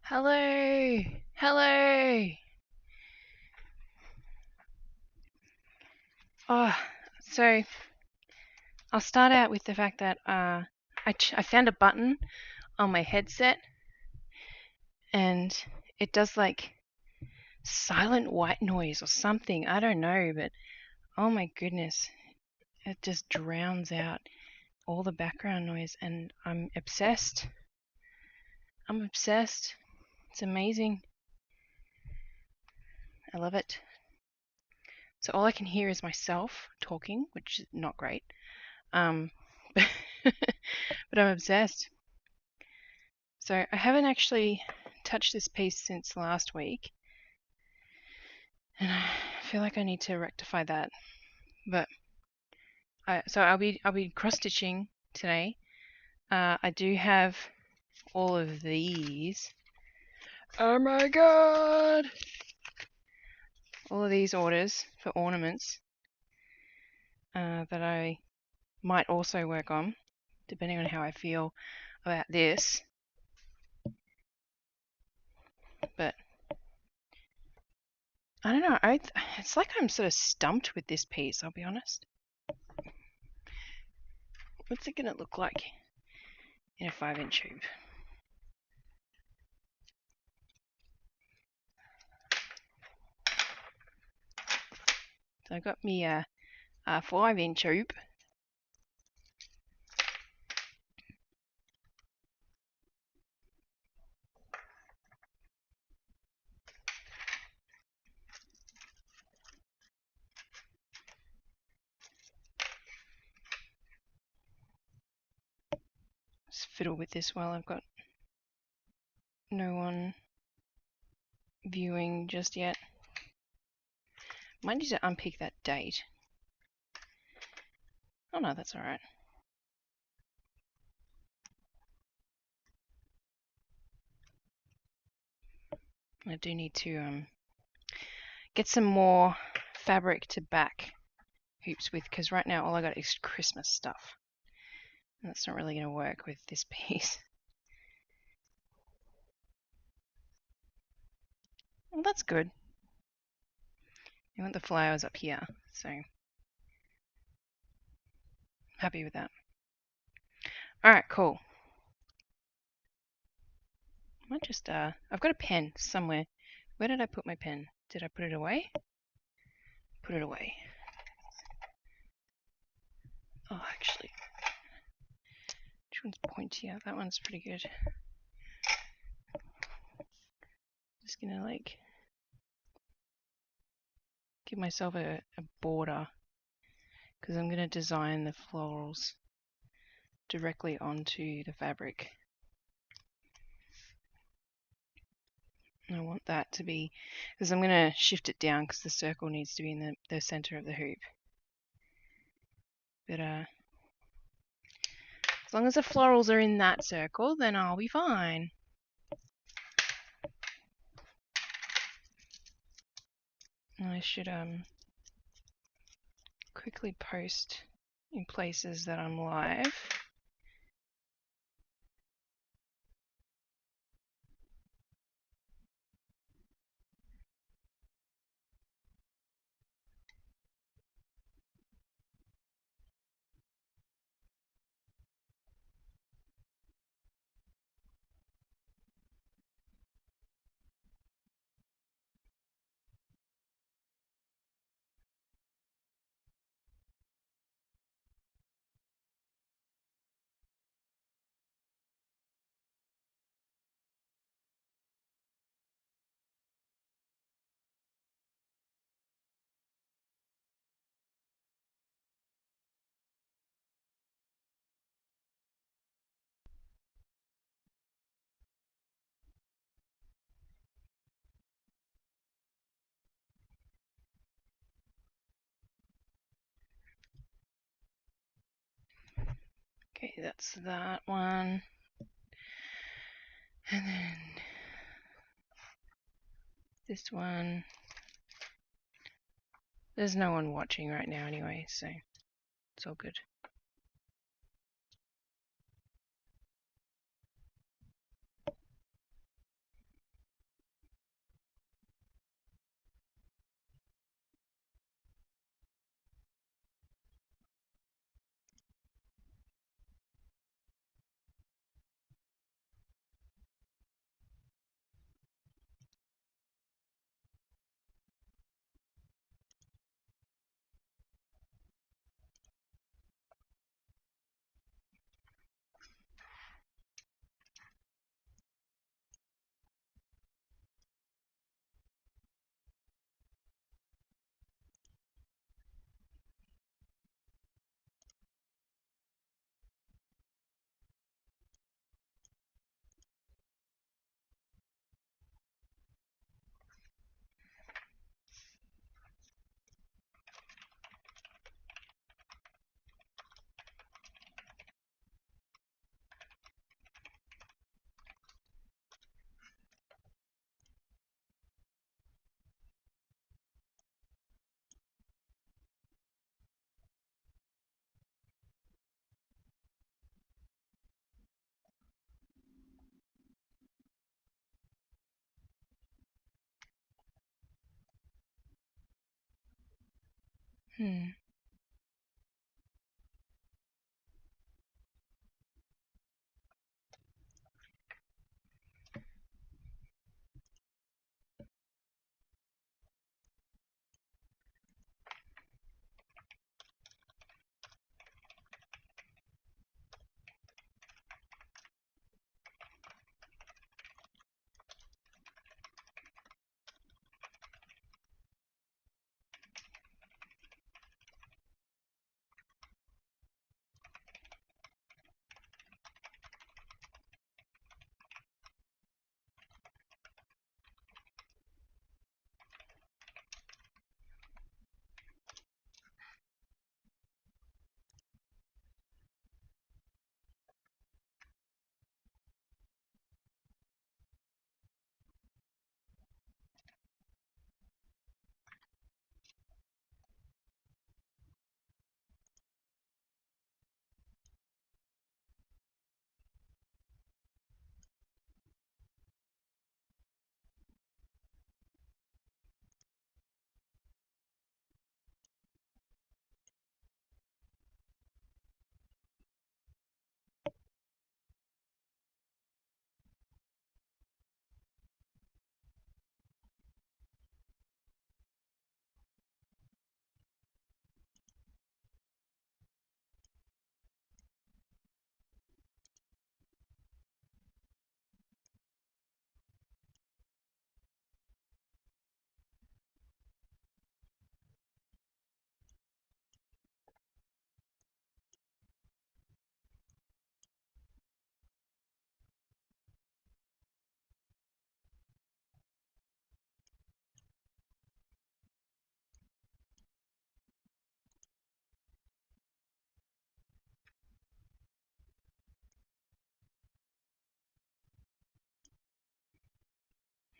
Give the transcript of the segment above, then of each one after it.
Hello! Hello! Oh, so I'll start out with the fact that I found a button on my headset and it does like silent white noise or something. I don't know, but oh my goodness, it just drowns out all the background noise and I'm obsessed. I'm obsessed. It's amazing. I love it. So all I can hear is myself talking, which is not great. But I'm obsessed. So I haven't actually touched this piece since last week, and I feel like I need to rectify that. But so I'll be cross stitching today. I do have all of these. Oh my god! All of these orders for ornaments that I might also work on, depending on how I feel about this. But I don't know. It's like I'm sort of stumped with this piece, I'll be honest. What's it going to look like in a 5-inch hoop? So I've got me a 5-inch hoop. Just fiddle with this while I've got no one viewing just yet. Might need to unpick that date. Oh no, that's alright. I do need to get some more fabric to back hoops with, because right now all I got is Christmas stuff. And that's not really going to work with this piece. Well, that's good. I want the flowers up here, so happy with that. Alright, cool. I might just, I've got a pen somewhere. Where did I put my pen? Did I put it away? Put it away. Oh, actually, which one's pointier? That one's pretty good. Just gonna like give myself a border because I'm gonna design the florals directly onto the fabric. And I want that to be, because I'm going to shift it down because the circle needs to be in the center of the hoop. But as long as the florals are in that circle, then I'll be fine. And I should quickly post in places that I'm live. Okay, that's that one. And then this one. There's no one watching right now anyway, so it's all good. Hmm.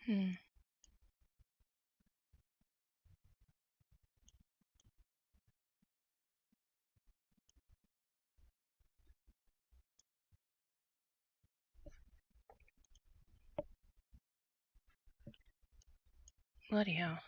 Hmm. Bloody hell.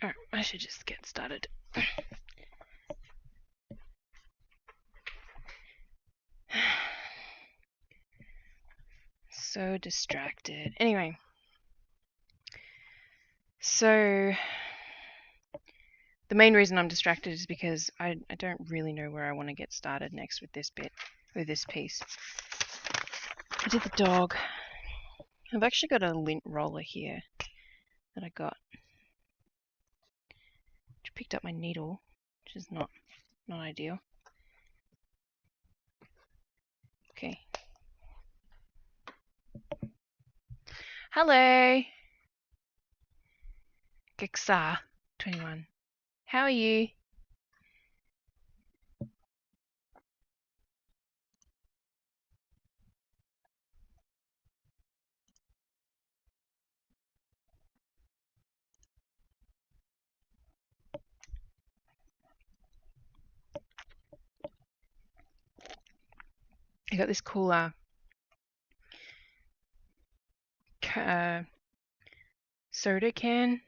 Alright, I should just get started. So distracted. Anyway. So the main reason I'm distracted is because I don't really know where I want to get started next with this bit, with this piece. I did the dog. I've actually got a lint roller here that I got. Which picked up my needle, which is not ideal. Okay. Hello. Geksa 21. How are you? I got this cool soda can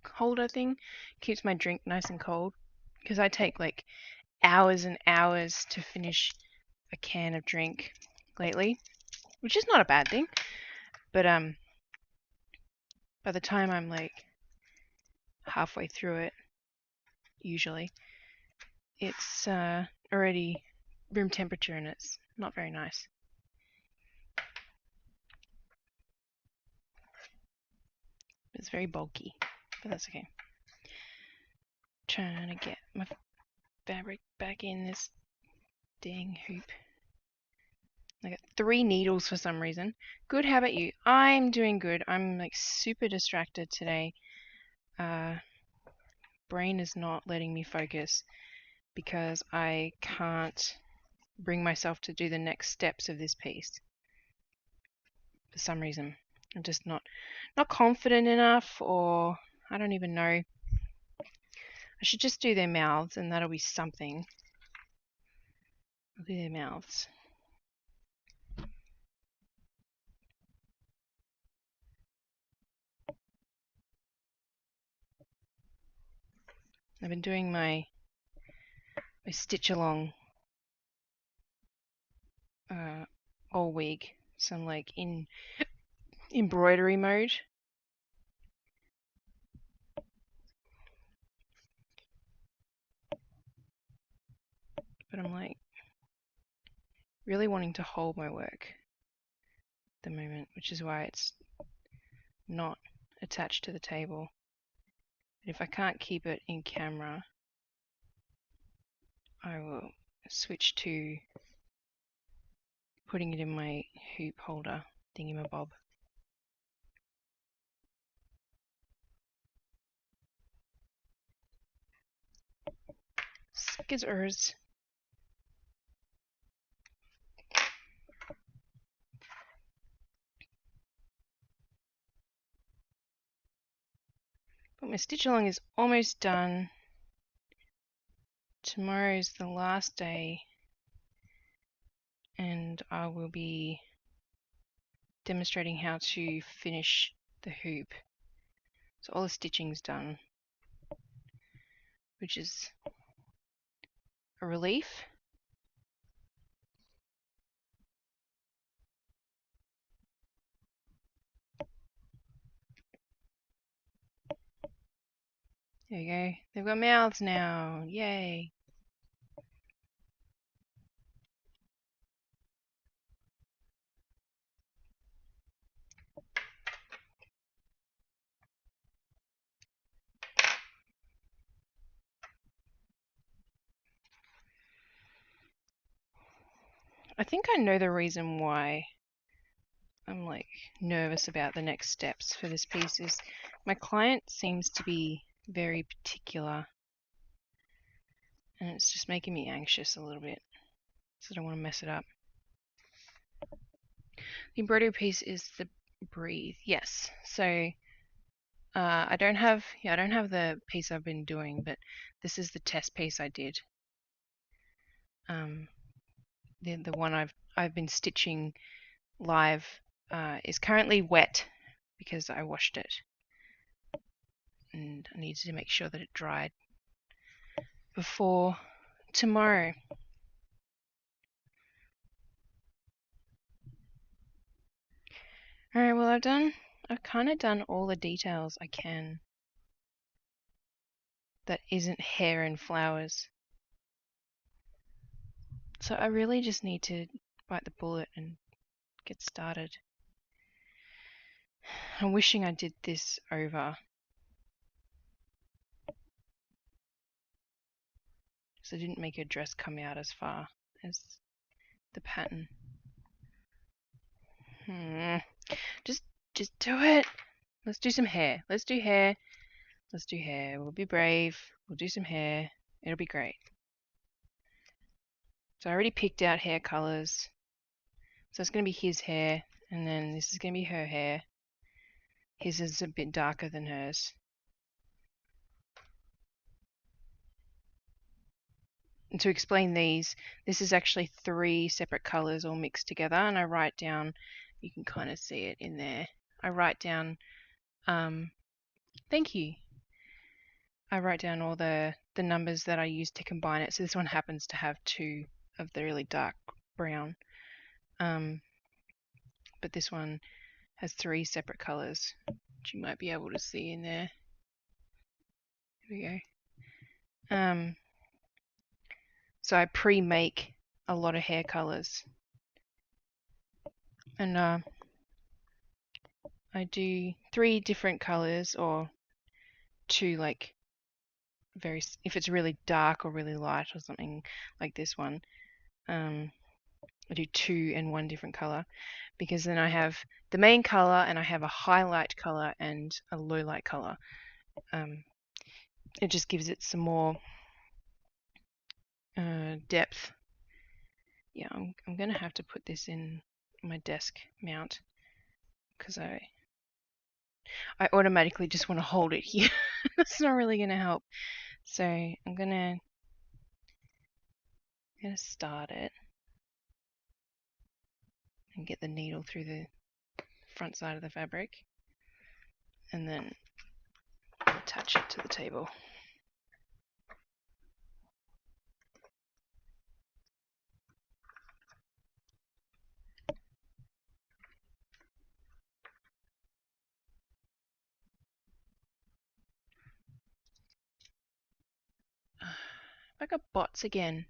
holder thing. Keeps my drink nice and cold because I take like hours and hours to finish a can of drink lately, which is not a bad thing. But by the time I'm like halfway through it, usually it's already room temperature and it's not very nice. It's very bulky, but that's okay. Trying to get my fabric back in this dang hoop. I got 3 needles for some reason. Good, how about you? I'm doing good. I'm like super distracted today. Brain is not letting me focus because I can't bring myself to do the next steps of this piece for some reason. I'm just not confident enough, or I don't even know. I should just do their mouths and that'll be something. I'll do their mouths. I've been doing my stitch along all week, so I'm like in embroidery mode. But I'm like really wanting to hold my work at the moment, which is why it's not attached to the table. But if I can't keep it in camera, I will switch to putting it in my hoop holder thingamabob. Skizzers. But my stitch along is almost done. Tomorrow's the last day, and I will be demonstrating how to finish the hoop. So all the stitching's done, which is a relief. There you go. They've got mouths now. Yay. I think I know the reason why I'm like nervous about the next steps for this piece is my client seems to be very particular, and it's just making me anxious a little bit, so I don't want to mess it up. The embroidery piece is the breathe, yes. So I don't have the piece I've been doing, but this is the test piece I did. The one I've been stitching live is currently wet because I washed it, and I needed to make sure that it dried before tomorrow. Alright, well I've kind of done all the details I can that isn't hair and flowers. So I really just need to bite the bullet and get started. I'm wishing I did this over, so I didn't make her dress come out as far as the pattern. Just do it. Let's do some hair. Let's do hair. Let's do hair. We'll be brave. We'll do some hair. It'll be great. So I already picked out hair colors. So it's going to be his hair, and then this is going to be her hair. His is a bit darker than hers. And to explain these, this is actually 3 separate colors all mixed together, and I write down, you can kind of see it in there. I write down, thank you. I write down all the numbers that I use to combine it. So this one happens to have 2 of the really dark brown. But this one has 3 separate colors, which you might be able to see in there. Here we go. So I pre-make a lot of hair colors. And I do 3 different colors, or 2 like if it's really dark or really light or something like this one, I do 2 and 1 different color, because then I have the main color and I have a highlight color and a low light color. It just gives it some more depth. Yeah, I'm gonna have to put this in my desk mount, because I automatically just want to hold it here. That's not really gonna help. So I'm gonna start it and get the needle through the front side of the fabric, and then attach it to the table. I got bots again.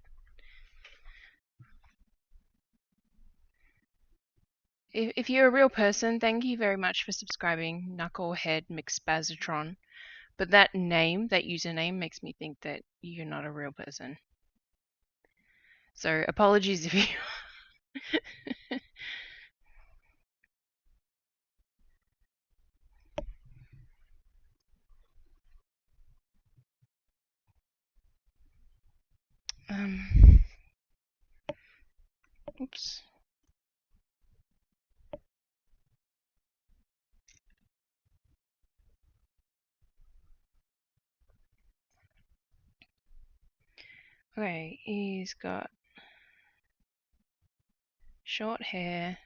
If you're a real person, thank you very much for subscribing, Knucklehead McSpazatron. But that name, that username, makes me think that you're not a real person. So apologies if you... Oops. Okay, he's got short hair.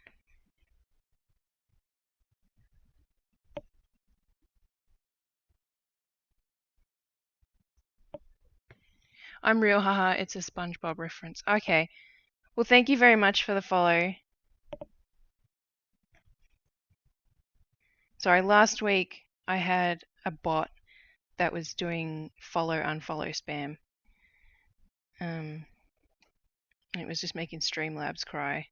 I'm real, haha, it's a SpongeBob reference. Okay, well thank you very much for the follow. Sorry, last week I had a bot that was doing follow, unfollow spam. It was just making Streamlabs cry.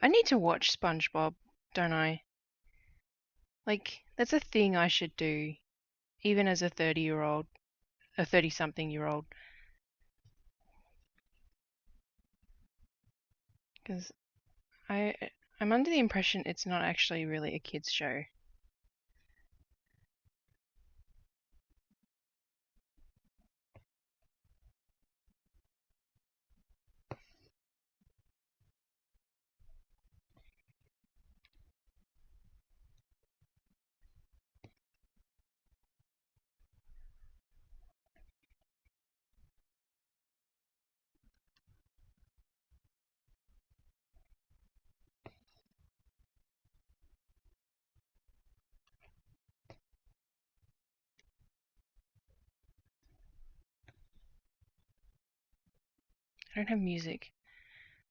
I need to watch SpongeBob, don't I? Like, that's a thing I should do, even as a 30-year-old, a 30-something-year-old. Because I'm under the impression it's not actually really a kids show. I don't have music.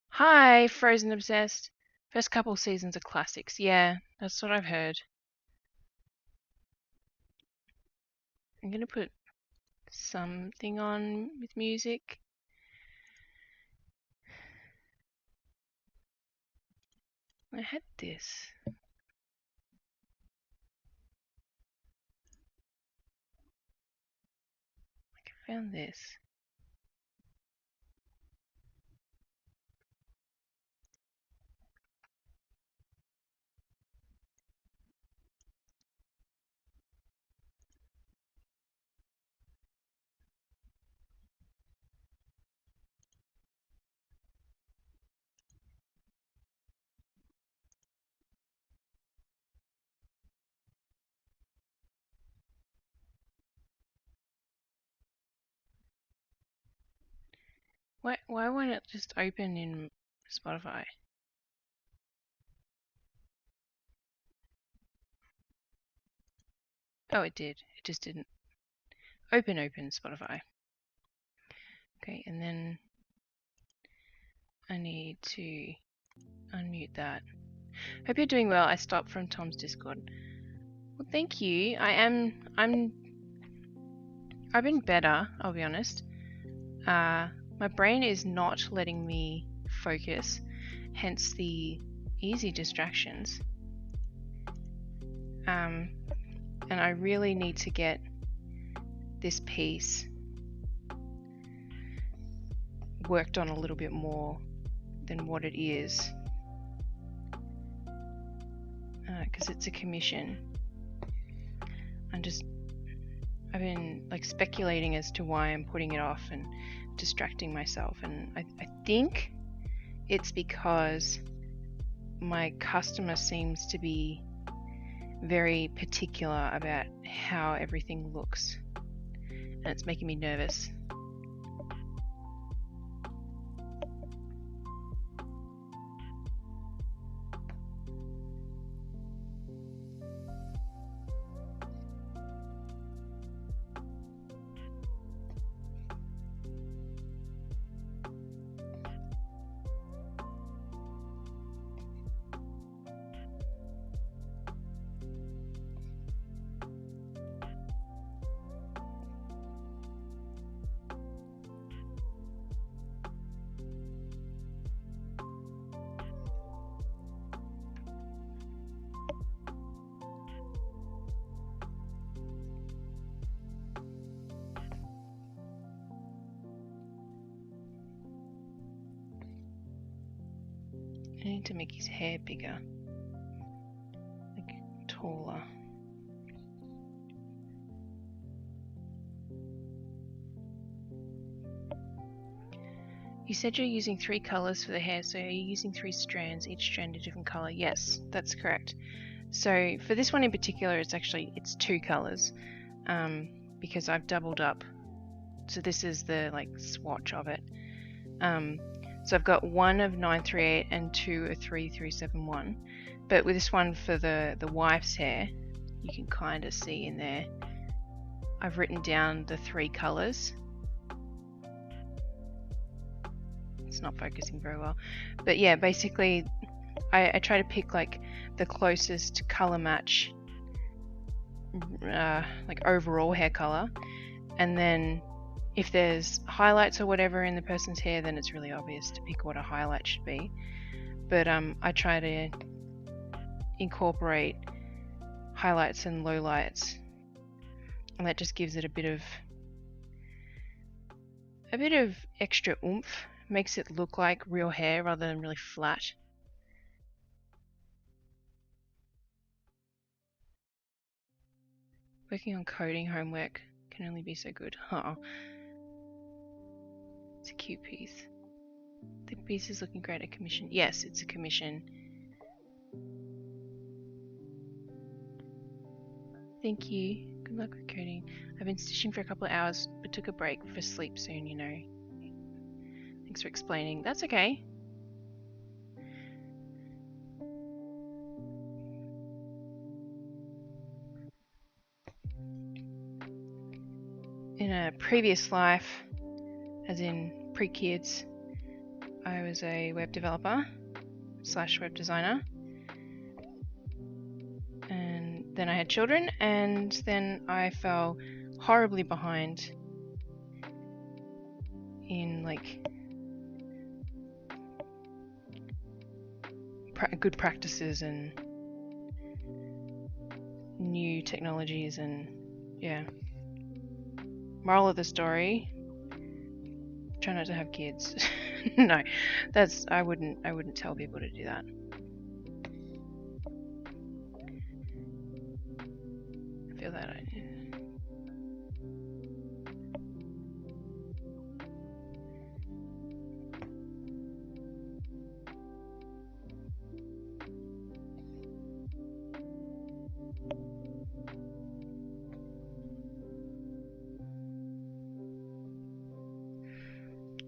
Hi, Frozen Obsessed. First couple seasons are classics. Yeah, that's what I've heard. I'm gonna put something on with music. I had this. Like I found this. Why won't it just open in Spotify? Oh, it did. It just didn't open Spotify. Okay, and then I need to unmute that. Hope you're doing well. I stopped from Tom's Discord. Well, thank you. I've been better, I'll be honest. My brain is not letting me focus, hence the easy distractions. And I really need to get this piece worked on a little bit more than what it is, because it's a commission. I've been like speculating as to why I'm putting it off and distracting myself, and I think it's because my customer seems to be very particular about how everything looks, and it's making me nervous. I need to make his hair bigger, like taller. You said you're using 3 colors for the hair, so are you using 3 strands, each strand a different color? Yes, that's correct. So for this one in particular, it's 2 colors, because I've doubled up. So this is the like swatch of it. So I've got 1 of 938 and 2 of 3371. But with this one for the wife's hair, you can kind of see in there, I've written down the 3 colors. It's not focusing very well. But yeah, basically I try to pick like the closest color match, like overall hair color, and then if there's highlights or whatever in the person's hair, then it's really obvious to pick what a highlight should be. But I try to incorporate highlights and lowlights, and that just gives it a bit of extra oomph, makes it look like real hair rather than really flat. Working on coding homework can only be so good. Oh, it's a cute piece. The piece is looking great at commission. Yes, it's a commission. Thank you. Good luck with coding. I've been stitching for a couple of hours, but took a break for sleep soon, you know. Thanks for explaining. That's okay. In a previous life, as in pre-kids, I was a web developer / web designer, and then I had children, and then I fell horribly behind in like good practices and new technologies, and yeah. Moral of the story: try not to have kids. No, I wouldn't tell people to do that. I feel that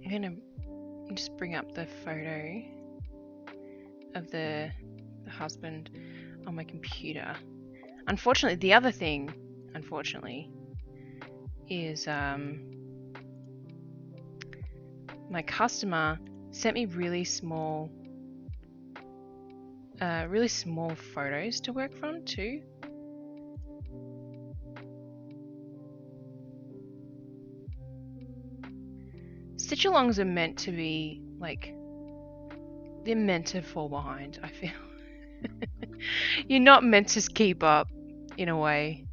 I'm gonna just bring up the photo of the husband on my computer. Unfortunately, the other thing, is my customer sent me really small photos to work from too. Stitch-alongs are meant to be like, they're meant to fall behind, I feel. You're not meant to keep up in a way.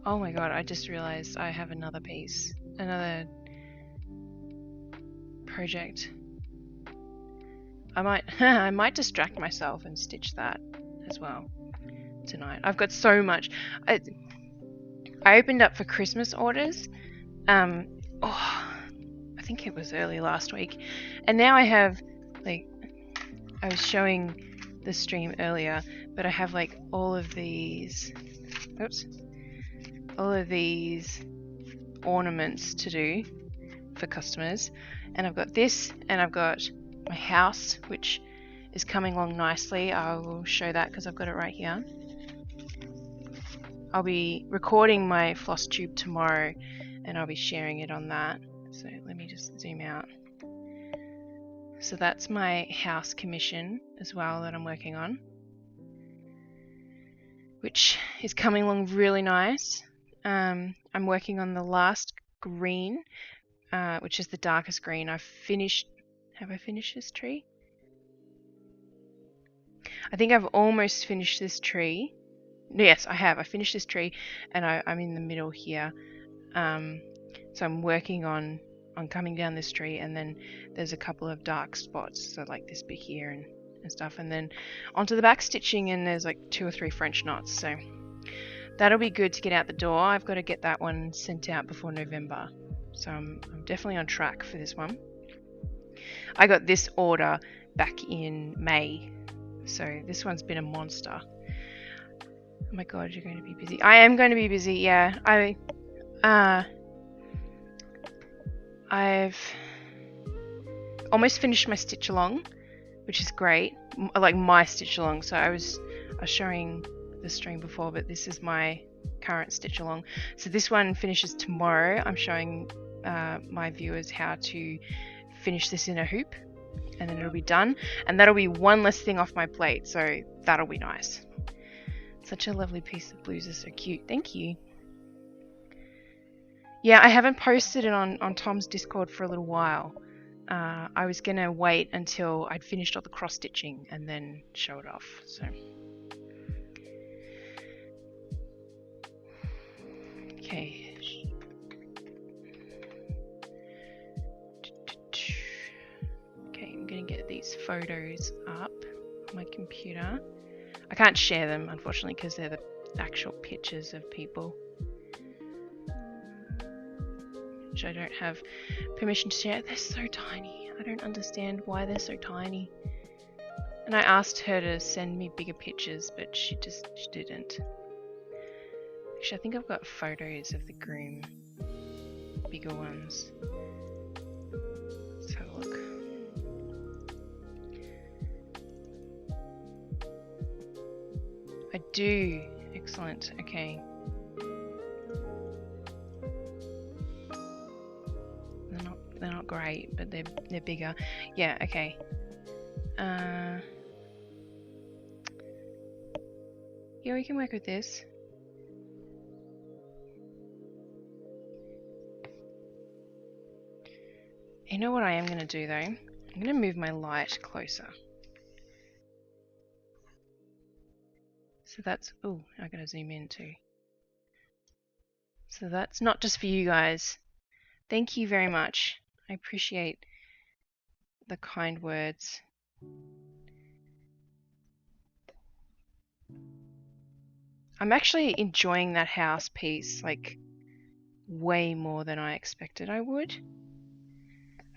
Oh my god, I just realized I have another piece, another project. I might distract myself and stitch that as well tonight. I've got so much. I opened up for Christmas orders. I think it was early last week, and now I have, like, I was showing the stream earlier, but I have like all of these ornaments to do for customers, and I've got this, and I've got my house, which is coming along nicely. I will show that because I've got it right here. I'll be recording my floss tube tomorrow, and I'll be sharing it on that. So let me just zoom out. So that's my house commission as well that I'm working on, which is coming along really nice. I'm working on the last green, which is the darkest green. Have I finished this tree? I think I've almost finished this tree. Yes, I have. I finished this tree, and I'm in the middle here. So I'm working on coming down this tree, and then there's a couple of dark spots, so like this bit here and stuff, and then onto the back stitching, and there's like 2 or 3 French knots. So that'll be good to get out the door. I've got to get that one sent out before November. So I'm definitely on track for this one. I got this order back in May, so this one's been a monster. Oh my god, you're going to be busy. I am going to be busy, yeah. I've almost finished my stitch along, which is great. Like my stitch along. So I was showing the stream before, but this is my current stitch along. So this one finishes tomorrow. I'm showing my viewers how to finish this in a hoop, and then it'll be done, and that'll be one less thing off my plate, so that'll be nice. Such a lovely piece of blues, is so cute. Thank you. Yeah, I haven't posted it on Tom's Discord for a little while. I was gonna wait until I'd finished all the cross stitching and then show it off. So okay. Okay, I'm gonna get these photos up on my computer. I can't share them, unfortunately, because they're the actual pictures of people, which I don't have permission to share. They're so tiny. I don't understand why they're so tiny. And I asked her to send me bigger pictures, but she didn't. Actually, I think I've got photos of the groom, bigger ones. Let's have a look. I do. Excellent. Okay. They're not great, but they're bigger. Yeah. Okay. Yeah, we can work with this. You know what I am going to do though? I'm going to move my light closer. So that's, oh, I gotta zoom in too. So that's not just for you guys. Thank you very much. I appreciate the kind words. I'm actually enjoying that house piece like way more than I expected I would.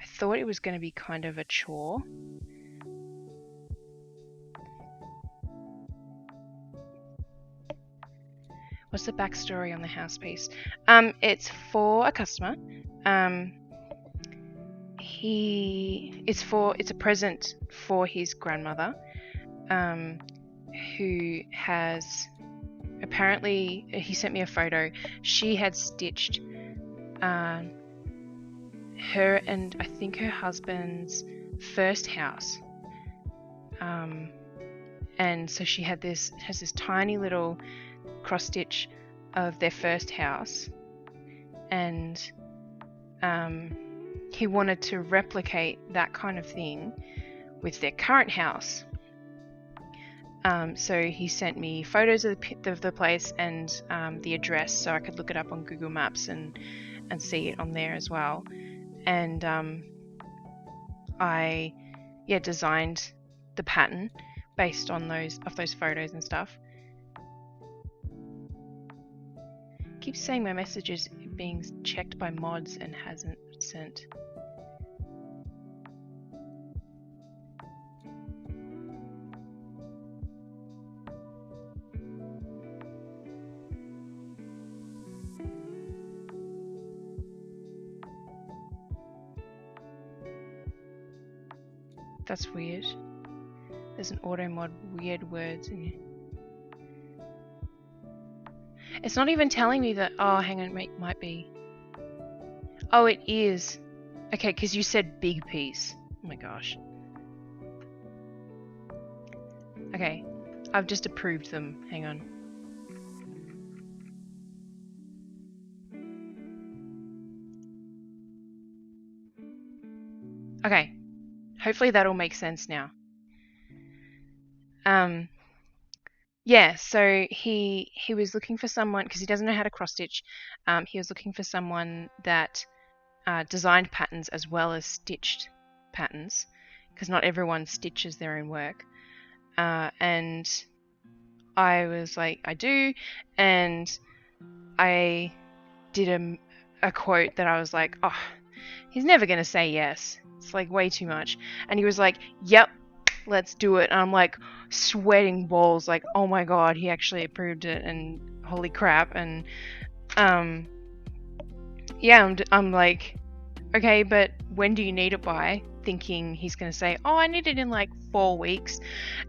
I thought it was going to be kind of a chore. What's the backstory on the house piece? It's for a customer. It's a present for his grandmother, who has apparently, he sent me a photo. She had stitched her and I think her husband's first house, and so she has this tiny little cross stitch of their first house, and he wanted to replicate that kind of thing with their current house. So he sent me photos of the place and the address, so I could look it up on Google Maps and see it on there as well. And I designed the pattern based on those photos and stuff. Keeps saying my message is being checked by mods and hasn't sent. That's weird. There's an auto mod weird words in here. It's not even telling me that. Oh, hang on, might be. Oh, it is. Okay, because you said big piece. Oh my gosh. Okay, I've just approved them. Hang on. Okay, hopefully that'll make sense now. Yeah, so he was looking for someone, because he doesn't know how to cross stitch. He was looking for someone that designed patterns as well as stitched patterns, because not everyone stitches their own work. And I was like, I do, and I did a quote that I was like, oh, he's never gonna say yes. It's like way too much. And he was like, yep, let's do it. And I'm like sweating balls, like, oh my god, he actually approved it, and holy crap. And yeah, I'm like, okay, but when do you need it by? Thinking he's gonna say, oh, I need it in like 4 weeks.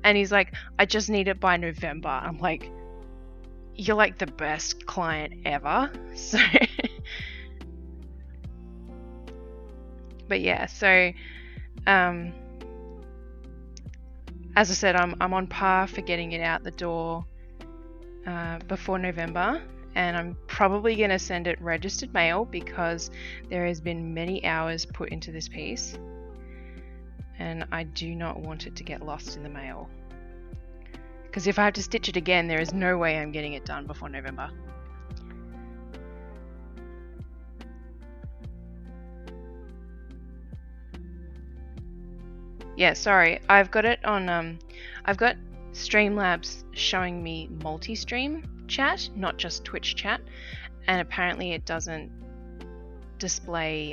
And he's like, I just need it by November. I'm like, you're like the best client ever. So but yeah, so as I said, I'm on par for getting it out the door before November, and I'm probably going to send it registered mail because there has been many hours put into this piece, and I do not want it to get lost in the mail. Because if I have to stitch it again, there is no way I'm getting it done before November. Yeah, sorry, I've got it on, I've got Streamlabs showing me multi-stream chat, not just Twitch chat, and apparently it doesn't display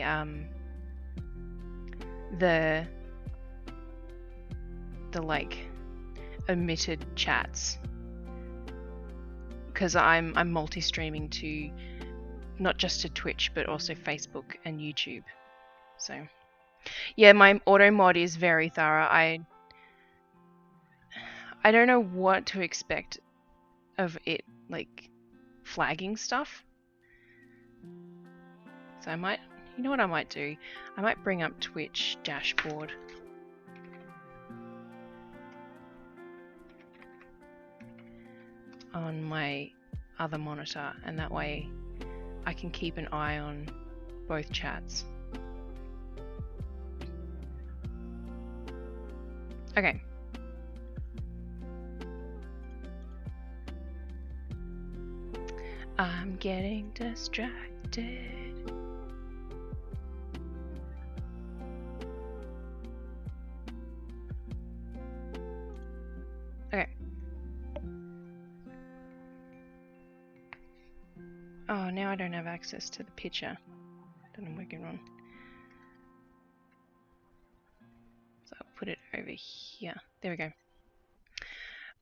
the like omitted chats, because I'm multi-streaming to not just to Twitch but also Facebook and YouTube. So yeah, my auto mod is very thorough. I don't know what to expect of it, like flagging stuff. So I might, you know what I might do? I might bring up Twitch dashboard. On my other monitor, and that way I can keep an eye on both chats. I'm getting distracted. Okay. Oh, now I don't have access to the picture that I'm working on. So I'll put it over here. There we go.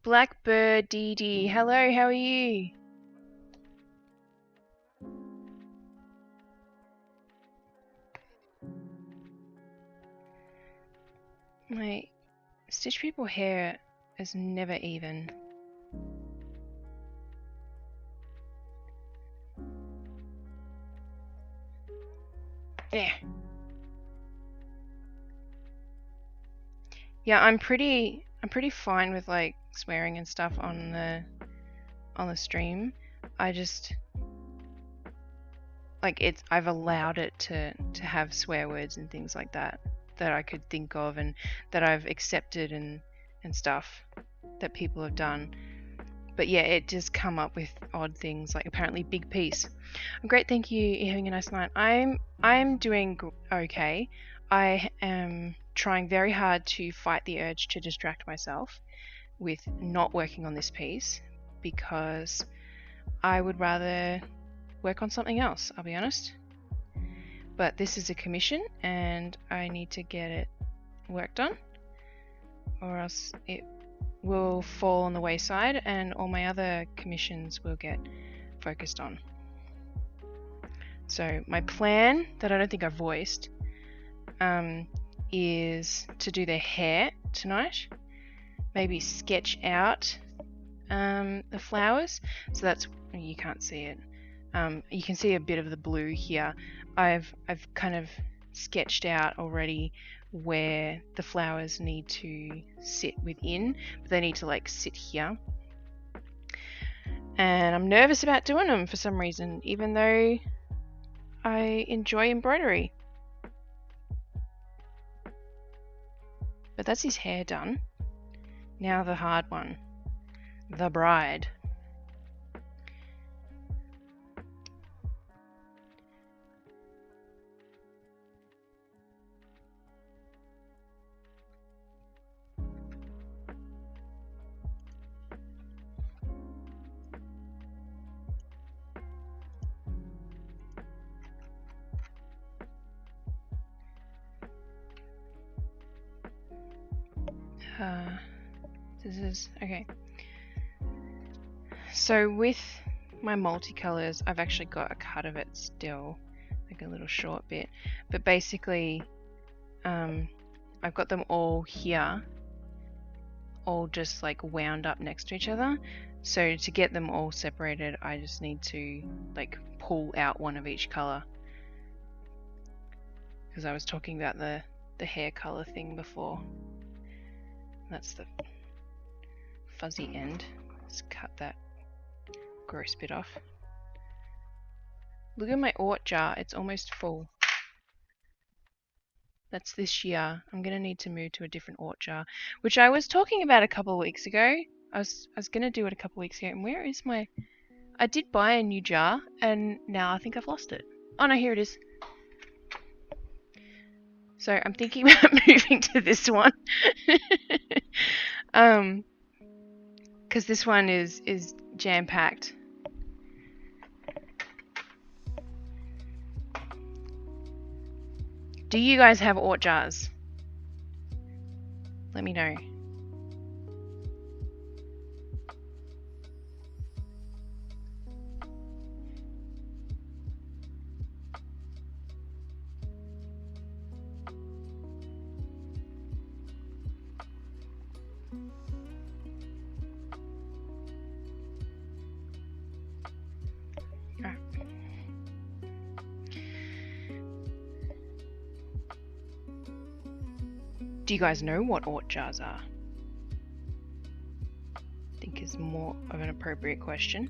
Blackbird DD, hello, how are you? My Stitch People hair is never even. Yeah. Yeah, I'm pretty fine with like swearing and stuff on the stream. I just like I've allowed it to have swear words and things like that I could think of and that I've accepted and stuff that people have done. But yeah, it does come up with odd things, like apparently big piece. I'm great, thank you. You're having a nice night. I'm doing okay. I am trying very hard to fight the urge to distract myself with not working on this piece because I would rather work on something else, I'll be honest. But this is a commission and I need to get it worked on or else it will fall on the wayside and all my other commissions will get focused on. So my plan that I don't think I voiced is to do their hair tonight. Maybe sketch out the flowers. So that's, you can't see it. You can see a bit of the blue here. I've kind of sketched out already where the flowers need to sit within, but they need to like sit here. And I'm nervous about doing them for some reason, even though I enjoy embroidery. But that's his hair done. Now the hard one. The bride. This is okay. So with my multicolors, I've actually got a cut of it still, like a little short bit. But basically, I've got them all here, all just like wound up next to each other. So to get them all separated, I just need to like pull out one of each color. Because I was talking about the hair color thing before. That's the fuzzy end. Let's cut that gross bit off. Look at my ort jar, it's almost full. That's this year. I'm gonna need to move to a different ort jar, which I was talking about a couple of weeks ago. I was gonna do it a couple of weeks ago, and where is my... I did buy a new jar, and now I think I've lost it. Oh no, here it is. So I'm thinking about moving to this one. Because this one is jam-packed. Do you guys have ort jars? Let me know. Do you guys know what ort jars are? I think is more of an appropriate question.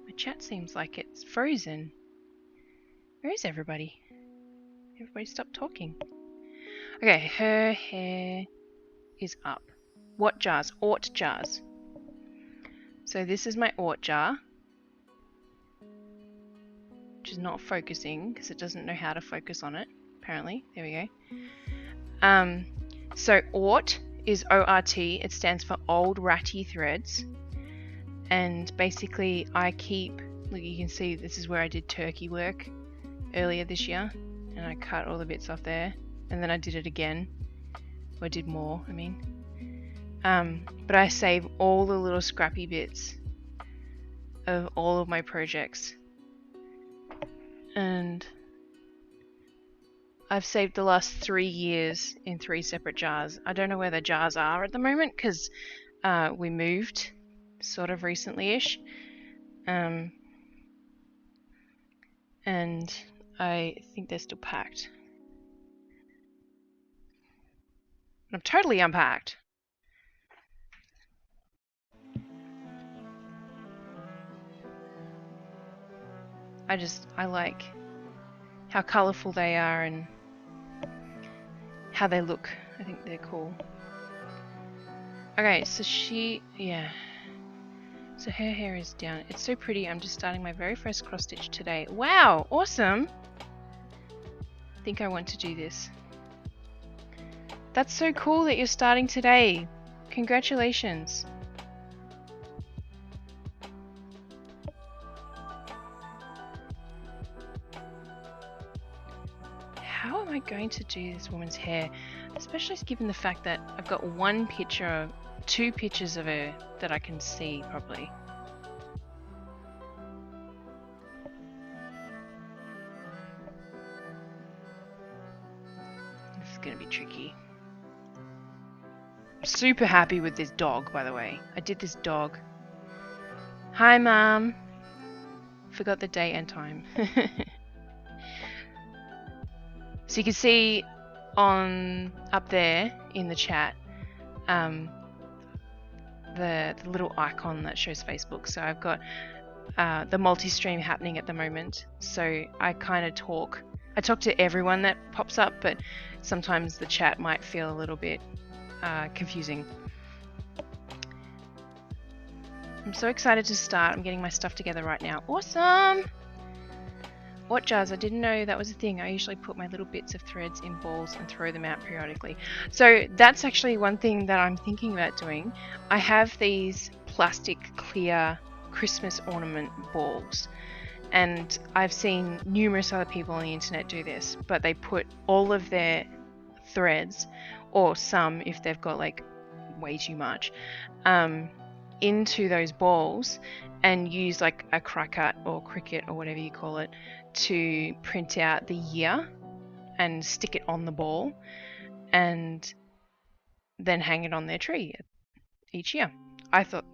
My chat seems like it's frozen. Where is everybody? Everybody stop talking. Okay, her hair is up. what jars? Ought jars. So this is my ought jar, which is not focusing because it doesn't know how to focus on it, apparently. There we go. So ought is O-R-T. It stands for old ratty threads. And basically I keep, look, you can see this is where I did turkey work earlier this year. And I cut all the bits off there. And then I did it again. Or I did more, I mean. But I save all the little scrappy bits of all of my projects. And I've saved the last 3 years in 3 separate jars. I don't know where the jars are at the moment because we moved sort of recently-ish. And I think they're still packed. I'm totally unpacked. I like how colourful they are and how they look. I think they're cool. Okay, so so her hair is down. It's so pretty. I'm just starting my very first cross stitch today. Wow, awesome. I think I want to do this. That's so cool that you're starting today. Congratulations. How am I going to do this woman's hair? Especially given the fact that I've got 2 pictures of her that I can see properly. This is going to be tricky. I'm super happy with this dog, by the way. I did this dog. Hi, Mom. Forgot the date and time. So you can see up there in the chat the little icon that shows Facebook. So I've got the multi-stream happening at the moment. So I kind of talk to everyone that pops up, but sometimes the chat might feel a little bit confusing. I'm so excited to start. I'm getting my stuff together right now. Awesome! What jars? I didn't know that was a thing. I usually put my little bits of threads in balls and throw them out periodically. So that's actually one thing that I'm thinking about doing. I have these plastic clear Christmas ornament balls, and I've seen numerous other people on the internet do this, but they put all of their threads, or some if they've got like way too much, into those balls and use like a Cricut or Cricut or whatever you call it to print out the year and stick it on the ball and then hang it on their tree each year. I thought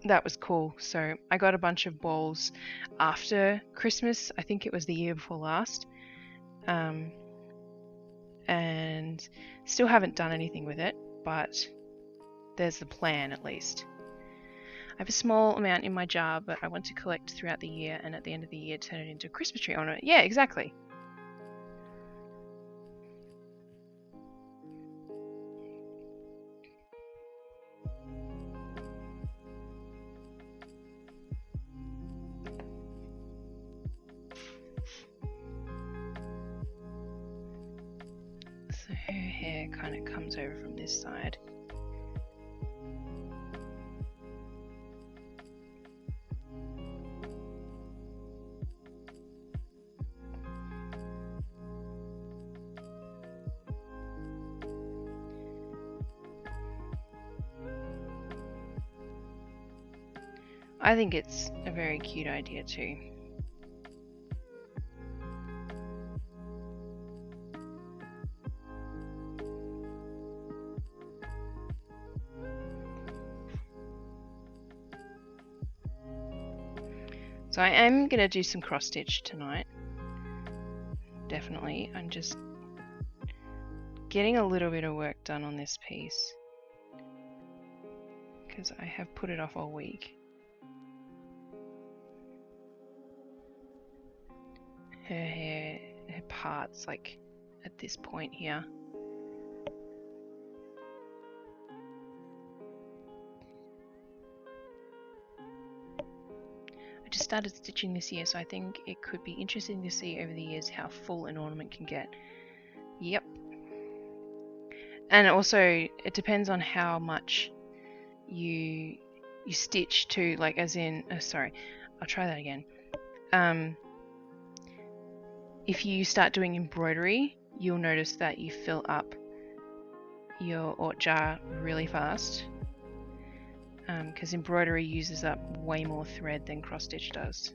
that was cool, so I got a bunch of balls after Christmas. I think it was the year before last, and still haven't done anything with it, but there's the plan at least. I have a small amount in my jar, but I want to collect throughout the year and at the end of the year turn it into a Christmas tree ornament. Yeah, exactly. So her hair kind of comes over from this side. I think it's a very cute idea too. So I am going to do some cross stitch tonight. Definitely. I'm just getting a little bit of work done on this piece because I have put it off all week. Her hair, her parts like at this point here. started stitching this year, so I think it could be interesting to see over the years how full an ornament can get. Yep. And also, it depends on how much you stitch too, like as in, sorry, I'll try that again. If you start doing embroidery, you'll notice that you fill up your ort jar really fast, because embroidery uses up way more thread than cross stitch does.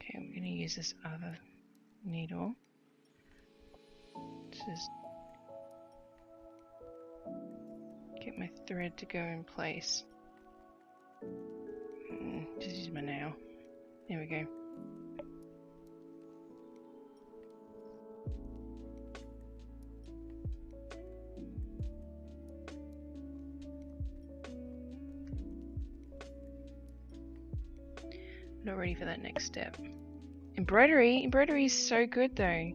Okay, I'm going to use this other needle. Just get my thread to go in place. Just use my nail. There we go. Not ready for that next step. Embroidery is so good though.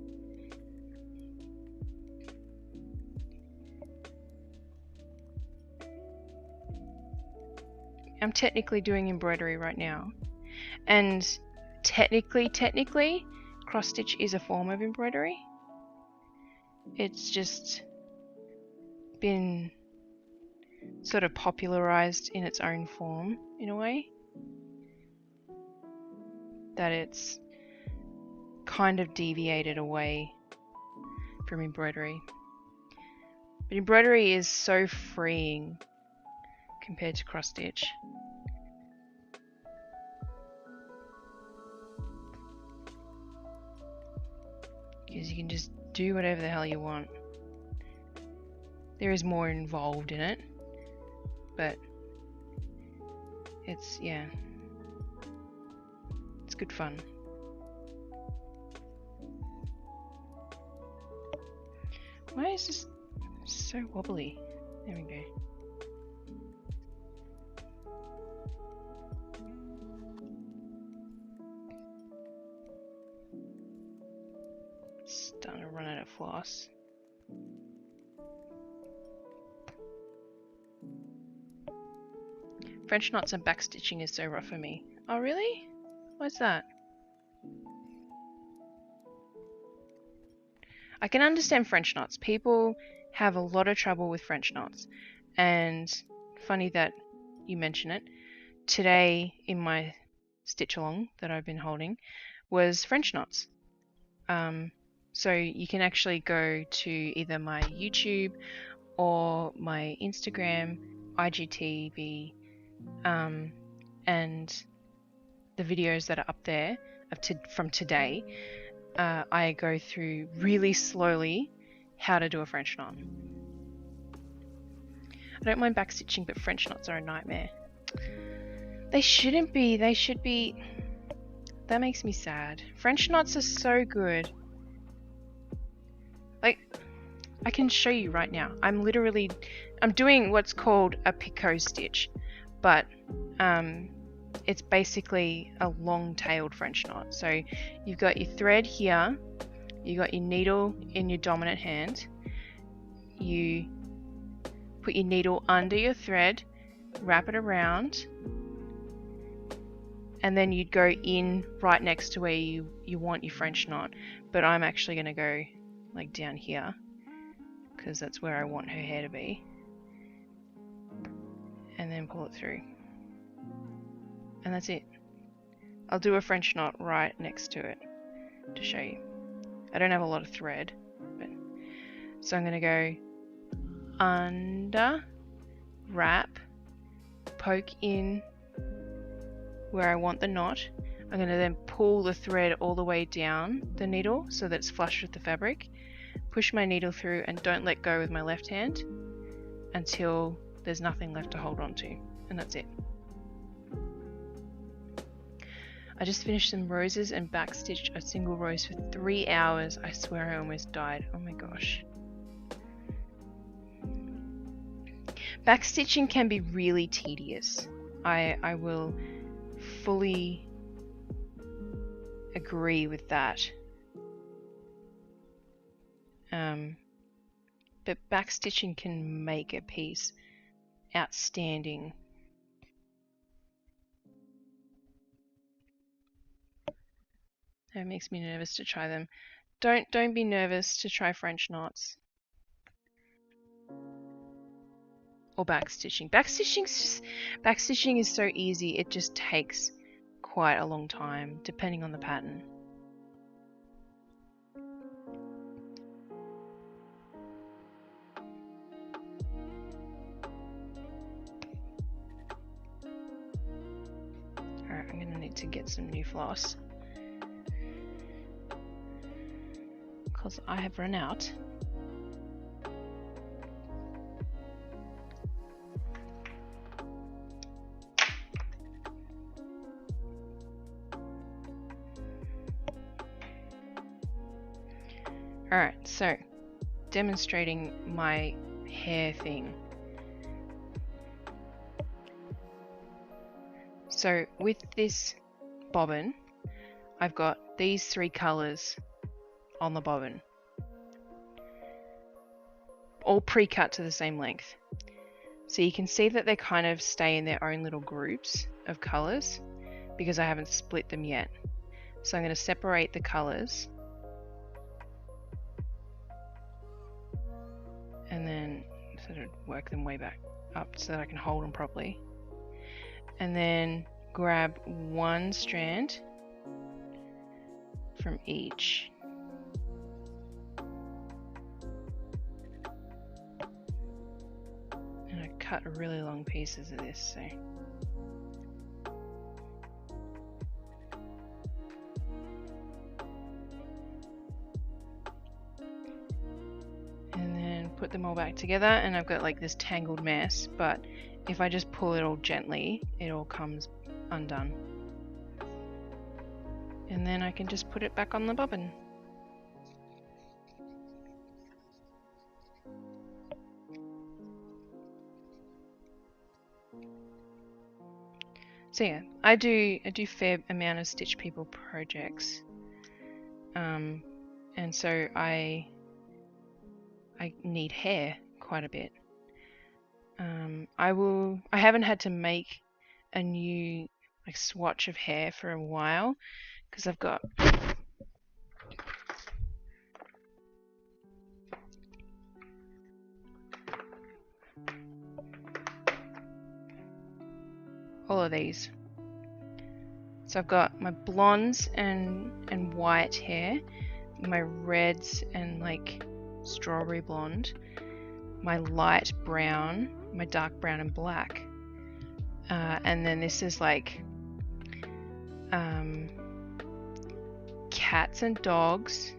I'm technically doing embroidery right now, and technically, cross stitch is a form of embroidery. It's just been sort of popularized in its own form in a way, that it's kind of deviated away from embroidery. But embroidery is so freeing compared to cross stitch. Because you can just do whatever the hell you want. There is more involved in it, but it's, yeah, it's good fun. Why is this so wobbly? There we go. Starting to run out of floss. French knots and back stitching is so rough for me. Oh really? What's that? I can understand French knots. People have a lot of trouble with French knots, and funny that you mention it. Today in my stitch along that I've been holding was French knots. So you can actually go to either my YouTube or my Instagram, IGTV, and the videos that are up there from today. I go through really slowly how to do a French knot. I don't mind backstitching, but French knots are a nightmare. They shouldn't be. They should be. That makes me sad. French knots are so good. Like, I can show you right now. I'm doing what's called a Picot Stitch, but it's basically a long-tailed French knot. So you've got your thread here, you got your needle in your dominant hand, you put your needle under your thread, wrap it around, and then you'd go in right next to where you want your French knot. But I'm actually going to go like down here, because that's where I want her hair to be, and then pull it through. And that's it. I'll do a French knot right next to it to show you. I don't have a lot of thread, but so I'm going to go under, wrap, poke in where I want the knot. I'm going to then pull the thread all the way down the needle so that it's flush with the fabric. Push my needle through and don't let go with my left hand until there's nothing left to hold on to, and that's it. I just finished some roses and backstitched a single rose for 3 hours. I swear I almost died. Oh my gosh. Backstitching can be really tedious. I will fully agree with that. But backstitching can make a piece outstanding. That makes me nervous to try them. Don't be nervous to try French knots or backstitching. Backstitching is so easy. It just takes quite a long time, depending on the pattern. Alright, I'm gonna need to get some new floss, because I have run out. Alright, so demonstrating my hair thing. So with this bobbin, I've got these 3 colours on the bobbin, all pre-cut to the same length. So you can see that they kind of stay in their own little groups of colours because I haven't split them yet. So I'm going to separate the colours and then sort of work them way back up so that I can hold them properly. And then grab one strand from each. And I cut really long pieces of this, so. And then put them all back together, and I've got like this tangled mess, but if I just pull it all gently, it all comes undone. And then I can just put it back on the bobbin. So yeah, I do fair amount of Stitch People projects, and so I need hair quite a bit. I haven't had to make a new like swatch of hair for a while because I've got all of these. So I've got my blondes and white hair, my reds and like strawberry blonde, my light brown, my dark brown and black, and then this is like cats and dogs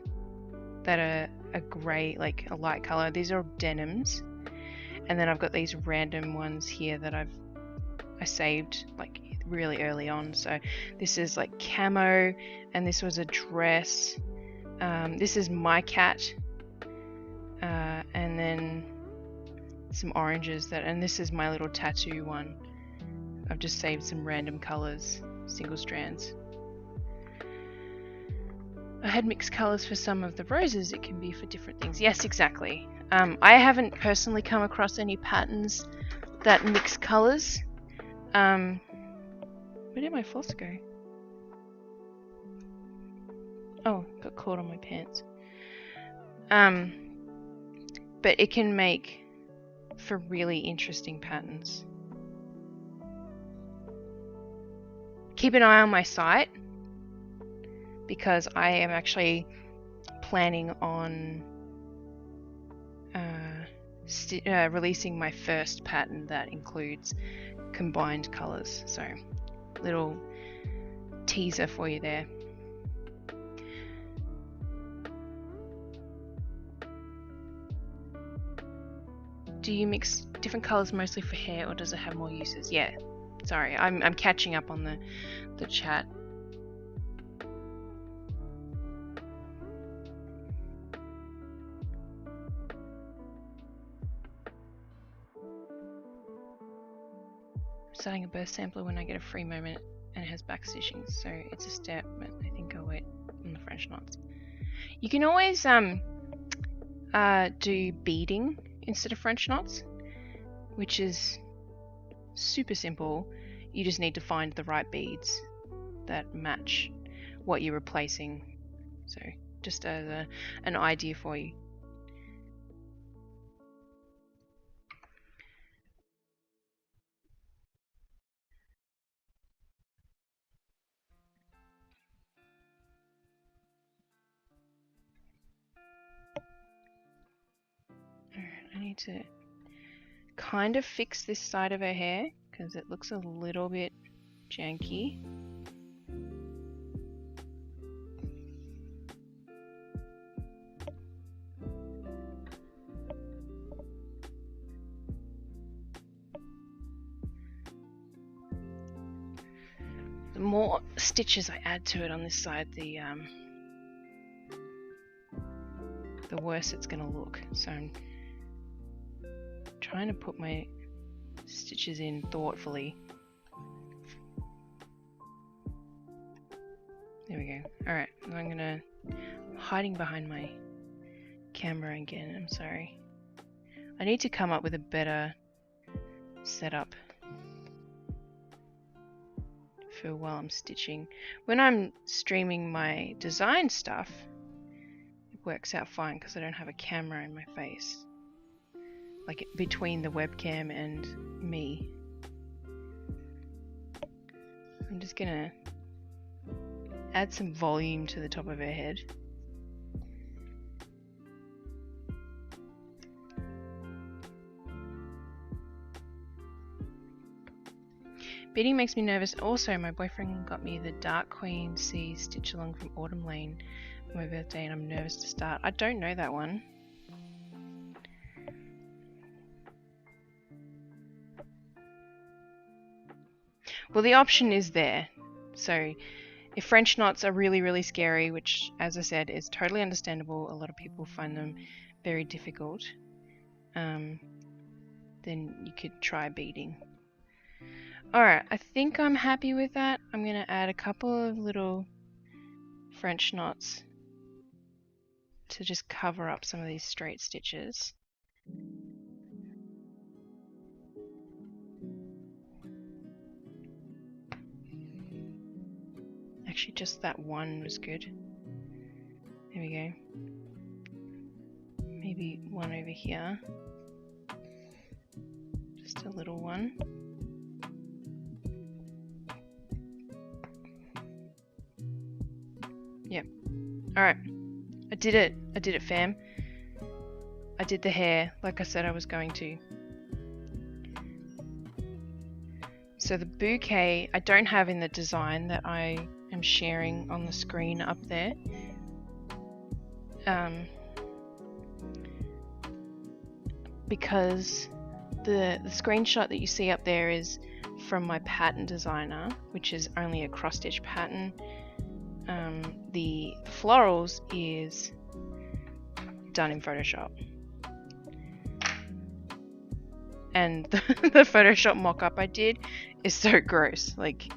that are a grey, like a light color. These are denims, and then I've got these random ones here that I saved like really early on. So this is like camo, and this was a dress. This is my cat, and then some oranges and this is my little tattoo one. I've just saved some random colors, single strands. I had mixed colors for some of the roses. It can be for different things. Yes, exactly. I haven't personally come across any patterns that mix colors. Where did my floss go? Oh, got caught on my pants. But it can make for really interesting patterns. Keep an eye on my site because I am actually planning on releasing my first pattern that includes combined colors. So, little teaser for you there. Do you mix different colors mostly for hair, or does it have more uses? Yeah, sorry, I'm catching up on the chat. Starting a burst sampler when I get a free moment, and it has back stitching, so it's a step, but I think I'll wait on the French knots. You can always do beading instead of French knots, which is super simple. You just need to find the right beads that match what you're replacing. So just as an idea for you. I need to kind of fix this side of her hair because it looks a little bit janky. The more stitches I add to it on this side, the worse it's going to look. So I'm trying to put my stitches in thoughtfully. There we go. Alright, I'm hiding behind my camera again, I'm sorry. I need to come up with a better setup for while I'm stitching. When I'm streaming my design stuff, it works out fine because I don't have a camera in my face. Like between the webcam and me. I'm just gonna add some volume to the top of her head. Beading makes me nervous. Also, my boyfriend got me the Dark Queen C Stitch Along from Autumn Lane for my birthday, and I'm nervous to start. I don't know that one. Well, the option is there. So if French knots are really, really scary, which, as I said, is totally understandable, a lot of people find them very difficult, then you could try beading. Alright, I think I'm happy with that. I'm going to add a couple of little French knots to just cover up some of these straight stitches. Actually, just that one was good. There we go. Maybe one over here. Just a little one. Yep. Alright. I did it. I did it, fam. I did the hair like I said I was going to. So the bouquet I don't have in the design that I am sharing on the screen up there. Because the screenshot that you see up there is from my pattern designer, which is only a cross stitch pattern. The florals is done in Photoshop. And the Photoshop mock-up I did is so gross. Like,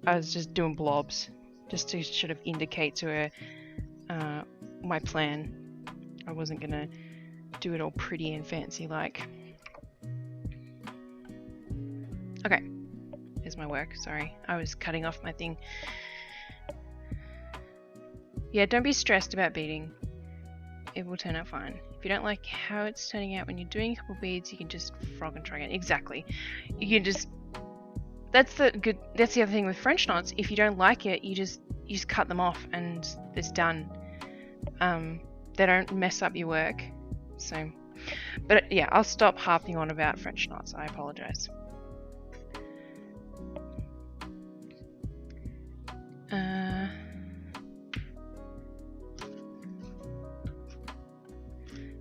I was just doing blobs just to sort of indicate to her my plan. I wasn't gonna do it all pretty and fancy like. Okay, here's my work. Sorry, I was cutting off my thing. Yeah, don't be stressed about beading. It will turn out fine. If you don't like how it's turning out when you're doing a couple beads, you can just frog and try again. Exactly. You can just. That's the other thing with French knots. If you don't like it, you just cut them off and it's done. They don't mess up your work. So, but yeah, I'll stop harping on about French knots. I apologize.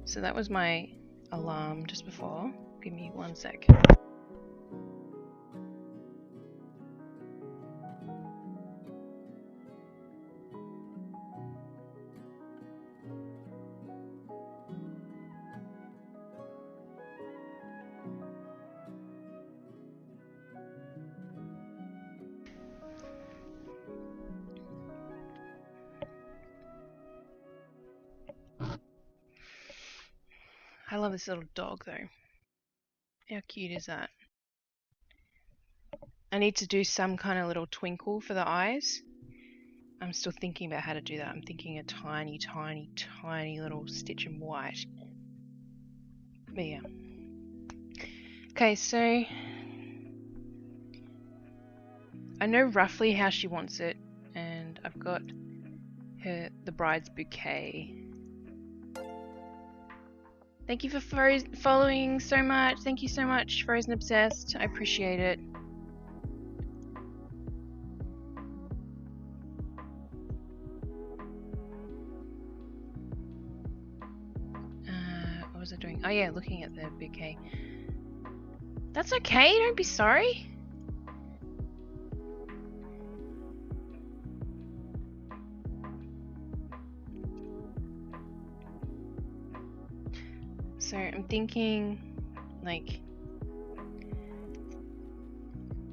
So that was my alarm just before. Give me 1 sec. I love this little dog though. How cute is that? I need to do some kind of little twinkle for the eyes. I'm still thinking about how to do that. I'm thinking a tiny, tiny, tiny little stitch in white. But yeah. Okay, so I know roughly how she wants it, and I've got the bride's bouquet. Thank you for following so much. Thank you so much, Frozen Obsessed. I appreciate it. What was I doing? Oh yeah, looking at the bouquet. That's okay, don't be sorry. So I'm thinking, like,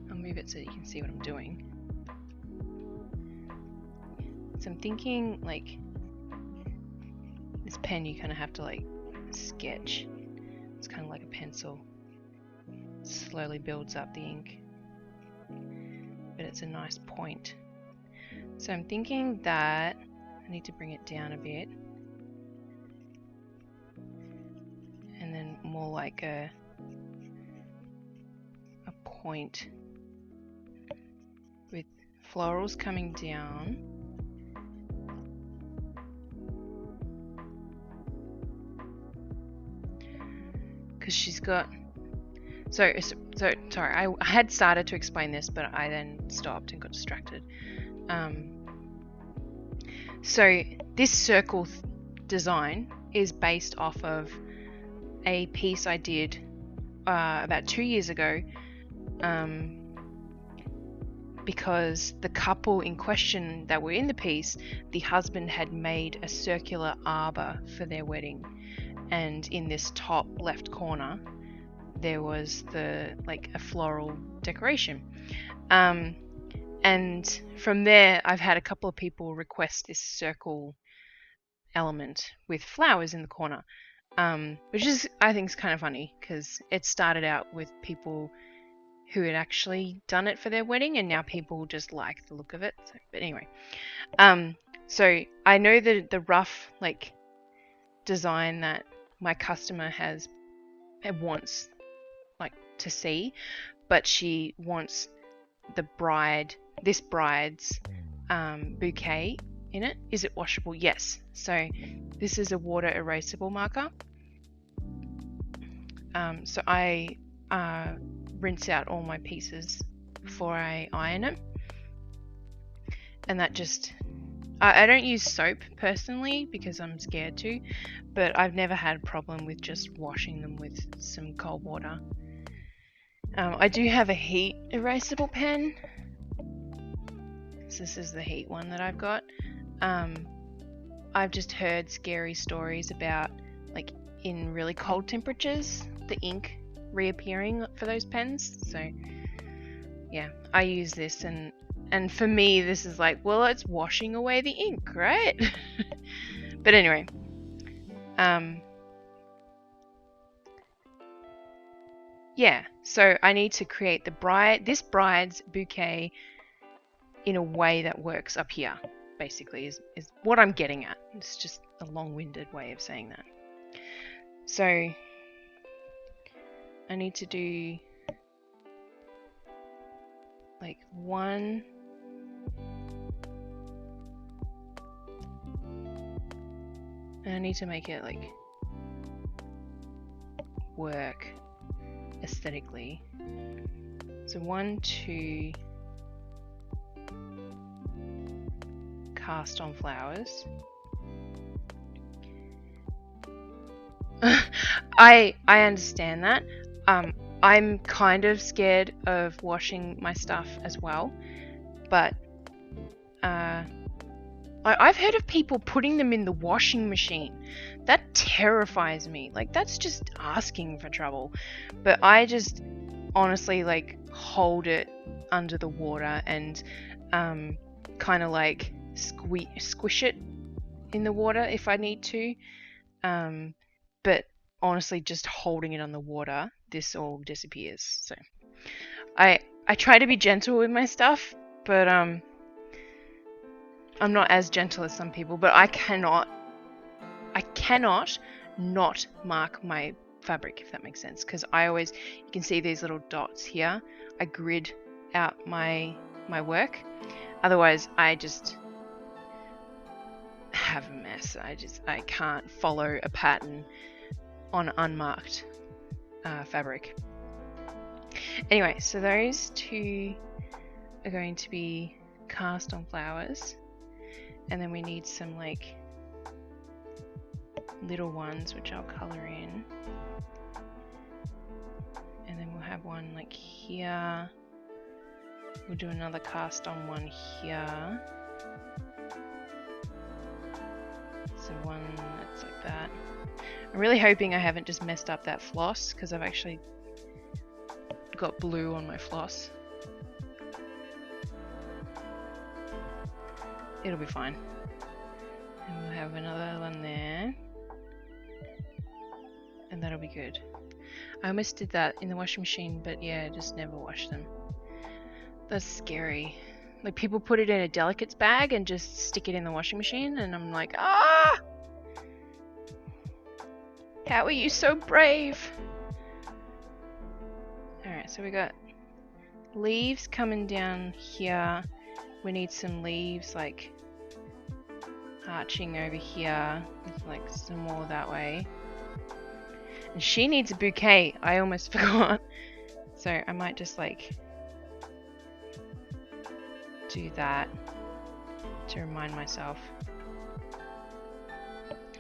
I'll move it so you can see what I'm doing. So I'm thinking, like, this pen you kind of have to, like, sketch. It's kind of like a pencil. It slowly builds up the ink. But it's a nice point. So I'm thinking that I need to bring it down a bit. And then more like a point with florals coming down. Because she's got... So sorry, I had started to explain this, but I then stopped and got distracted. So this circle design is based off of a piece I did about 2 years ago, because the couple in question that were in the piece, the husband had made a circular arbor for their wedding, and in this top left corner there was a floral decoration. And from there I've had a couple of people request this circle element with flowers in the corner, which is, I think, is kind of funny because it started out with people who had actually done it for their wedding, and now people just like the look of it. So, but anyway, so I know that the rough design that my customer wants to see, but she wants this bride's bouquet in it. Is it washable? Yes. So this is a water erasable marker. So I rinse out all my pieces before I iron them, and that just... I don't use soap personally because I'm scared to, but I've never had a problem with just washing them with some cold water. I do have a heat erasable pen. So this is the heat one that I've got. I've just heard scary stories about, in really cold temperatures, the ink reappearing for those pens. So yeah, I use this, and for me this is well, it's washing away the ink, right? But anyway, yeah, so I need to create this bride's bouquet in a way that works up here, basically, is what I'm getting at. It's just a long-winded way of saying that. So I need to do one, and I need to make it work aesthetically. So 1, 2, cast on flowers. I understand that. I'm kind of scared of washing my stuff as well, but I've heard of people putting them in the washing machine. That terrifies me. Like, that's just asking for trouble. But I just honestly like hold it under the water and kind of like squish it in the water if I need to. But honestly, just holding it on the water, this all disappears. So I try to be gentle with my stuff, but I'm not as gentle as some people. But I cannot not mark my fabric, if that makes sense, because I always, you can see these little dots here. I grid out my work. Otherwise, I just have a mess. I can't follow a pattern on unmarked fabric. Anyway, so those two are going to be cast on flowers, and then we need some like little ones which I'll colour in, and then we'll have one like here. We'll do another cast on one here. So one that's like that. I'm really hoping I haven't just messed up that floss, because I've actually got blue on my floss. It'll be fine. And we'll have another one there. And that'll be good. I almost did that in the washing machine, but yeah, just never wash them. That's scary. Like, people put it in a delicates bag and just stick it in the washing machine, and I'm like, ah! How are you so brave? Alright, so we got leaves coming down here. We need some leaves like arching over here, with like some more that way. And she needs a bouquet. I almost forgot. So I might just like do that to remind myself.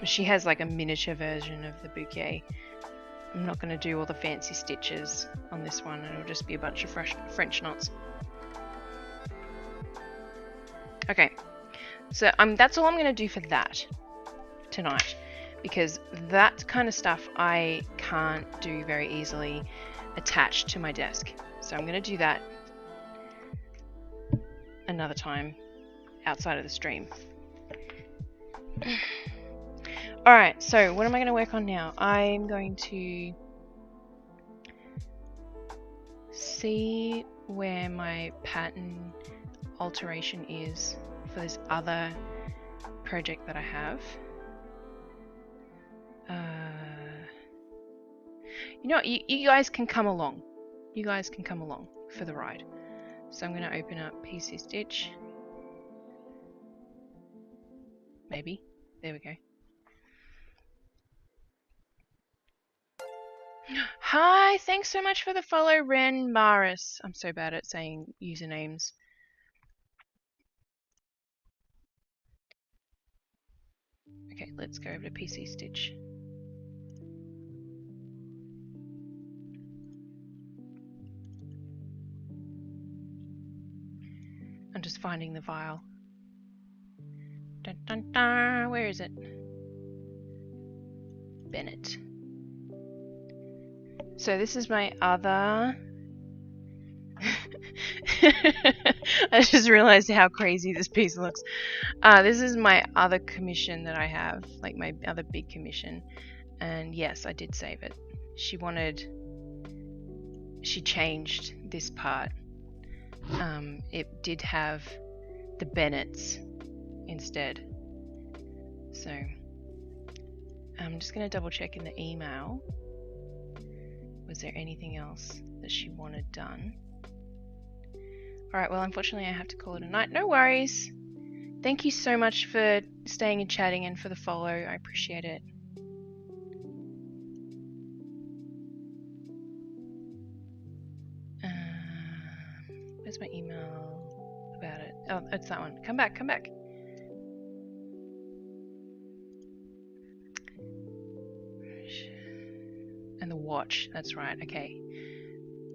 She has like a miniature version of the bouquet. I'm not going to do all the fancy stitches on this one. It'll just be a bunch of French knots. Okay, so that's all I'm going to do for that tonight, because that kind of stuff I can't do very easily attached to my desk. So I'm going to do that another time outside of the stream. Alright, so what am I going to work on now? I'm going to see where my pattern alteration is for this other project that I have. You know what, you guys can come along. You guys can come along for the ride. So I'm going to open up Picot Stitch. Maybe. There we go. Hi, thanks so much for the follow, Ren Maris. I'm so bad at saying usernames. Okay, let's go over to Picot Stitch. I'm just finding the file. Dun, dun, dun. Where is it? Bennett. So this is my other... I just realized how crazy this piece looks. This is my other commission that I have, like my other big commission. And yes, I did save it. She changed this part. It did have the Bennetts instead. So I'm just going to double check in the email. Was there anything else that she wanted done? Alright, well, unfortunately I have to call it a night. No worries. Thank you so much for staying and chatting and for the follow. I appreciate it. Where's my email about it? Oh, it's that one. Come back, come back. And the watch, that's right, okay.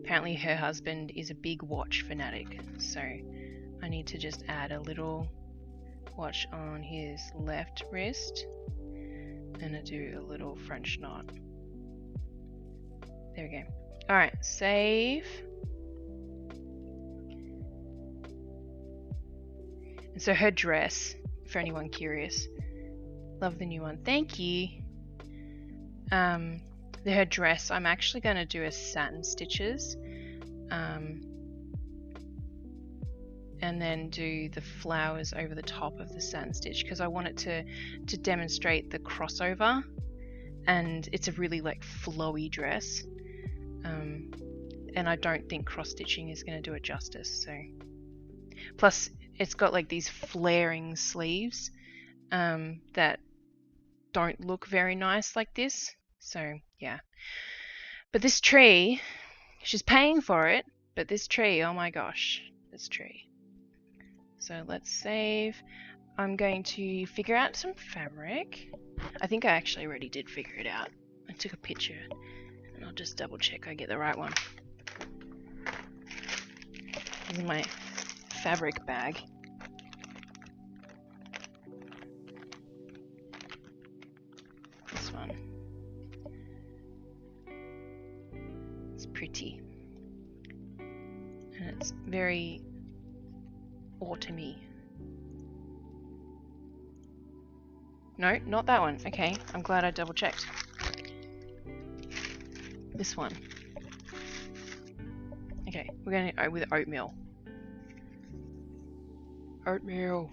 Apparently her husband is a big watch fanatic, so I need to just add a little watch on his left wrist and I do a little French knot. There we go. Alright, save. And so her dress, for anyone curious, love the new one, thank you. Her dress, I'm actually going to do a satin stitches and then do the flowers over the top of the satin stitch because I want it to demonstrate the crossover, and it's a really like flowy dress, and I don't think cross stitching is going to do it justice. So plus it's got like these flaring sleeves that don't look very nice like this. So yeah, but this tree, she's paying for it, but this tree, oh my gosh, this tree. So let's save. I'm going to figure out some fabric. I think I actually already did figure it out. I took a picture and I'll just double check I get the right one. This is my fabric bag. This one. It's pretty. And it's very autumny. No, not that one. Okay, I'm glad I double checked. This one. Okay, we're going to go with oatmeal. Oatmeal.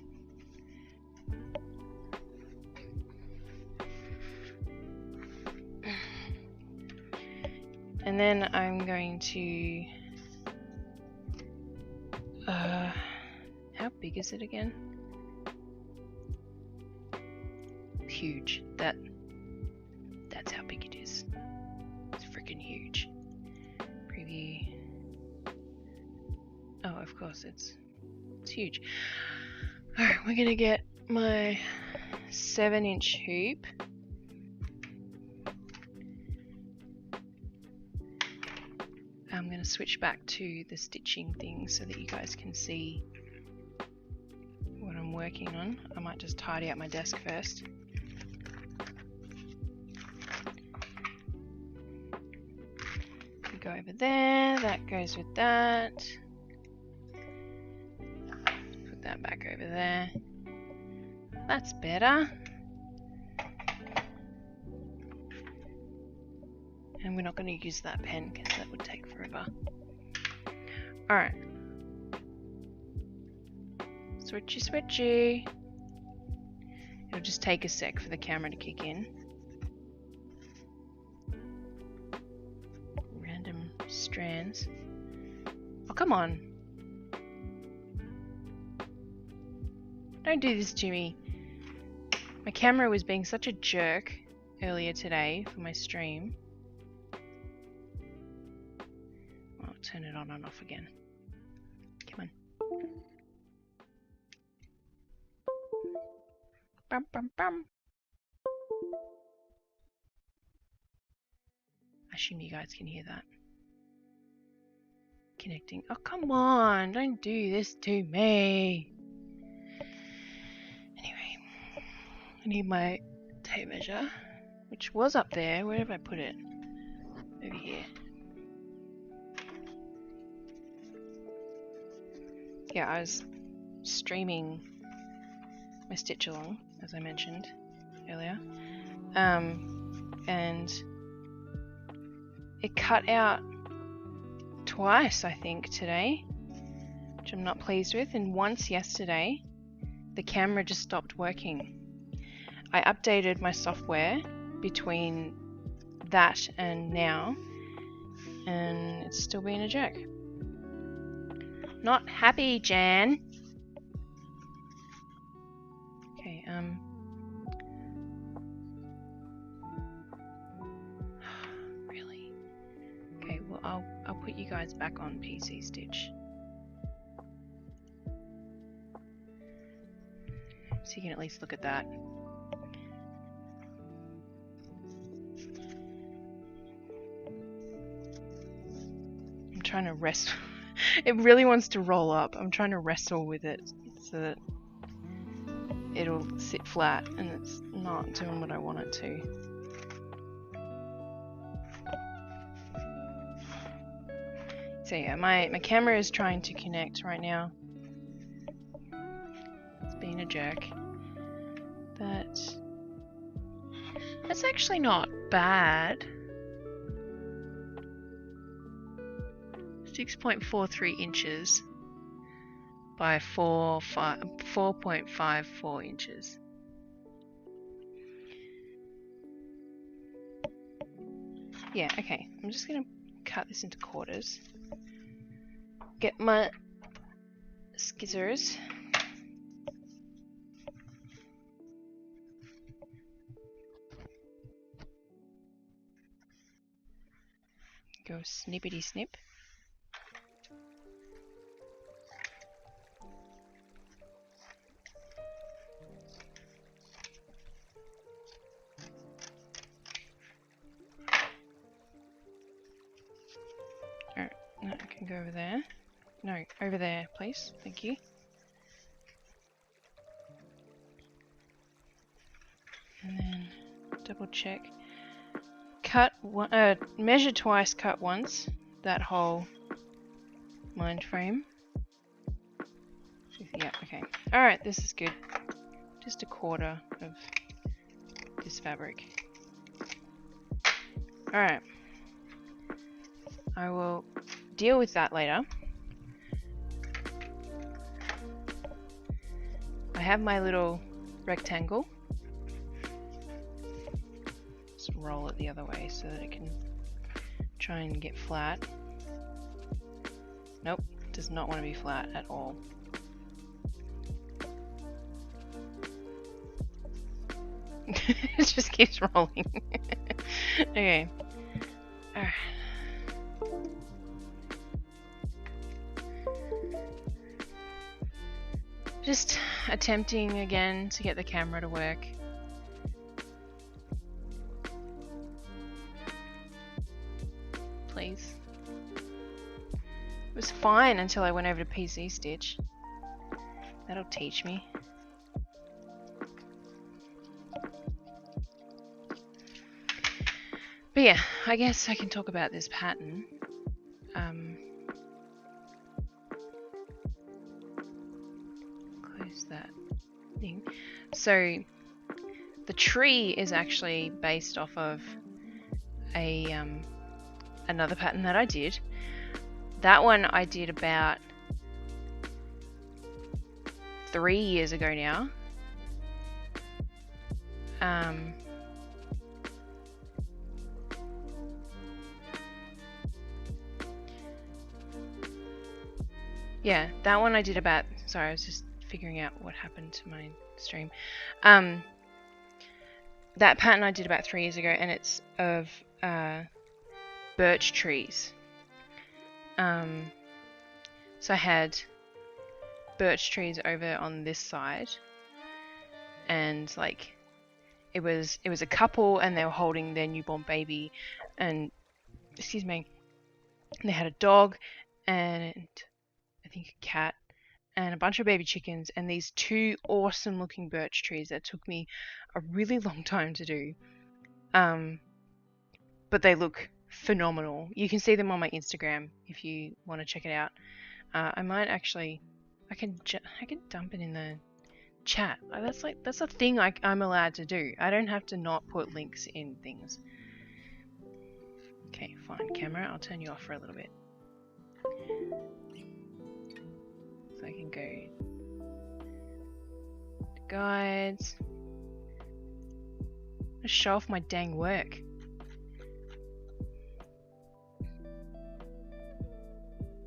And then I'm going to how big is it again? Huge. That's how big it is. It's freaking huge. Preview. Oh, of course it's huge. Alright, we're gonna get my 7-inch hoop. I'm going to switch back to the stitching thing so that you guys can see what I'm working on. I might just tidy up my desk first. We go over there, that goes with that. Put that back over there. That's better. And we're not going to use that pen because that would take forever. Alright. Switchy switchy. It'll just take a sec for the camera to kick in. Random strands. Oh, come on. Don't do this to me. My camera was being such a jerk earlier today for my stream. I'll turn it on and off again. Come on. Bum, bum, bum. I assume you guys can hear that. Connecting. Oh, come on. Don't do this to me. Anyway, I need my tape measure, which was up there. Where did I put it? Over here. Yeah, I was streaming my stitch along, as I mentioned earlier, and it cut out twice, I think, today, which I'm not pleased with, and once yesterday the camera just stopped working. I updated my software between that and now, and it's still being a jerk. Not happy, Jan. Okay, really? Okay, well I'll put you guys back on PC Stitch. So you can at least look at that. trying to wrestle. It really wants to roll up. I'm trying to wrestle with it so that it'll sit flat, and it's not doing what I want it to. So yeah, my camera is trying to connect right now. It's being a jerk. But that's actually not bad. 6.43 inches by 4.54 inches. Yeah, okay. I'm just going to cut this into quarters. Get my scissors. Go snippity snip. Alright, no, I can go over there. No, over there, please. Thank you. And then double check. Cut one, measure twice, cut once. That whole mind frame. Yeah, okay. Alright, this is good. Just a quarter of this fabric. Alright. I will deal with that later. I have my little rectangle. Just roll it the other way so that it can try and get flat. Nope, does not want to be flat at all. It just keeps rolling. Okay. Alright. Just attempting again to get the camera to work. Please. It was fine until I went over to Picot Stitch. That'll teach me. But yeah, I guess I can talk about this pattern. Close that thing. So the tree is actually based off of a another pattern that I did. That one I did about 3 years ago now. Yeah, that one I did about, sorry, I was just figuring out what happened to my stream. That pattern I did about 3 years ago, and it's of birch trees. So I had birch trees over on this side, and like it was a couple, and they were holding their newborn baby, and excuse me, they had a dog and I think a cat and a bunch of baby chickens, and these 2 awesome looking birch trees that took me a really long time to do. But they look phenomenal. You can see them on my Instagram if you want to check it out. I might actually, I can dump it in the chat. That's a thing I'm allowed to do. I don't have to not put links in things. Okay, fine, camera. I'll turn you off for a little bit. So I can go to guides. Just show off my dang work.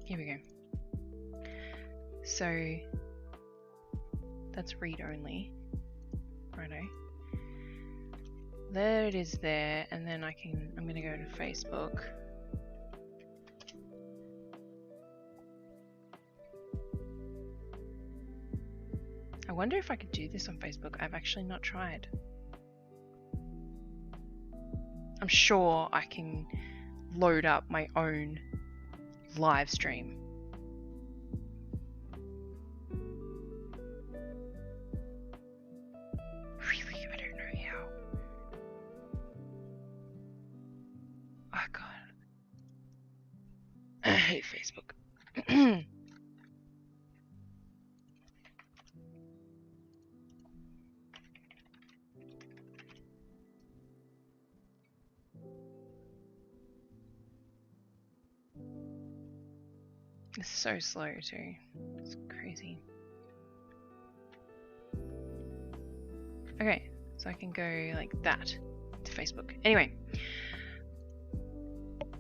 Here we go. So that's read only. Righto. There it is there, and then I'm gonna go to Facebook. I wonder if I could do this on Facebook. I've actually not tried. I'm sure I can load up my own live stream. Really, I don't know how. Oh god. I hate Facebook. It's so slow too. It's crazy. Okay, so I can go like that to Facebook. Anyway,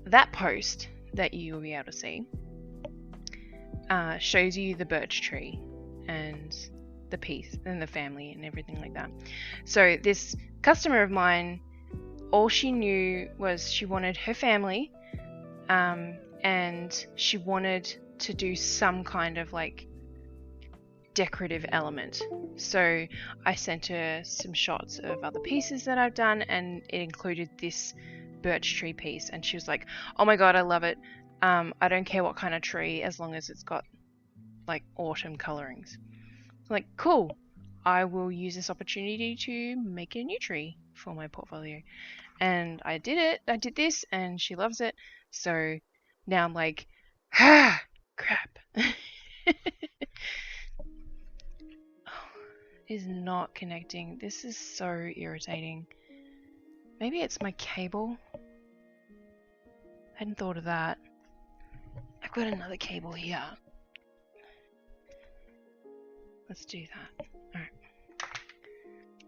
that post that you will be able to see shows you the birch tree and the piece and the family and everything like that. So this customer of mine, all she knew was she wanted her family, and she wanted to do some kind of like decorative element. So I sent her some shots of other pieces that I've done, and it included this birch tree piece, and she was like, oh my god, I love it. I don't care what kind of tree as long as it's got like autumn colorings. I'm like, cool, I will use this opportunity to make a new tree for my portfolio. And I did this, and she loves it. So now I'm like, ah, crap. Is not connecting. This is so irritating. Maybe it's my cable. Hadn't thought of that. I've got another cable here. Let's do that. Alright.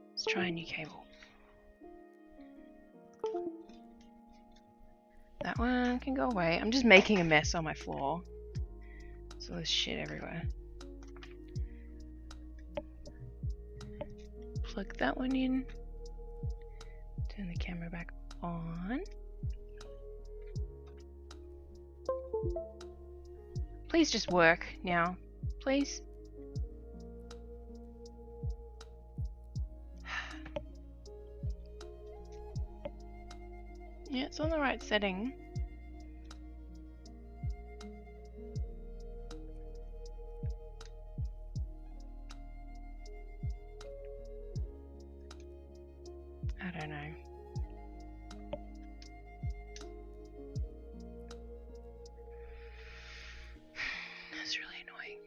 Let's try a new cable. That one can go away. I'm just making a mess on my floor. So there's shit everywhere. Plug that one in. Turn the camera back on. Please just work now. Please. Yeah, it's on the right setting. I don't know. That's really annoying.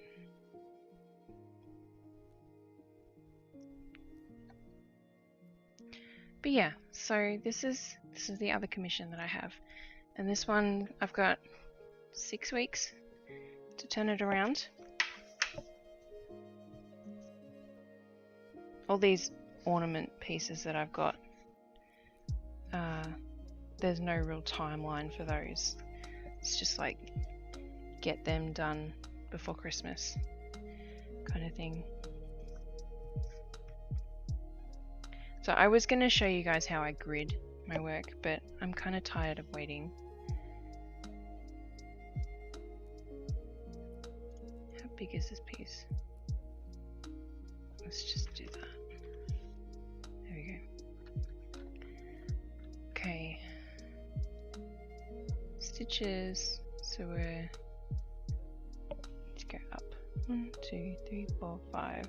But yeah, so this is the other commission that I have. And this one I've got 6 weeks to turn it around. All these ornament pieces that I've got, there's no real timeline for those. It's just like get them done before Christmas kind of thing. So I was going to show you guys how I grid my work, but I'm kind of tired of waiting. How big is this piece? Let's just do that. There we go. Okay. Stitches. So we're, let's go up. 1, 2, 3, 4, 5.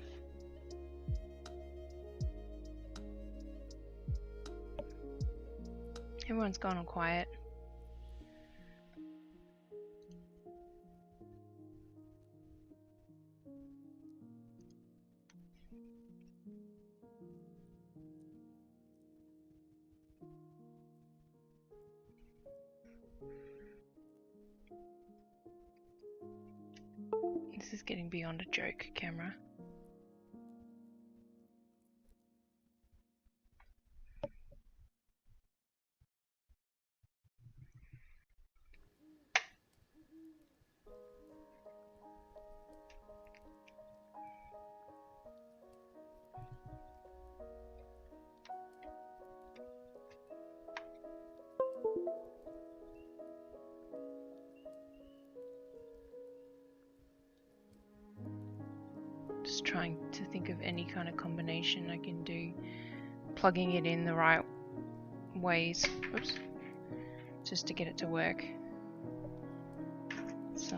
Everyone's gone all quiet. This is getting beyond a joke, camera. Just trying to think of any kind of combination I can do, plugging it in the right ways, oops, just to get it to work. It's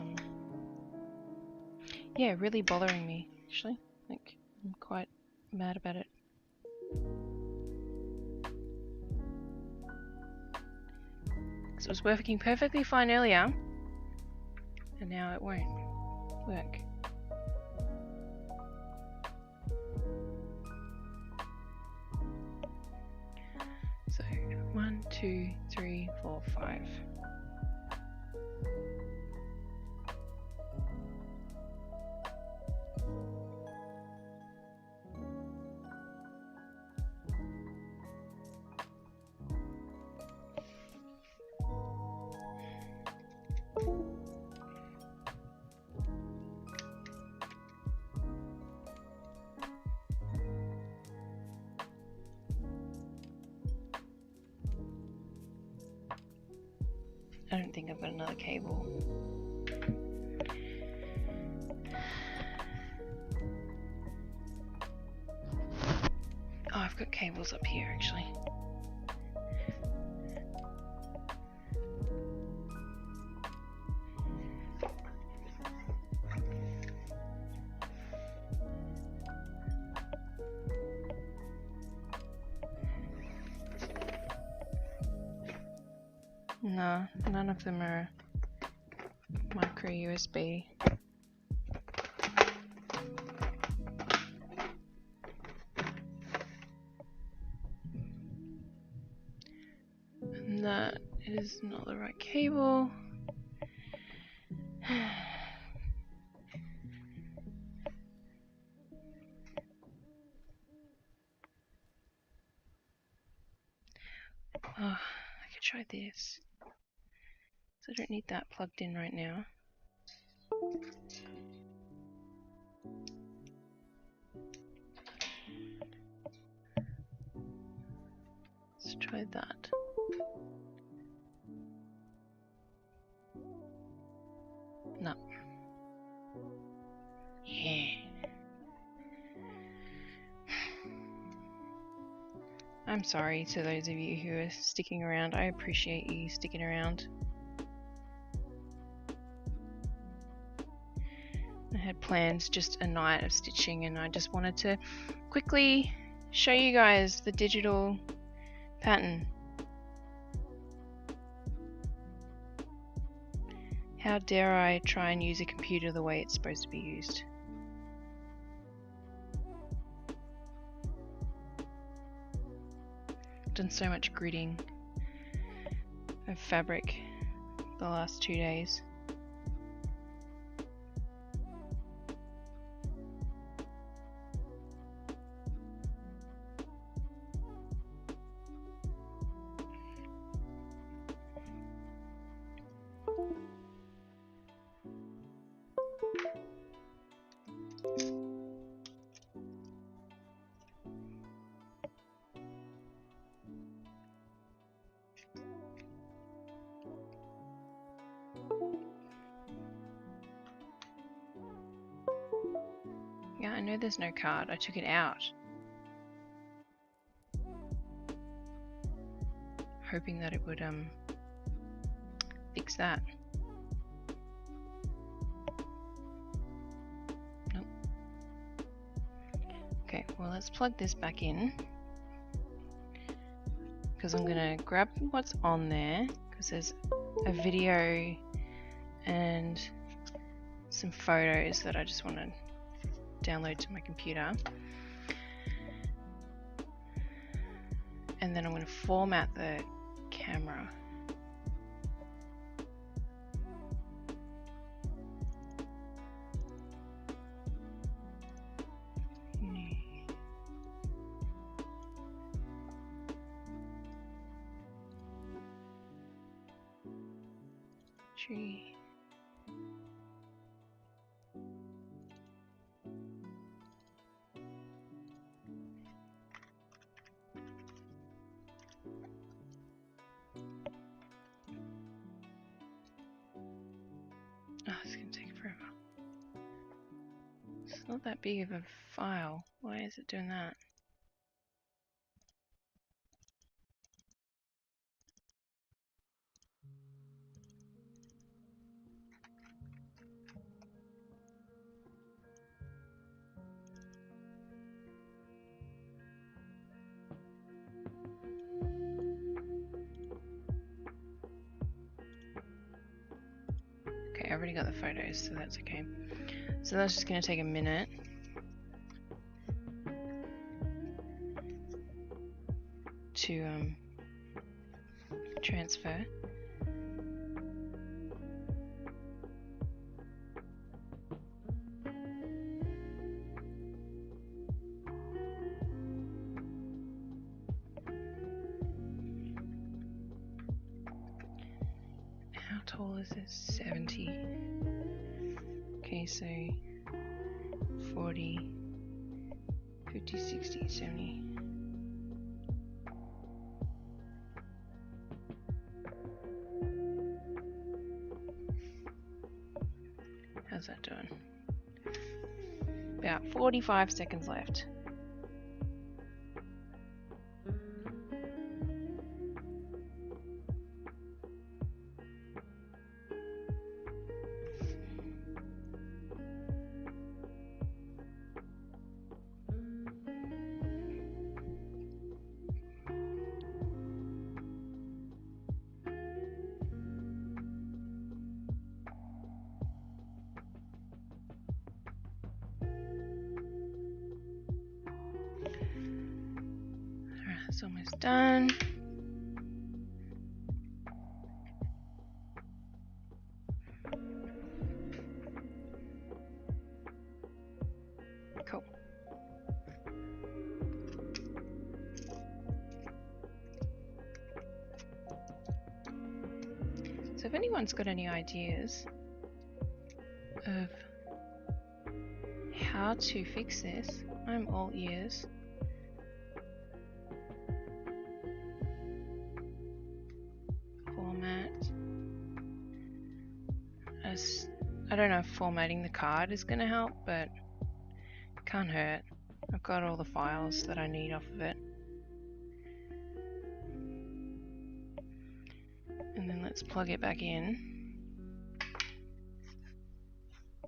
yeah, really bothering me actually. Like, I'm quite mad about it. Because it was working perfectly fine earlier, and now it won't work. So 1, 2, 3, 4, 5. I don't think I've got another cable. Oh, I've got cables up here actually. No, none of them are micro USB. And that is not the right cable. Oh, I could try this. So I don't need that plugged in right now. Let's try that. No. Yeah. I'm sorry to those of you who are sticking around. I appreciate you sticking around. I had planned just a night of stitching, and I just wanted to quickly show you guys the digital pattern. How dare I try and use a computer the way it's supposed to be used? I've done so much gridding of fabric the last 2 days. Yeah, I know there's no card. I took it out, hoping that it would fix that. Nope. Okay, well, let's plug this back in, because I'm gonna grab what's on there, because there's a video and some photos that I just want to download to my computer, and then I'm going to format the camera. Tree. Oh, it's going to take forever. It's not that big of a file. Why is it doing that? already got the photos, so that's okay. So that's just going to take a minute. To transfer. How tall is this? 70. Okay, so 40, 50, 60, 70. How's that doing? About 45 seconds left. It's almost done. Cool. So if anyone's got any ideas of how to fix this, I'm all ears. I don't know if formatting the card is going to help, but it can't hurt. I've got all the files that I need off of it. And then let's plug it back in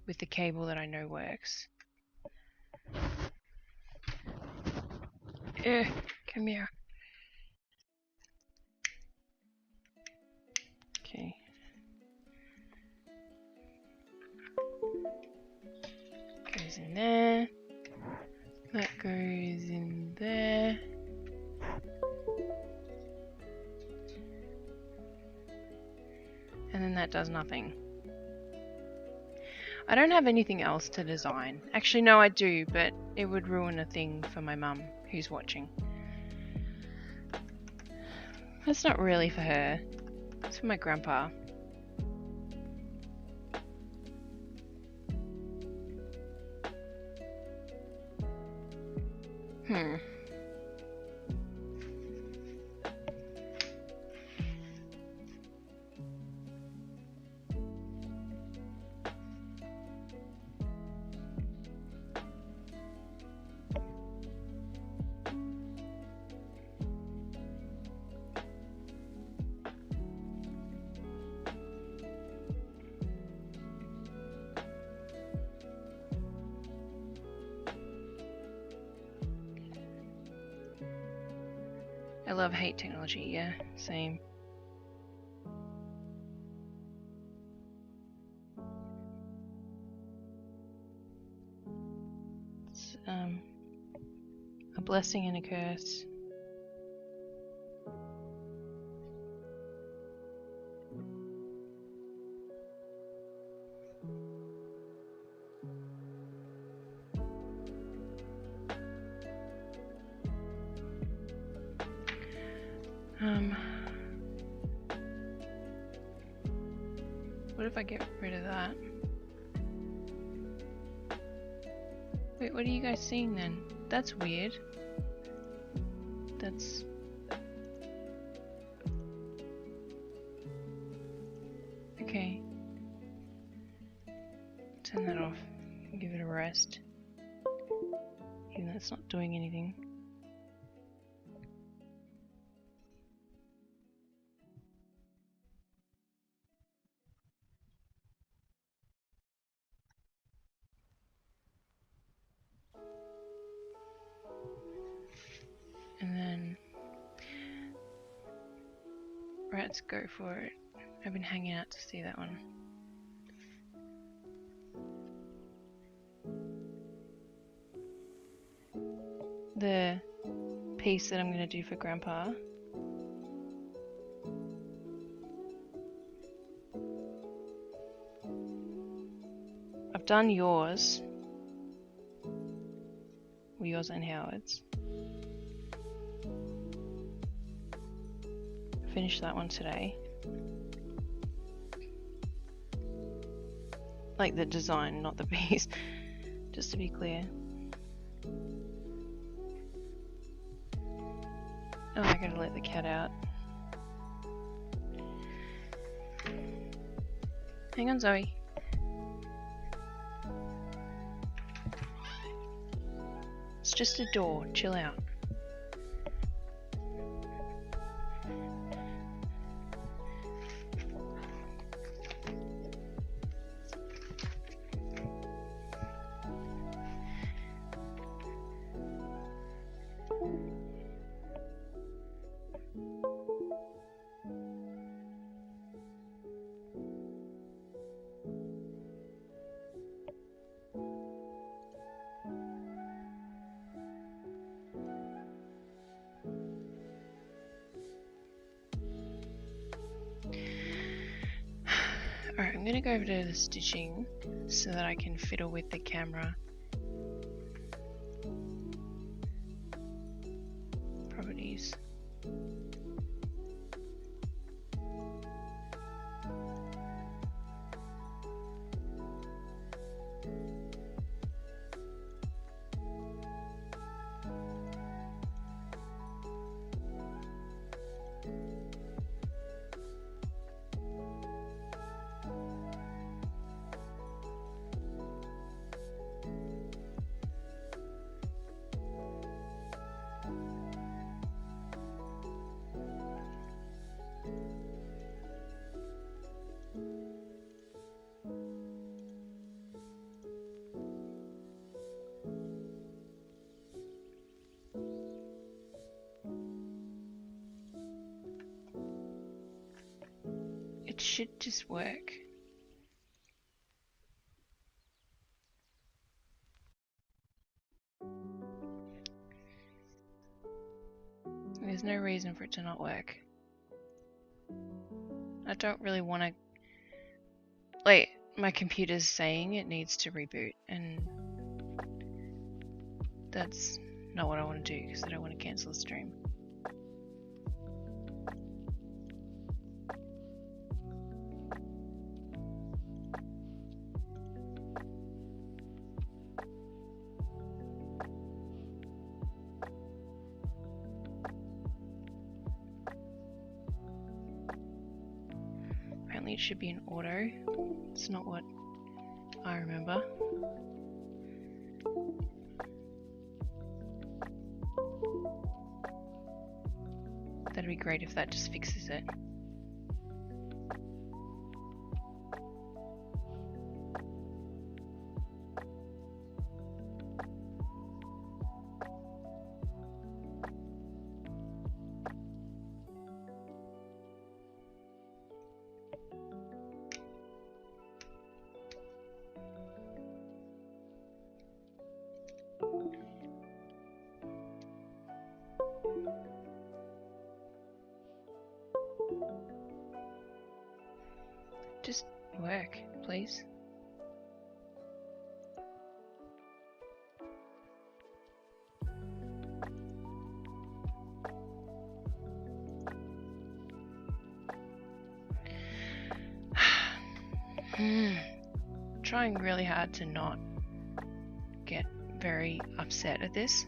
with the cable that I know works. Come here. Okay. Goes in there. That goes in there. And then that does nothing. I don't have anything else to design. Actually, no, I do, but it would ruin a thing for my mum who's watching. That's not really for her. It's for my grandpa. I love hate technology, yeah, same. It's a blessing and a curse. What if I get rid of that? Wait, what are you guys seeing then? That's weird. That's... Okay. Turn that off and give it a rest. Even though it's not doing anything. And then rats go for it. I've been hanging out to see that one. the piece that I'm going to do for Grandpa. I've done yours. Well, yours and Howard's. Finished that one today. Like the design, not the piece. Just to be clear. Oh, I gotta let the cat out. Hang on, Zoe. It's just a door. Chill out. Alright, I'm gonna go over to the stitching so that I can fiddle with the camera. Properties. It should just work. There's no reason for it to not work. I don't really want to... Like, my computer's saying it needs to reboot, and that's not what I want to do because I don't want to cancel the stream. Apparently it should be an auto. It's not what I remember. That'd be great if that just fixes it. Just work, please. Trying really hard to not get very upset at this.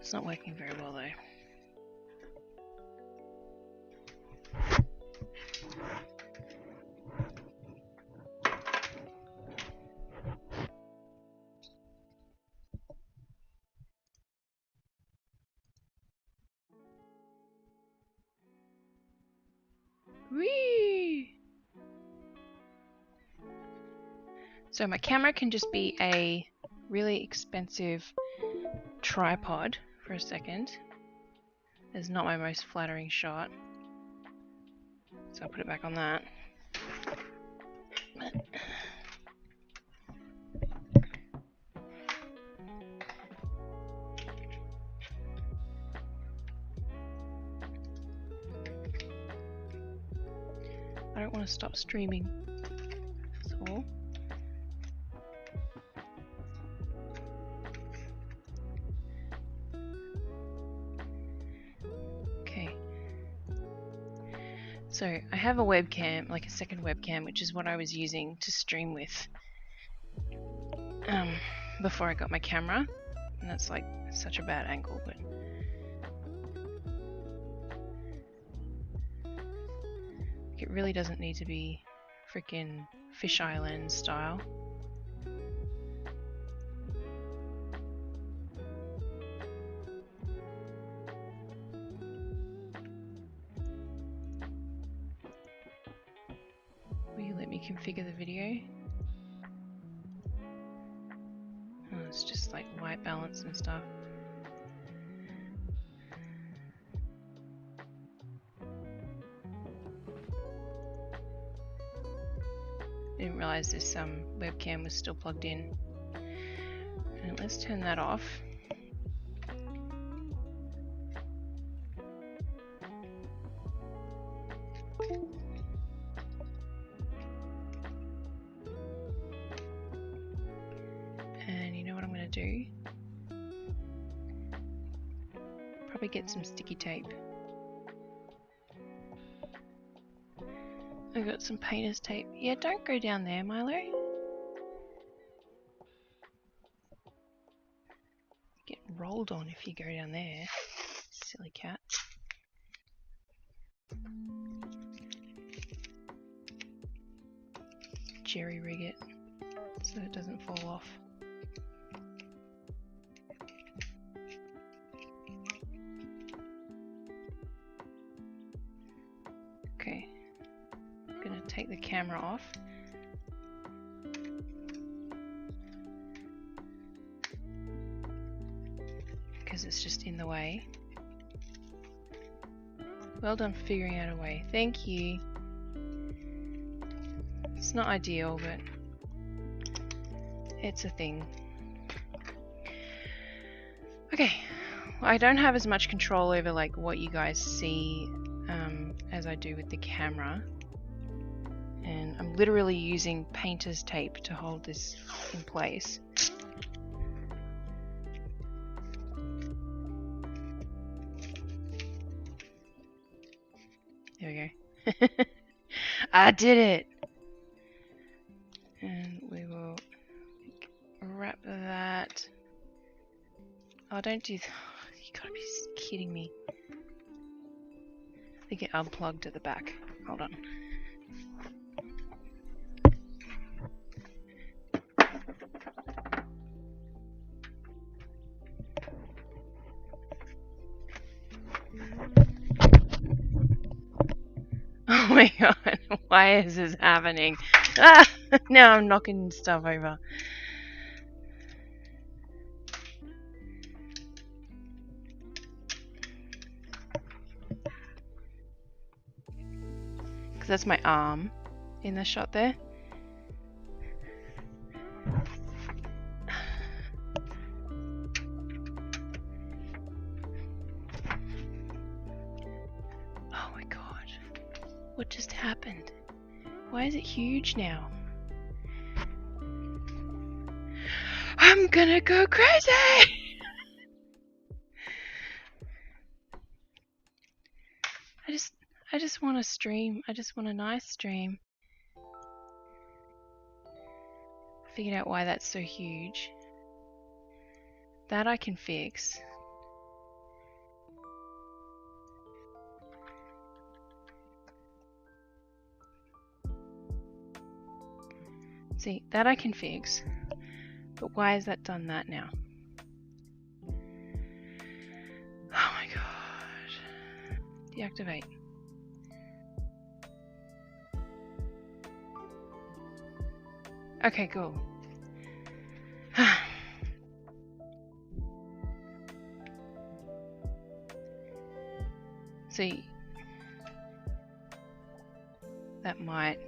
It's not working very well though. Whee! So my camera can just be a really expensive tripod for a second. It's not my most flattering shot. So I'll put it back on that. I don't want to stop streaming. That's all. Okay. So I have a webcam, like a second webcam, which is what I was using to stream with before I got my camera. And that's like such a bad angle, but it really doesn't need to be freaking fisheye lens style. Will you let me configure the video? Oh, it's just like white balance and stuff. Didn't realize this webcam was still plugged in. And let's turn that off. And you know what I'm going to do? Probably get some sticky tape. I got some painter's tape. Yeah, don't go down there, Milo. Get rolled on if you go down there. Silly cat. Jerry rig it so it doesn't fall off. Okay. I'm gonna take the camera off. Because it's just in the way. Well done for figuring out a way. Thank you. It's not ideal, but it's a thing. Okay. Well, I don't have as much control over like what you guys see as I do with the camera. And I'm literally using painter's tape to hold this in place. There we go. I did it! And we will wrap that. Oh, don't do that. You gotta be kidding me. I think it unplugged at the back. Hold on. Oh my god, why is this happening? Ah! Now I'm knocking stuff over. Because that's my arm in the shot there. Oh my god. What just happened? Why is it huge now? I'm gonna go crazy! I just want to stream. I just want a nice stream. Figured out why that's so huge. That I can fix. See, that I can fix. But why has that done that now? Oh my god. Deactivate. Okay, cool. See, might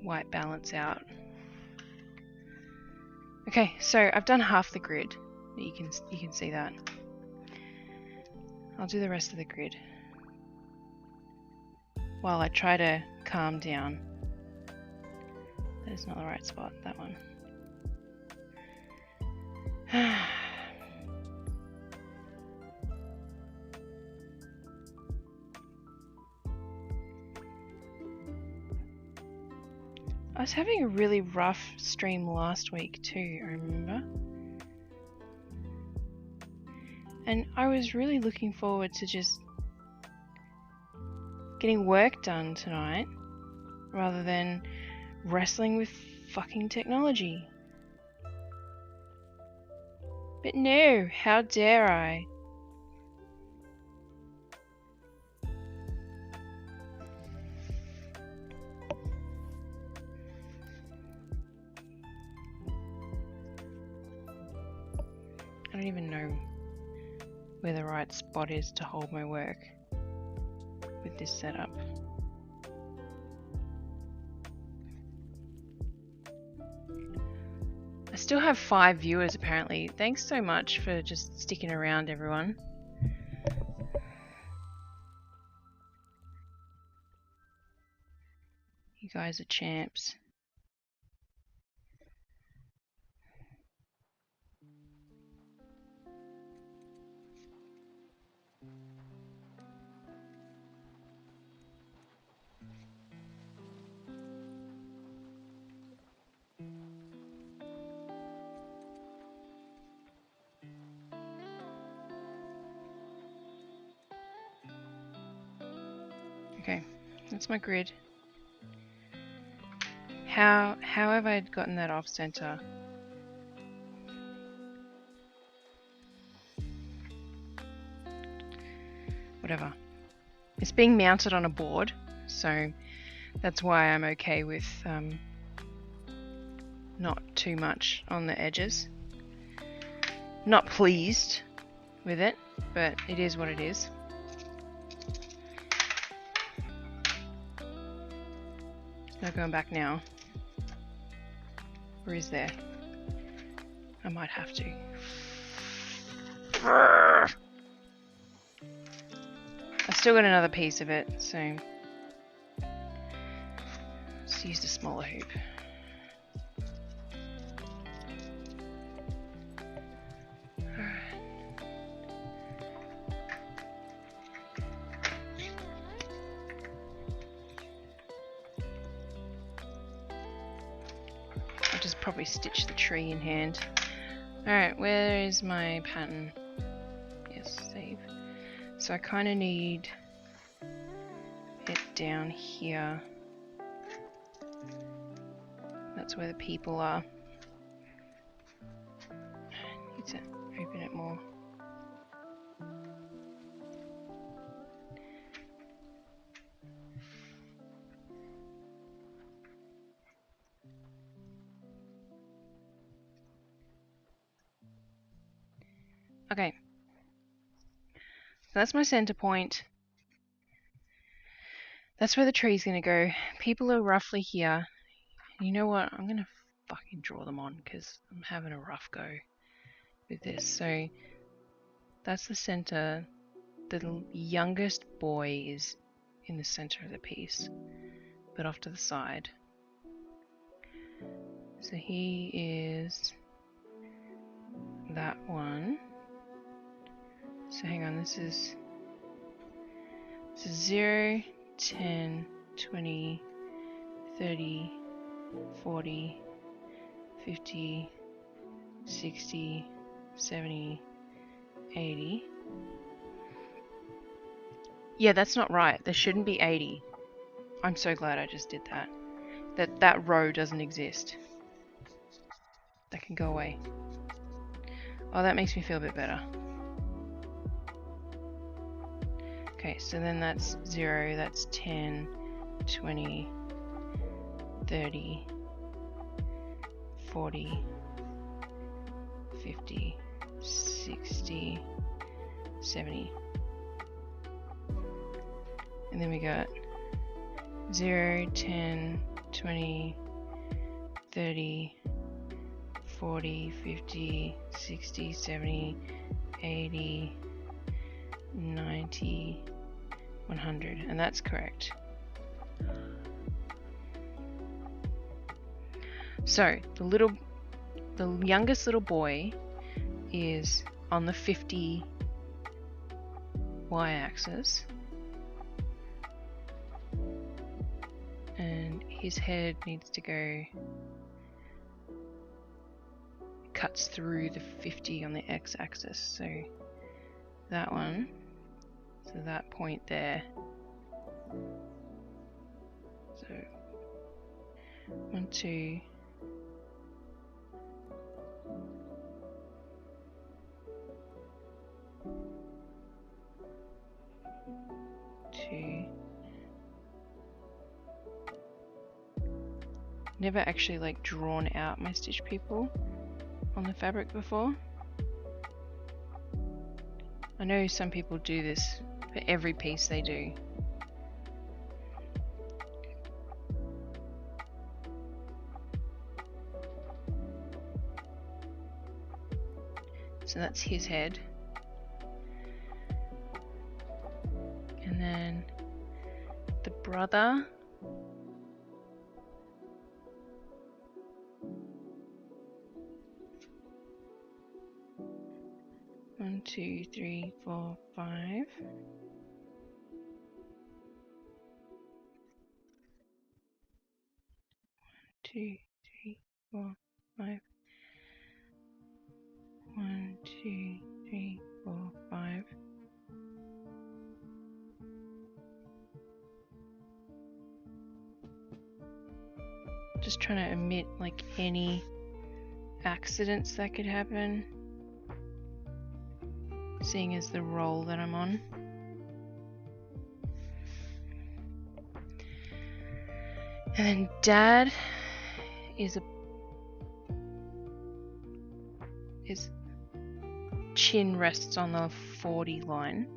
white balance out. Okay, so I've done half the grid. You can see that. I'll do the rest of the grid while I try to calm down. That is not the right spot, that one. I was having a really rough stream last week too, I remember. And I was really looking forward to just getting work done tonight rather than wrestling with fucking technology. But no, how dare I? I don't even know where the right spot is to hold my work with this setup. I still have 5 viewers apparently. Thanks so much for just sticking around, everyone. You guys are champs. Okay, that's my grid. How have I gotten that off center? Whatever. It's being mounted on a board, so that's why I'm okay with not too much on the edges. Not pleased with it, but it is what it is. No going back now. Or is there? I might have to. I've still got another piece of it, so just used a smaller hoop. Probably stitch the tree in hand. Alright, where is my pattern? Yes, save. So I kind of need it down here. That's where the people are. Need to open it more. Okay, so that's my center point. That's where the tree's gonna go. People are roughly here. You know what? I'm gonna fucking draw them on because I'm having a rough go with this. So that's the center. The youngest boy is in the center of the piece, but off to the side. So he is that one. So hang on, this is 0, 10, 20, 30, 40, 50, 60, 70, 80. Yeah, that's not right. There shouldn't be 80. I'm so glad I just did that. That row doesn't exist. That can go away. Oh, that makes me feel a bit better. Okay, so then that's 0, that's 10, 20, 30, 40, 50, 60, 70. And then we got 0, 10, 20, 30, 40, 50, 60, 70, 80, 90, 100, and that's correct. So the youngest little boy is on the 50 y-axis, and his head needs to go, cuts through the 50 on the x-axis, so that one, so that point there. So 1, 2, 2. Never actually like drawn out my stitch people on the fabric before. I know some people do this for every piece they do. So that's his head. And then the brother. One, 2, 3, 4, 5. 2, 3, 4, 5. 1, 2, 3, 4, 5. Just trying to omit like any accidents that could happen, seeing as the roll that I'm on. And then Dad is his chin rests on the 40 line.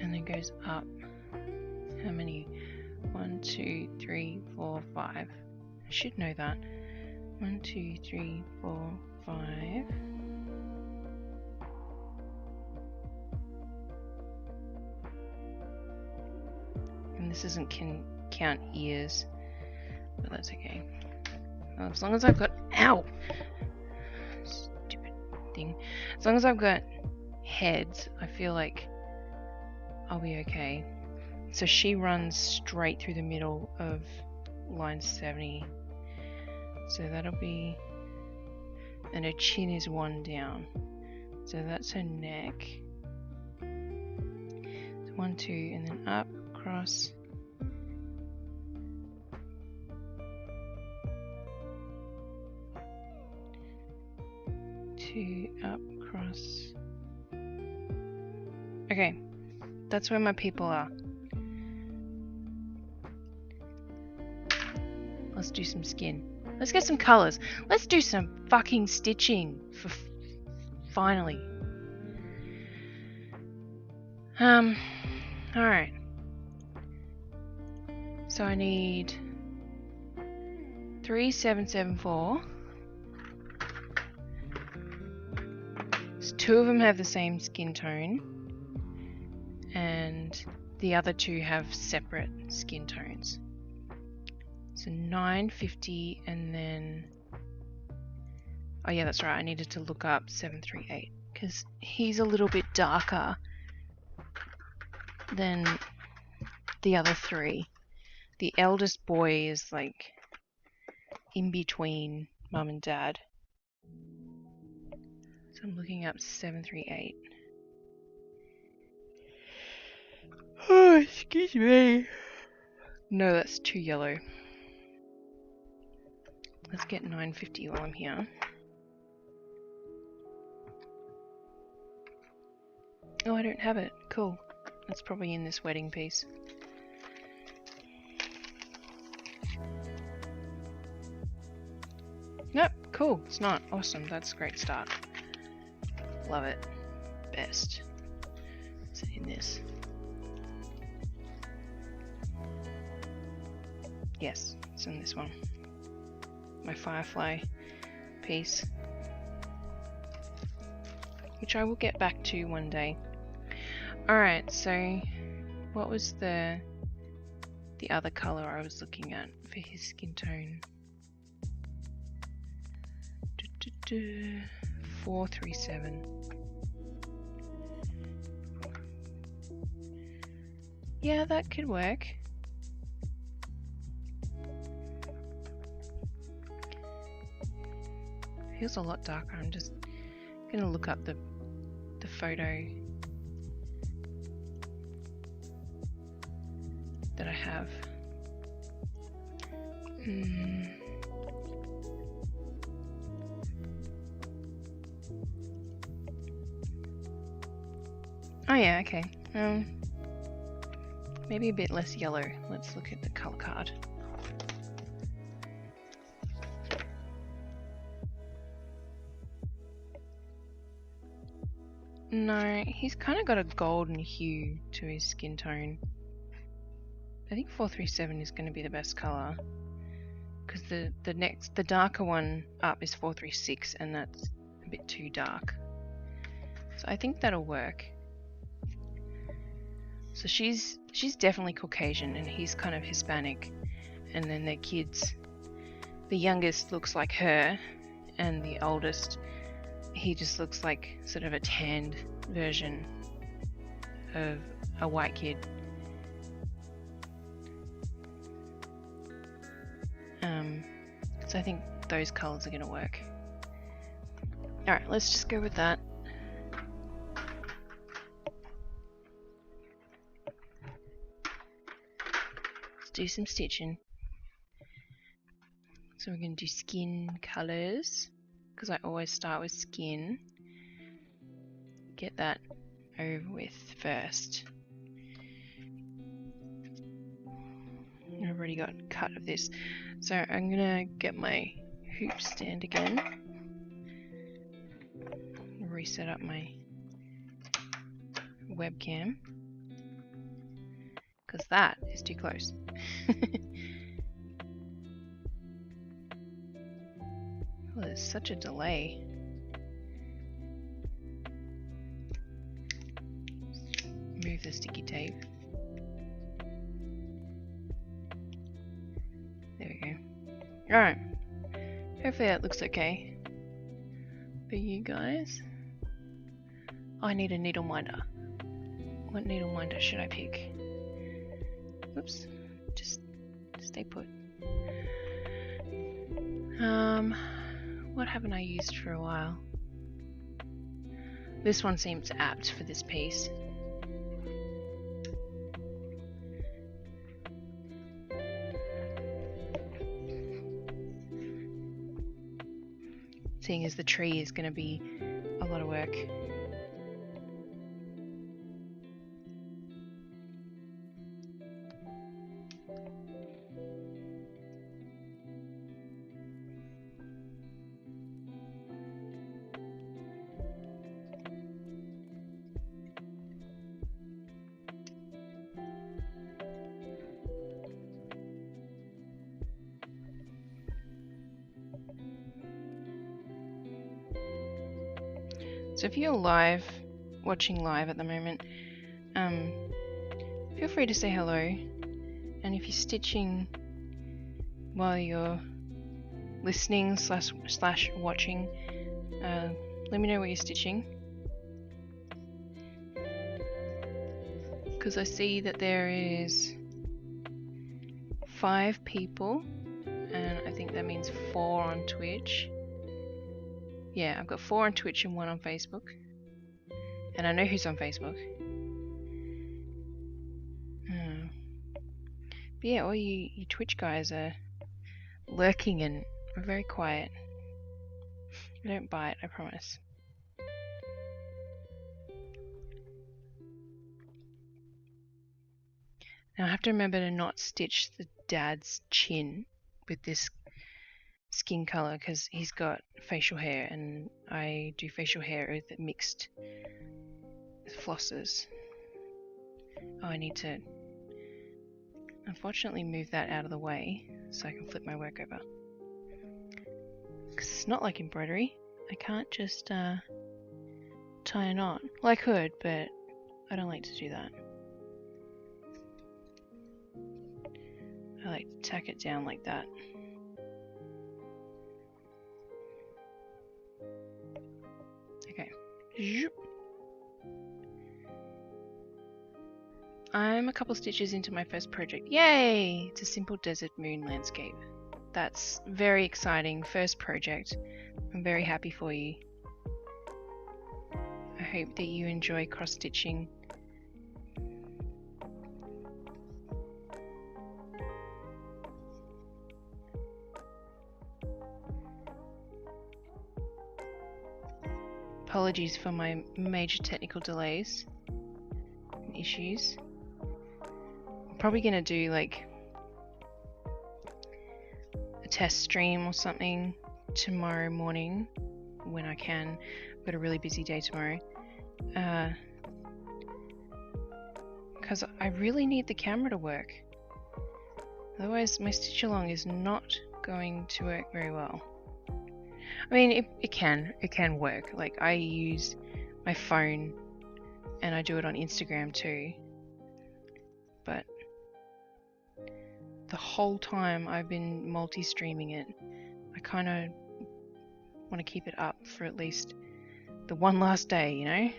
And then goes up. How many? 1, 2, 3, 4, 5. I should know that. 1, 2, 3, 4, 5. And this doesn't count ears, but that's okay. Well, as long as I've got, ow! Stupid thing. As long as I've got heads, I feel like I'll be okay. So she runs straight through the middle of line 70. So that'll be, and her chin is 1 down. So that's her neck. So 1, 2, and then up, across. Two, up, across. Okay, that's where my people are. Let's do some skin. Let's get some colors. Let's do some fucking stitching for finally. Alright. So I need 3774. So 2 of them have the same skin tone, and the other 2 have separate skin tones. So 950, and then, oh yeah, that's right, I needed to look up 738 because he's a little bit darker than the other 3. The eldest boy is like in between mum and dad. So I'm looking up 738. Oh, excuse me. No, that's too yellow. Let's get 950 while I'm here. Oh, I don't have it. Cool. That's probably in this wedding piece. Nope, cool. It's not. Awesome. That's a great start. Love it. Best. Is it in this? Yes, it's in this one. My firefly piece, which I will get back to one day. Alright, so what was the other colour I was looking at for his skin tone? 437. Yeah, that could work. Feels a lot darker. I'm just gonna look up the photo that I have. Oh yeah, okay. Maybe a bit less yellow. Let's look at the color card. No, he's kind of got a golden hue to his skin tone. I think 437 is going to be the best color, because the darker one up is 436, and that's a bit too dark. So I think that'll work. So she's definitely Caucasian, and he's kind of Hispanic, and then their kids. The youngest looks like her, and the oldest, he just looks like sort of a tanned version of a white kid. So I think those colours are going to work. Alright, let's just go with that. Let's do some stitching. So we're going to do skin colours, because I always start with skin. Get that over with first. I've already got a cut of this. So I'm gonna get my hoop stand again. Reset up my webcam, because that is too close. Oh, there's such a delay. Move the sticky tape. There we go. Alright. Hopefully that looks okay for you guys. Oh, I need a needle minder. What needle minder should I pick? Oops. Just stay put. What haven't I used for a while? This one seems apt for this piece. Seeing as the tree is going to be a lot of work. So if you're watching live at the moment, feel free to say hello, and if you're stitching while you're listening slash watching, let me know what you're stitching, because I see that there is 5 people, and I think that means 4 on Twitch. Yeah, I've got 4 on Twitch and 1 on Facebook. And I know who's on Facebook. But yeah, all you Twitch guys are lurking and are very quiet. I don't bite, I promise. Now I have to remember to not stitch the dad's chin with this skin color because he's got facial hair and I do facial hair with mixed flosses. Oh, I need to unfortunately move that out of the way so I can flip my work over. Because it's not like embroidery. I can't just tie a knot. Well, I could, but I don't like to do that. I like to tack it down like that. Okay. I'm a couple stitches into my first project. Yay! It's a simple desert moon landscape. That's very exciting. First project. I'm very happy for you. I hope that you enjoy cross-stitching. Apologies for my major technical delays and issues. I'm probably going to do like a test stream or something tomorrow morning when I can. I've got a really busy day tomorrow. Because I really need the camera to work. Otherwise my stitch along is not going to work very well. I mean, it can work. Like, I use my phone and I do it on Instagram too. But the whole time I've been multi-streaming it, I kind of want to keep it up for at least the one last day, you know?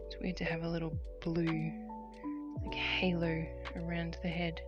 It's weird to have a little blue, like, halo around the head.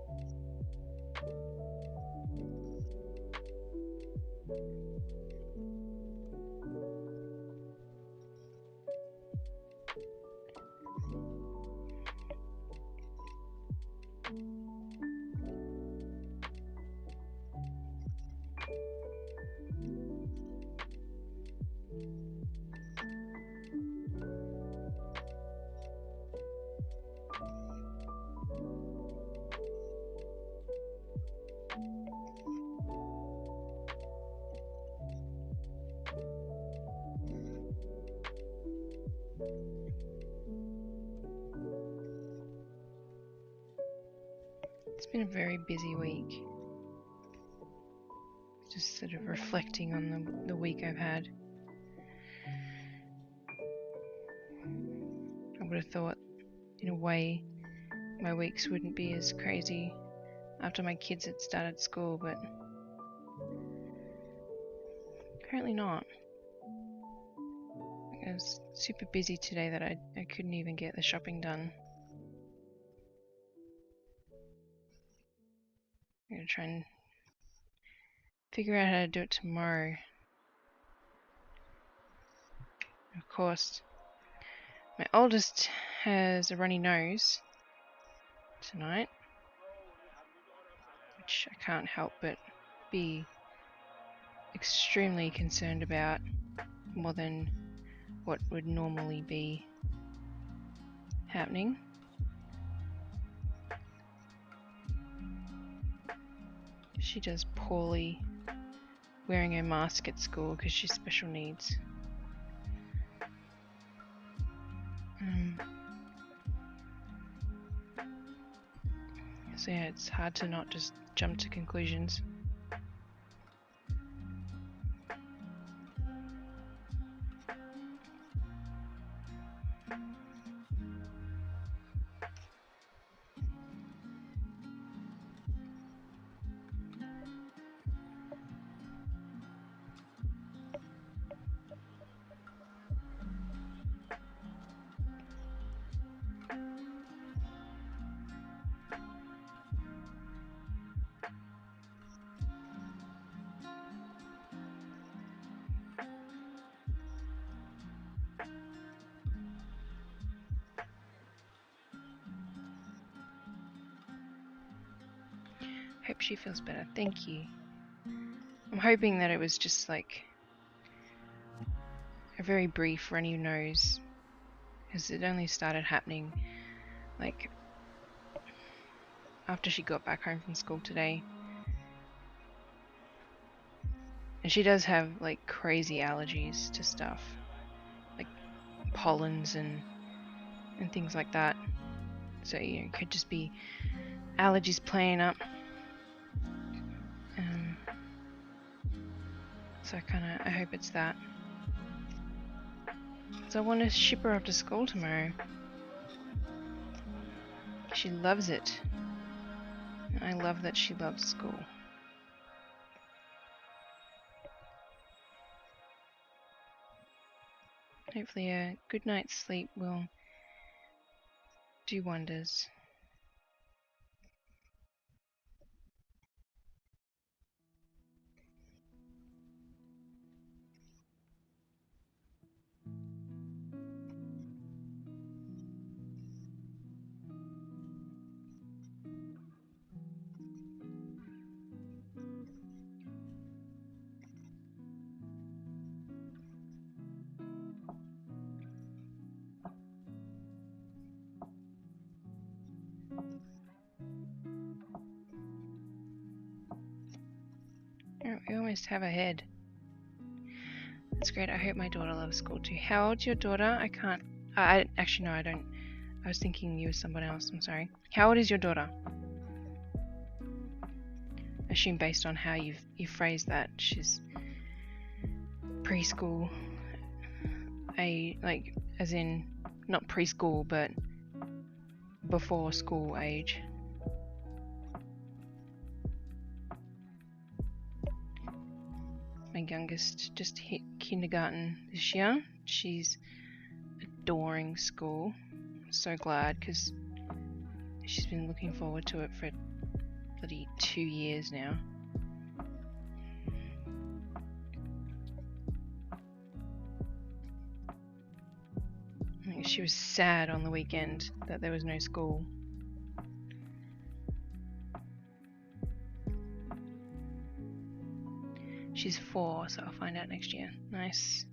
It's been a very busy week. Just sort of reflecting on the week I've had. I would have thought, in a way, my weeks wouldn't be as crazy after my kids had started school, but apparently not. I was super busy today that I couldn't even get the shopping done. I'm gonna try and figure out how to do it tomorrow. Of course, my oldest has a runny nose tonight, which I can't help but be extremely concerned about, more than what would normally be happening. She does poorly wearing her mask at school because she's special needs. So yeah, it's hard to not just jump to conclusions. Hope she feels better. Thank you. I'm hoping that it was just like a very brief runny nose, because it only started happening like after she got back home from school today. And she does have like crazy allergies to stuff, like pollens and things like that. So you know, it could just be allergies playing up. So I hope it's that. So I want to ship her off to school tomorrow. She loves it. I love that she loves school. Hopefully a good night's sleep will do wonders. Oh, we almost have a head. That's great. I hope my daughter loves school too. How old's your daughter? I can't. Actually, no, I don't. I was thinking you were someone else. I'm sorry. How old is your daughter? I assume based on how you've phrased that, she's preschool. Like, as in not preschool, but before school age. My youngest just hit kindergarten this year. She's adoring school. I'm so glad, because she's been looking forward to it for bloody 2 years now. She was sad on the weekend that there was no school. She's 4, so I'll find out next year. Nice.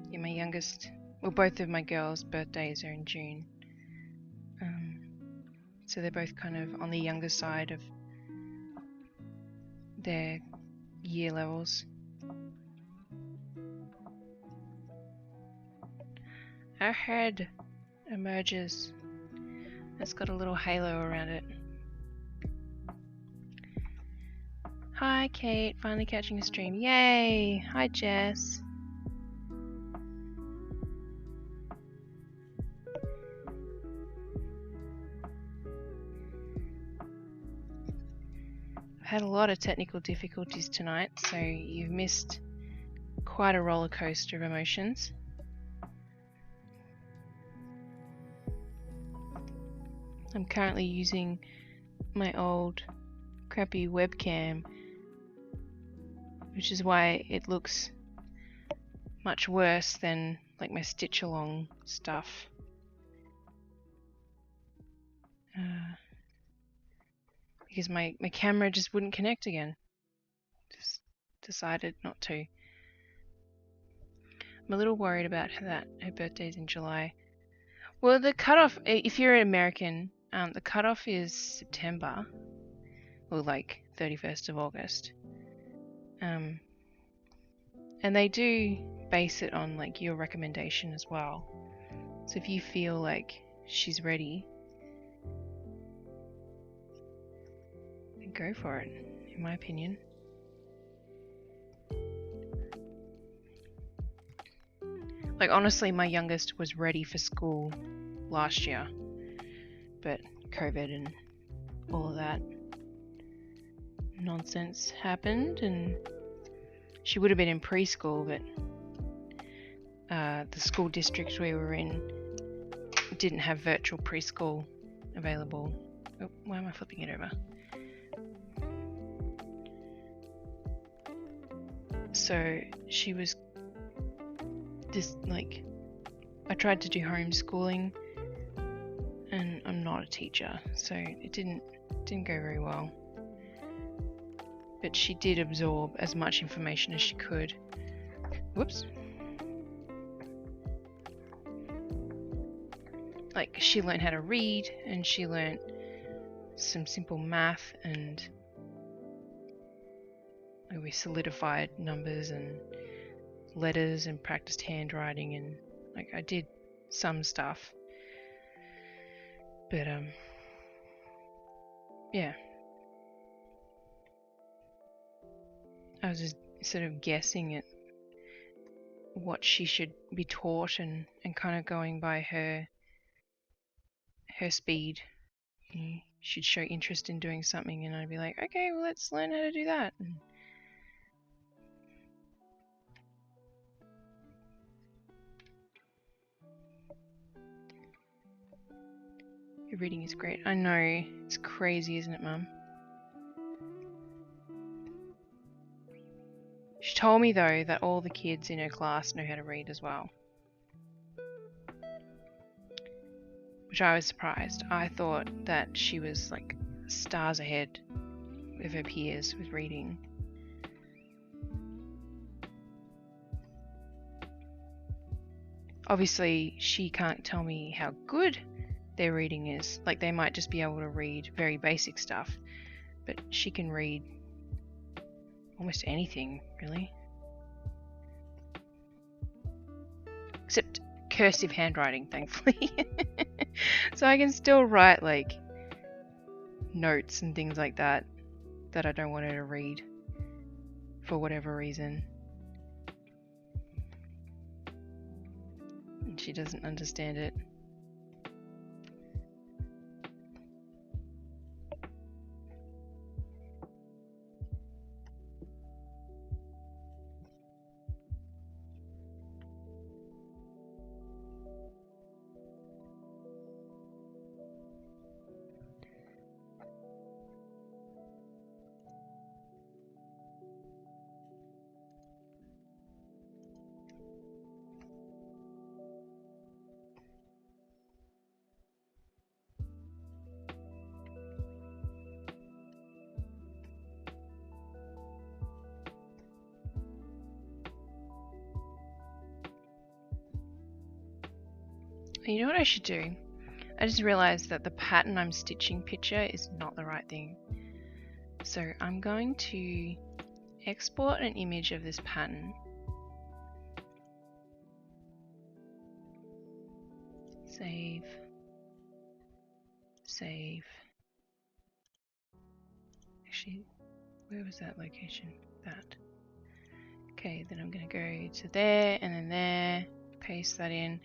Yeah, my youngest, well, both of my girls' birthdays are in June. So they're both kind of on the younger side of their year levels. Our head emerges. It's got a little halo around it. Hi, Kate. Finally catching a stream. Yay! Hi, Jess. I've had a lot of technical difficulties tonight, so you've missed quite a roller coaster of emotions. I'm currently using my old crappy webcam, which is why it looks much worse than like my stitch along stuff. Because my camera just wouldn't connect again. Just decided not to. I'm a little worried about her birthday's in July. Well, the cutoff, if you're an American, the cutoff is September, or like 31st of August. And they do base it on like your recommendation as well. So if you feel like she's ready, then go for it, in my opinion. Like honestly, my youngest was ready for school last year, but COVID and all of that nonsense happened, and she would have been in preschool, but the school district we were in didn't have virtual preschool available. Oh, why am I flipping it over? So she was just like, I tried to do homeschooling, and I'm not a teacher, so it didn't go very well. But she did absorb as much information as she could. Whoops. Like, she learned how to read, and she learned some simple math, and we solidified numbers and letters and practiced handwriting, and like I did some stuff. But yeah. I was just sort of guessing at what she should be taught, and kind of going by her speed. She'd show interest in doing something, and I'd be like, okay, well, let's learn how to do that. And your reading is great. I know, it's crazy, isn't it, Mum? She told me, though, that all the kids in her class know how to read as well. Which I was surprised. I thought that she was like stars ahead of her peers with reading. Obviously, she can't tell me how good their reading is. Like, they might just be able to read very basic stuff, but she can read almost anything, really. Except cursive handwriting, thankfully. So I can still write, like, notes and things like that I don't want her to read for whatever reason. And she doesn't understand it. You know what I should do? I just realized that the pattern I'm stitching picture is not the right thing. So I'm going to export an image of this pattern. Save. Actually, where was that location? That. Okay, then I'm going to go to there and then there, paste that in.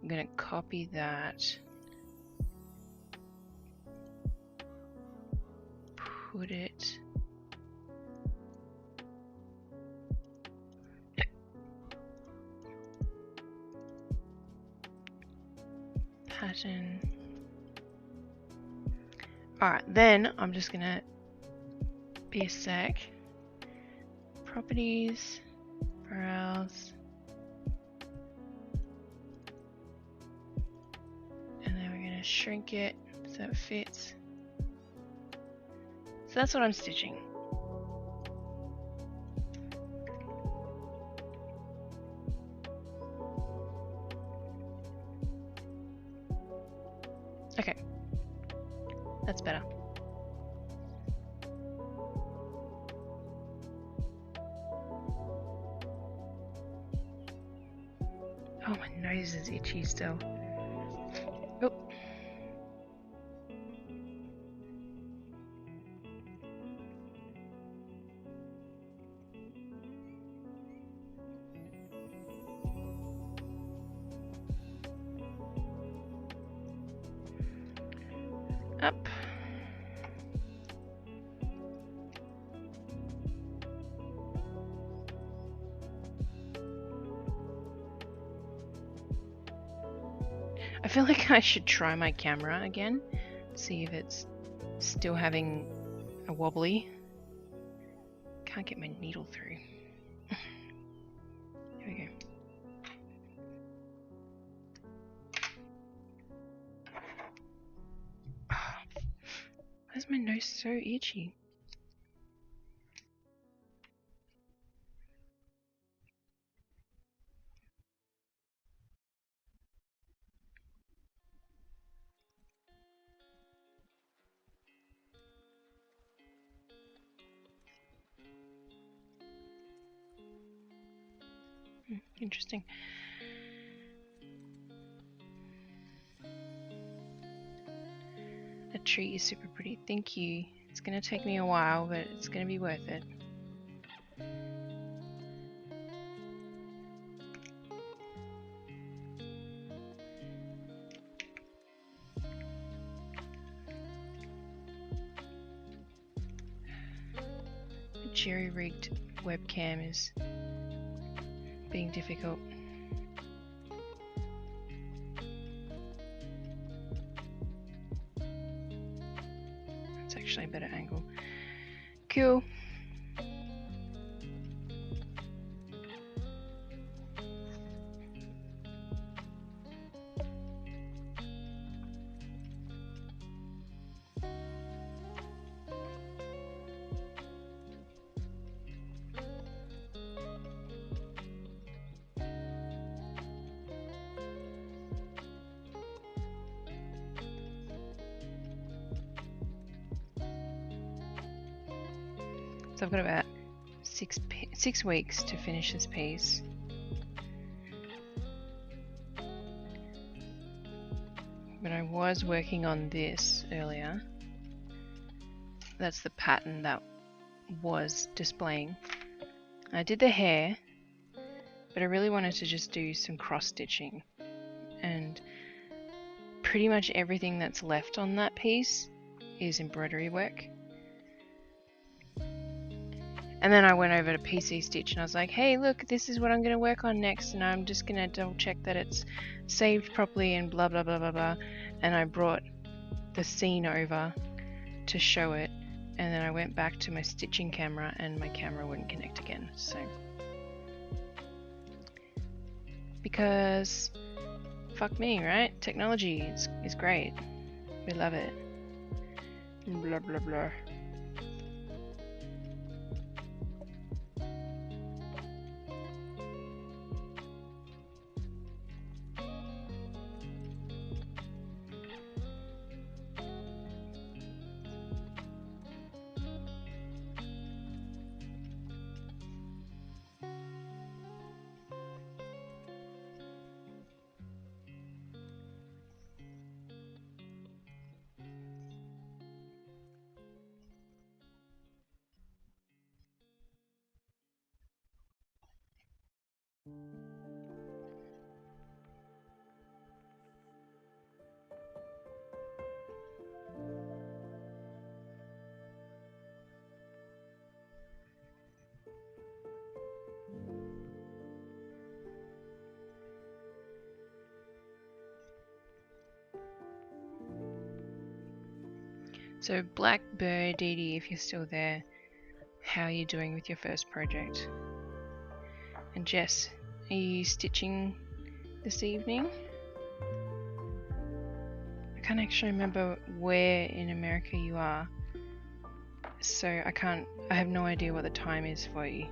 I'm going to copy that, put it pattern. Alright, then I'm just going to be a sec. Properties, browse. Shrink it so it fits. So that's what I'm stitching. Okay. That's better. Oh, my nose is itchy still. Oh. Up. I feel like I should try my camera again, see if it's still having a wobbly. Can't get my needle through. Here we go. Why is my nose so itchy? Interesting. That tree is super pretty. Thank you. It's gonna take me a while, but it's gonna be worth it. The jerry-rigged webcam is being difficult. It's actually a better angle. Cool. So I've got about six weeks to finish this piece. But I was working on this earlier. That's the pattern that was displaying. I did the hair, but I really wanted to just do some cross stitching. And pretty much everything that's left on that piece is embroidery work. And then I went over to PC Stitch and I was like, hey, look, this is what I'm going to work on next, and I'm just going to double check that it's saved properly and blah, blah, blah, blah, blah. And I brought the scene over to show it, and then I went back to my stitching camera and my camera wouldn't connect again. So, because fuck me, right? Technology is great. We love it. Blah, blah, blah. So Blackbirdie, if you're still there, how are you doing with your first project? And Jess, are you stitching this evening? I can't actually remember where in America you are, so I have no idea what the time is for you.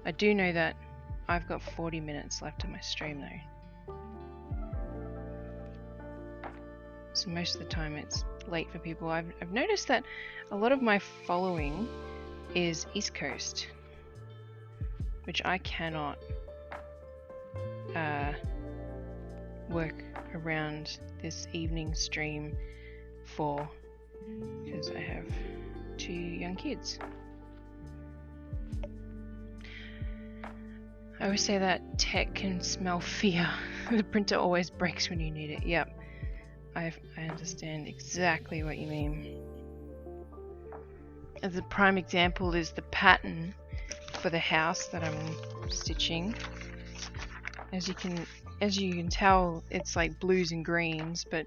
I do know that I've got 40 minutes left of my stream though. so most of the time it's late for people. I've noticed that a lot of my following is East Coast, which I cannot work around this evening stream for, because I have 2 young kids. I always say that tech can smell fear. The printer always breaks when you need it. Yep, I understand exactly what you mean. As a prime example is the pattern for the house that I'm stitching. As you can tell, it's like blues and greens, but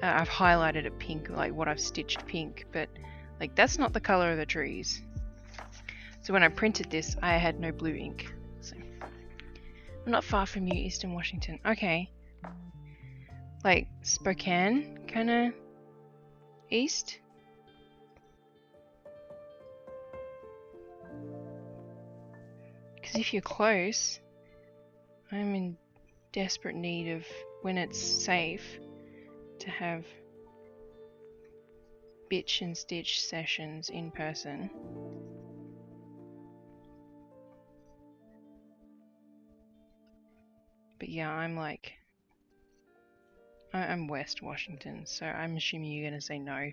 I've highlighted it pink, like what I've stitched pink, but like that's not the color of the trees. So when I printed this, I had no blue ink. So I'm not far from you, Eastern Washington. Okay. Like Spokane, kind of east. Because if you're close, I'm in desperate need of, when it's safe, to have bitch and stitch sessions in person. But yeah, I'm West Washington, so I'm assuming you're gonna say no.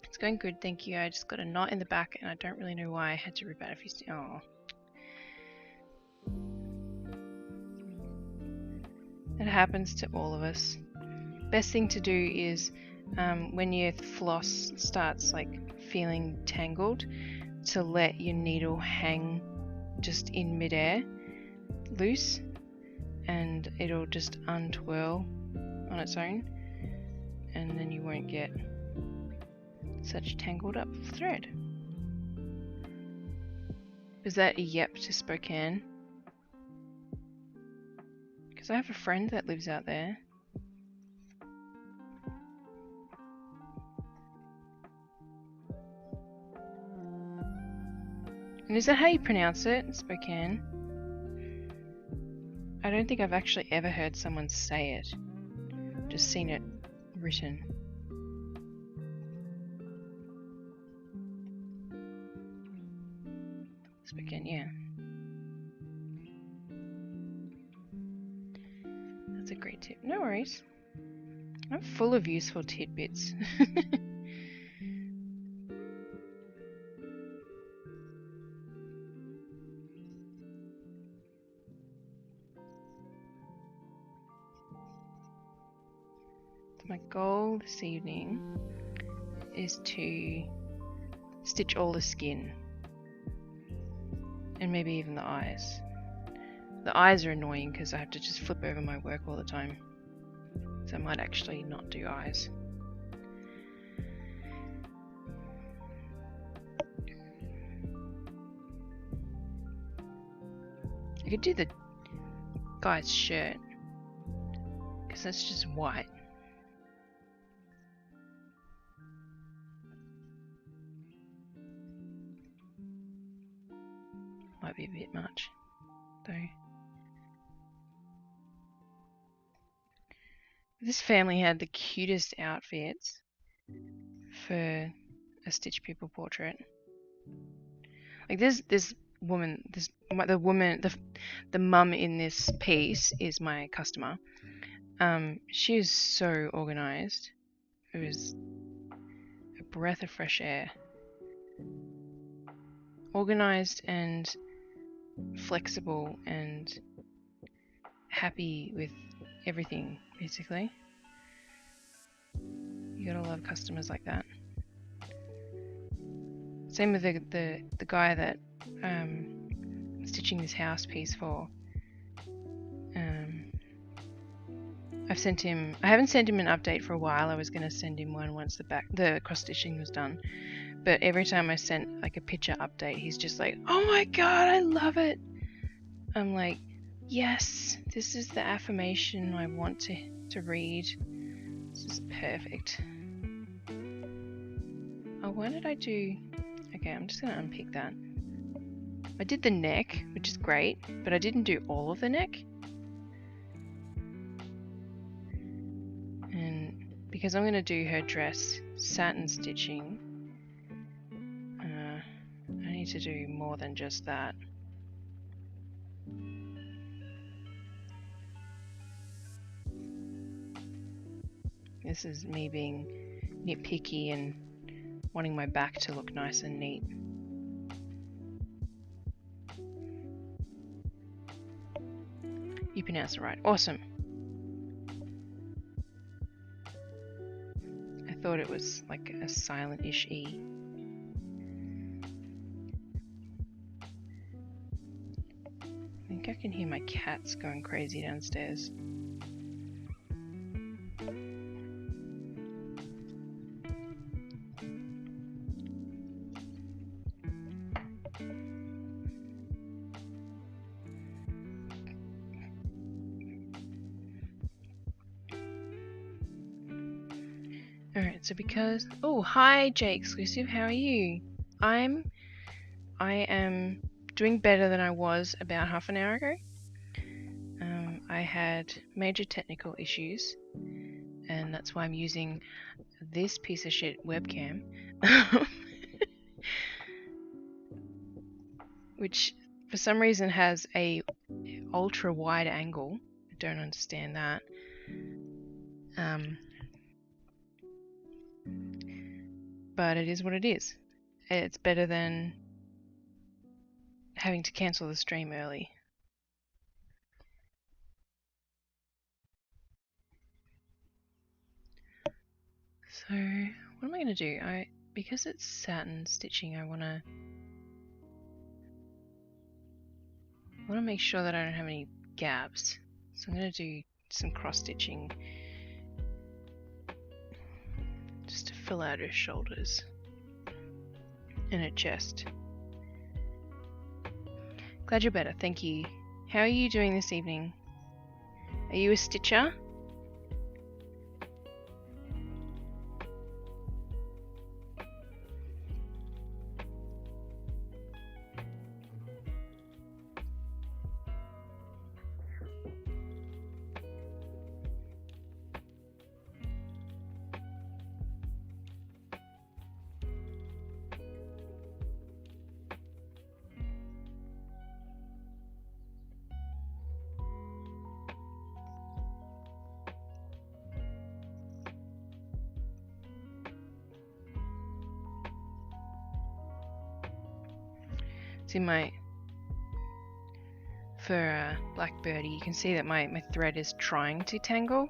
It's going good, thank you. I just got a knot in the back and I don't really know why I had to rip out a few oh. It happens to all of us. Best thing to do is when your floss starts like feeling tangled, to let your needle hang just in midair, loose, and it'll just untwirl on its own, and then you won't get such tangled up thread. Is that a yep to Spokane? Because I have a friend that lives out there. And is that how you pronounce it? Spokane? I don't think I've actually ever heard someone say it. Just seen it written. Spokane, yeah. That's a great tip. No worries. I'm full of useful tidbits. My goal this evening is to stitch all the skin and maybe even the eyes. The eyes are annoying because I have to just flip over my work all the time, so I might actually not do eyes. I could do the guy's shirt because that's just white. Might be a bit much, though. This family had the cutest outfits for a Stitch People portrait. Like this woman, the mum in this piece is my customer. She is so organized. It was a breath of fresh air. Organized and flexible and happy with everything, basically. You gotta love customers like that. Same with the guy that I'm stitching this house piece for. I haven't sent him an update for a while. I was gonna send him one once the cross stitching was done. But every time I sent like a picture update, he's just like, "Oh my god, I love it!" I'm like, "Yes, this is the affirmation I want to read. This is perfect." Oh, why did I do... Okay, I'm just gonna unpick that. I did the neck, which is great, but I didn't do all of the neck. because I'm going to do her dress satin stitching, I need to do more than just that. This is me being nitpicky and wanting my back to look nice and neat. You pronounced it right. Awesome. I thought it was like a silent-ish E. I think I can hear my cats going crazy downstairs. Alright, so because... Oh, hi J Exclusive, how are you? I am doing better than I was about half an hour ago. I had major technical issues, and that's why I'm using this piece of shit webcam. Which for some reason has a ultra wide angle. I don't understand that. But it is what it is. It's better than having to cancel the stream early. So what am I going to do? Because it's satin stitching, I want to make sure that I don't have any gaps. So I'm going to do some cross stitching just to fill out her shoulders and her chest. Glad you're better, thank you. How are you doing this evening? Are you a stitcher? See for Black Birdie, you can see that my thread is trying to tangle.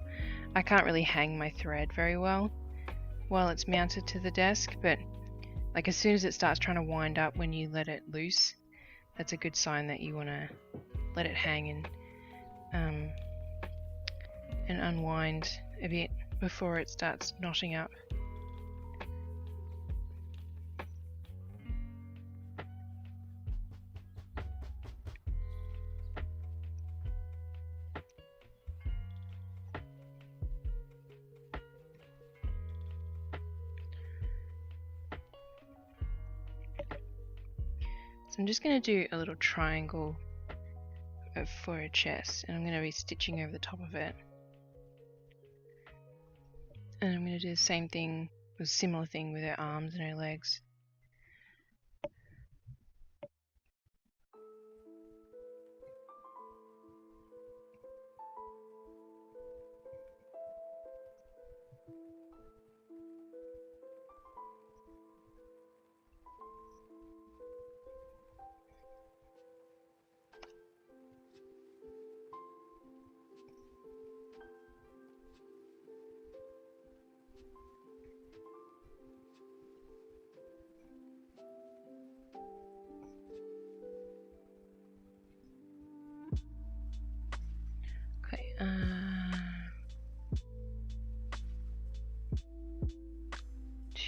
I can't really hang my thread very well while it's mounted to the desk, but like as soon as it starts trying to wind up when you let it loose, that's a good sign that you want to let it hang and unwind a bit before it starts knotting up. So I'm just going to do a little triangle for her chest, and I'm going to be stitching over the top of it. And I'm going to do the same thing, a similar thing with her arms and her legs.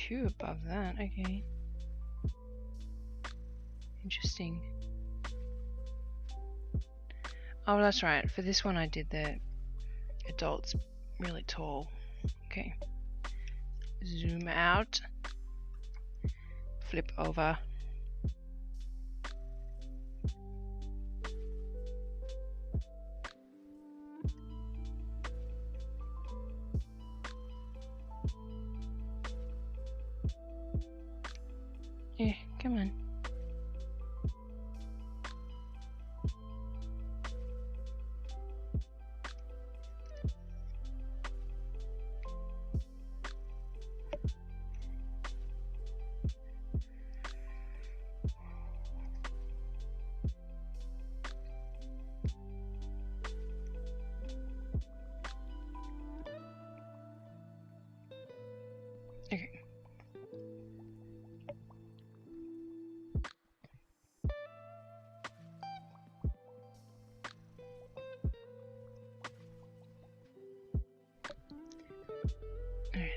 Two above that, okay. Interesting. Oh, that's right. For this one I did the adults really tall. Okay. Zoom out. Flip over.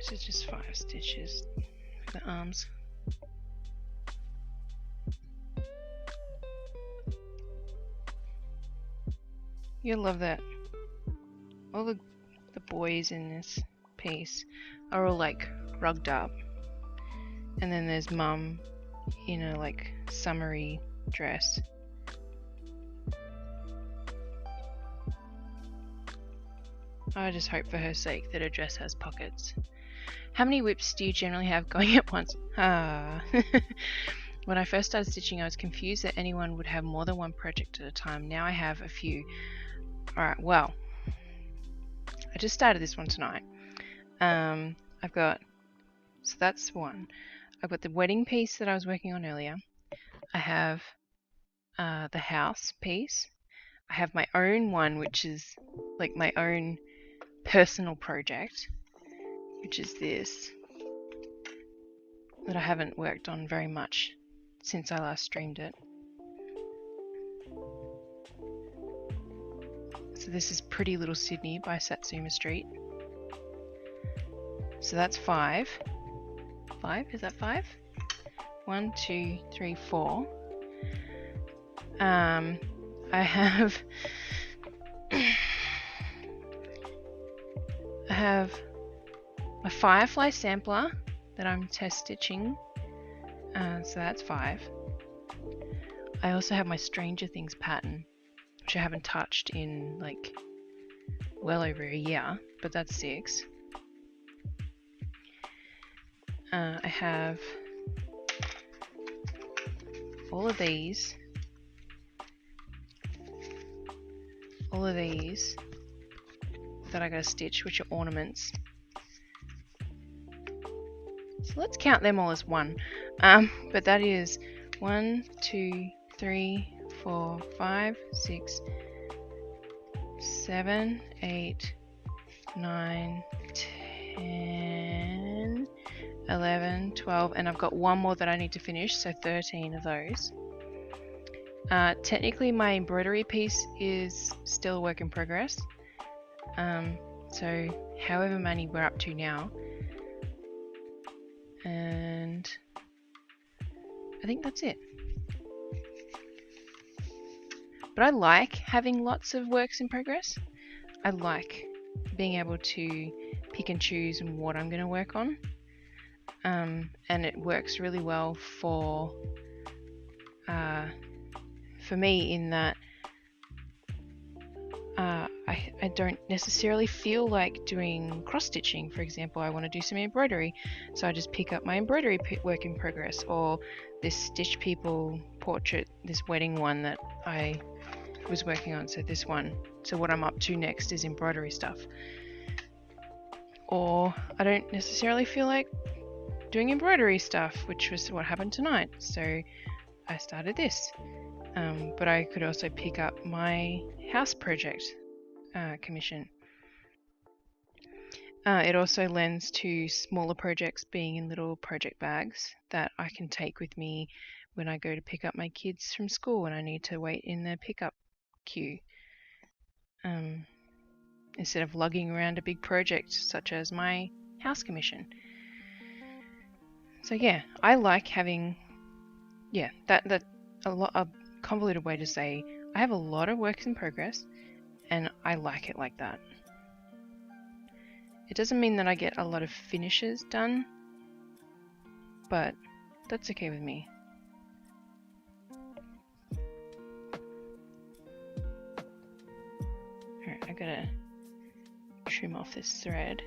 This is just 5 stitches for the arms. You'll love that. All the boys in this piece are all like rugged up, and then there's Mum in a like summery dress. I just hope for her sake that her dress has pockets. How many whips do you generally have going at once? When I first started stitching, I was confused that anyone would have more than one project at a time. Now I have a few. Alright, well, I just started this one tonight. I've got, so that's one. I've got the wedding piece that I was working on earlier. I have the house piece. I have my own one, which is like my own personal project, which is this, that I haven't worked on very much since I last streamed it. So this is Pretty Little Sydney by Satsuma Street. So that's 5. 5? Is that 5? 1, 2, 3, 4. I have a Firefly sampler that I'm test stitching. So that's 5. I also have my Stranger Things pattern, which I haven't touched in like well over a year, but that's 6. I have all of these that I gotta stitch, which are ornaments. So let's count them all as 1. But that is 1, 2, 3, 4, 5, 6, 7, 8, 9, 10, 11, 12, and I've got one more that I need to finish, so 13 of those. Technically my embroidery piece is still a work in progress. So however many we're up to now. And I think that's it. But I like having lots of works in progress. I like being able to pick and choose what I'm going to work on. And it works really well for me in that I don't necessarily feel like doing cross stitching. For example, I want to do some embroidery, so I just pick up my embroidery work in progress, or this Stitch People portrait, this wedding one that I was working on, so this one. So what I'm up to next is embroidery stuff. Or I don't necessarily feel like doing embroidery stuff, which was what happened tonight, so I started this. But I could also pick up my house project commission. It also lends to smaller projects being in little project bags that I can take with me when I go to pick up my kids from school and I need to wait in the pickup queue. Instead of lugging around a big project such as my house commission. So yeah, I like having, that a convoluted way to say I have a lot of works in progress and I like it like that. It doesn't mean that I get a lot of finishes done, but that's okay with me. Alright, I gotta trim off this thread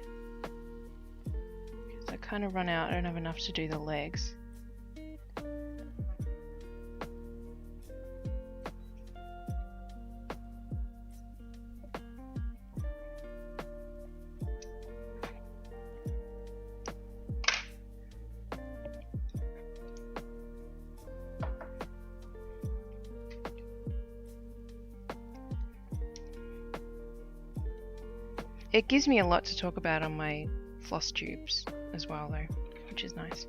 because I kind of run out. I don't have enough to do the legs. It gives me a lot to talk about on my floss tubes as well though, which is nice.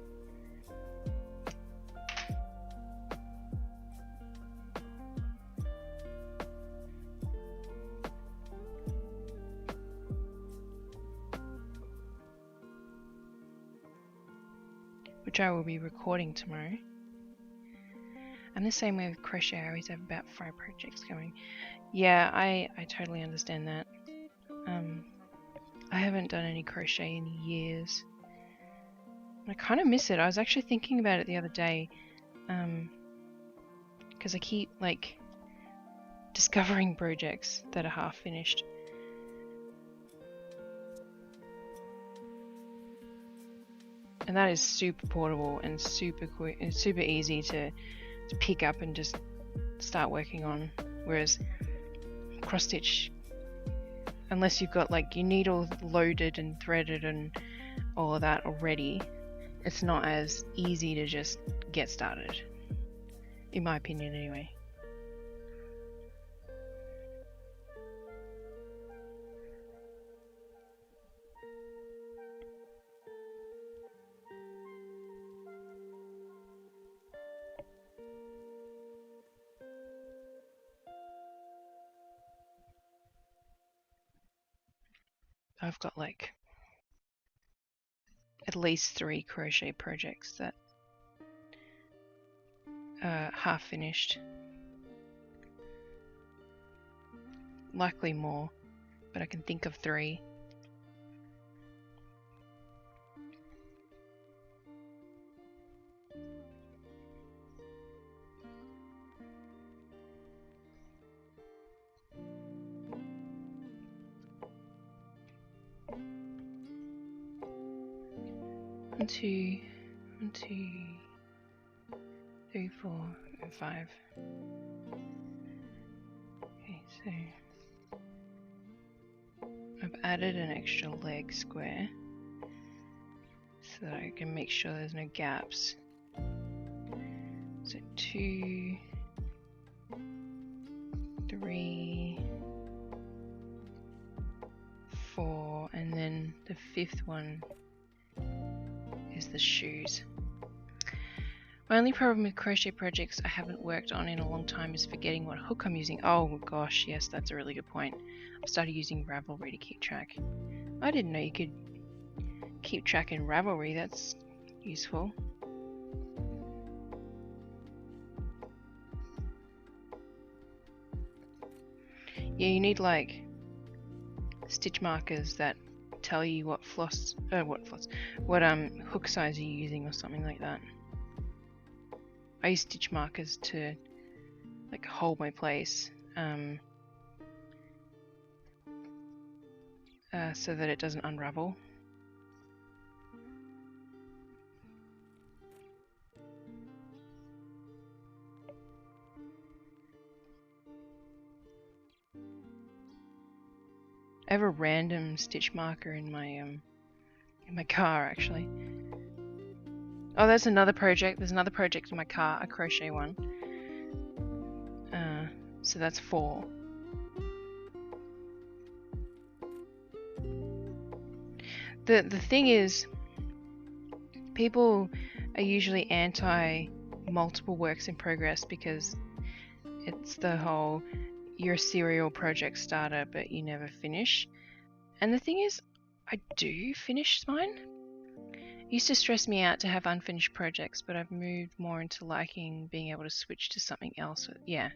which I will be recording tomorrow. And the same way with crochet, I always have about 5 projects going. Yeah, I totally understand that. I haven't done any crochet in years. I kind of miss it. I was actually thinking about it the other day, because I keep like discovering projects that are half finished. And that is super portable and super quick and super easy to pick up and just start working on. Whereas cross stitch, unless you've got like your needle loaded and threaded and all of that already, it's not as easy to just get started, in my opinion anyway. I've got like at least 3 crochet projects that are half finished. Likely more, but I can think of 3. One, two, 3, 4, and 5. Okay, so I've added an extra leg square so that I can make sure there's no gaps. So 2, 3, 4, and then the 5th one is the shoes. My only problem with crochet projects I haven't worked on in a long time is forgetting what hook I'm using. Oh gosh, yes, that's a really good point. I've started using Ravelry to keep track. I didn't know you could keep track in Ravelry. That's useful. Yeah, you need like stitch markers that tell you what hook size you're using or something like that. I use stitch markers to like hold my place, so that it doesn't unravel. I have a random stitch marker in my car actually. Oh, that's another project. There's another project in my car, a crochet one. So that's 4. The thing is, people are usually anti multiple works in progress because it's the whole you're a serial project starter but you never finish. And the thing is, I do finish mine. It used to stress me out to have unfinished projects, but I've moved more into liking being able to switch to something else. Yeah.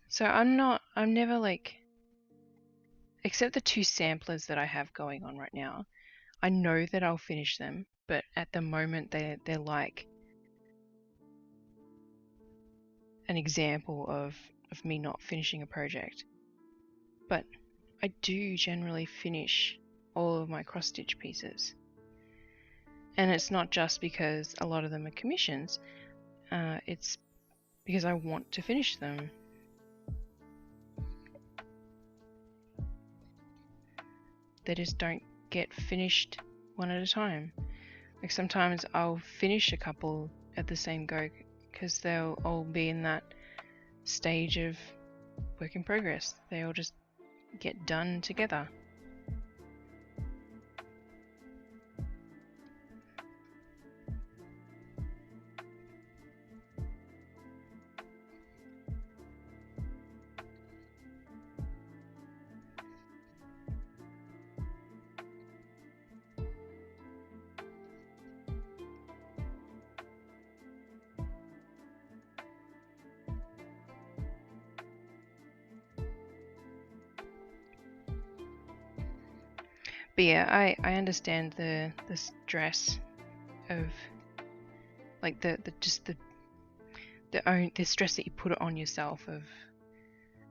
So I'm never like, except the 2 samplers that I have going on right now, I know that I'll finish them, but at the moment they're like an example of me not finishing a project. But I do generally finish all of my cross stitch pieces. And it's not just because a lot of them are commissions, it's because I want to finish them. They just don't get finished one at a time. Like sometimes I'll finish a couple at the same go because they'll all be in that stage of work in progress. They all just get done together. But yeah, I understand the stress of like the stress that you put on yourself of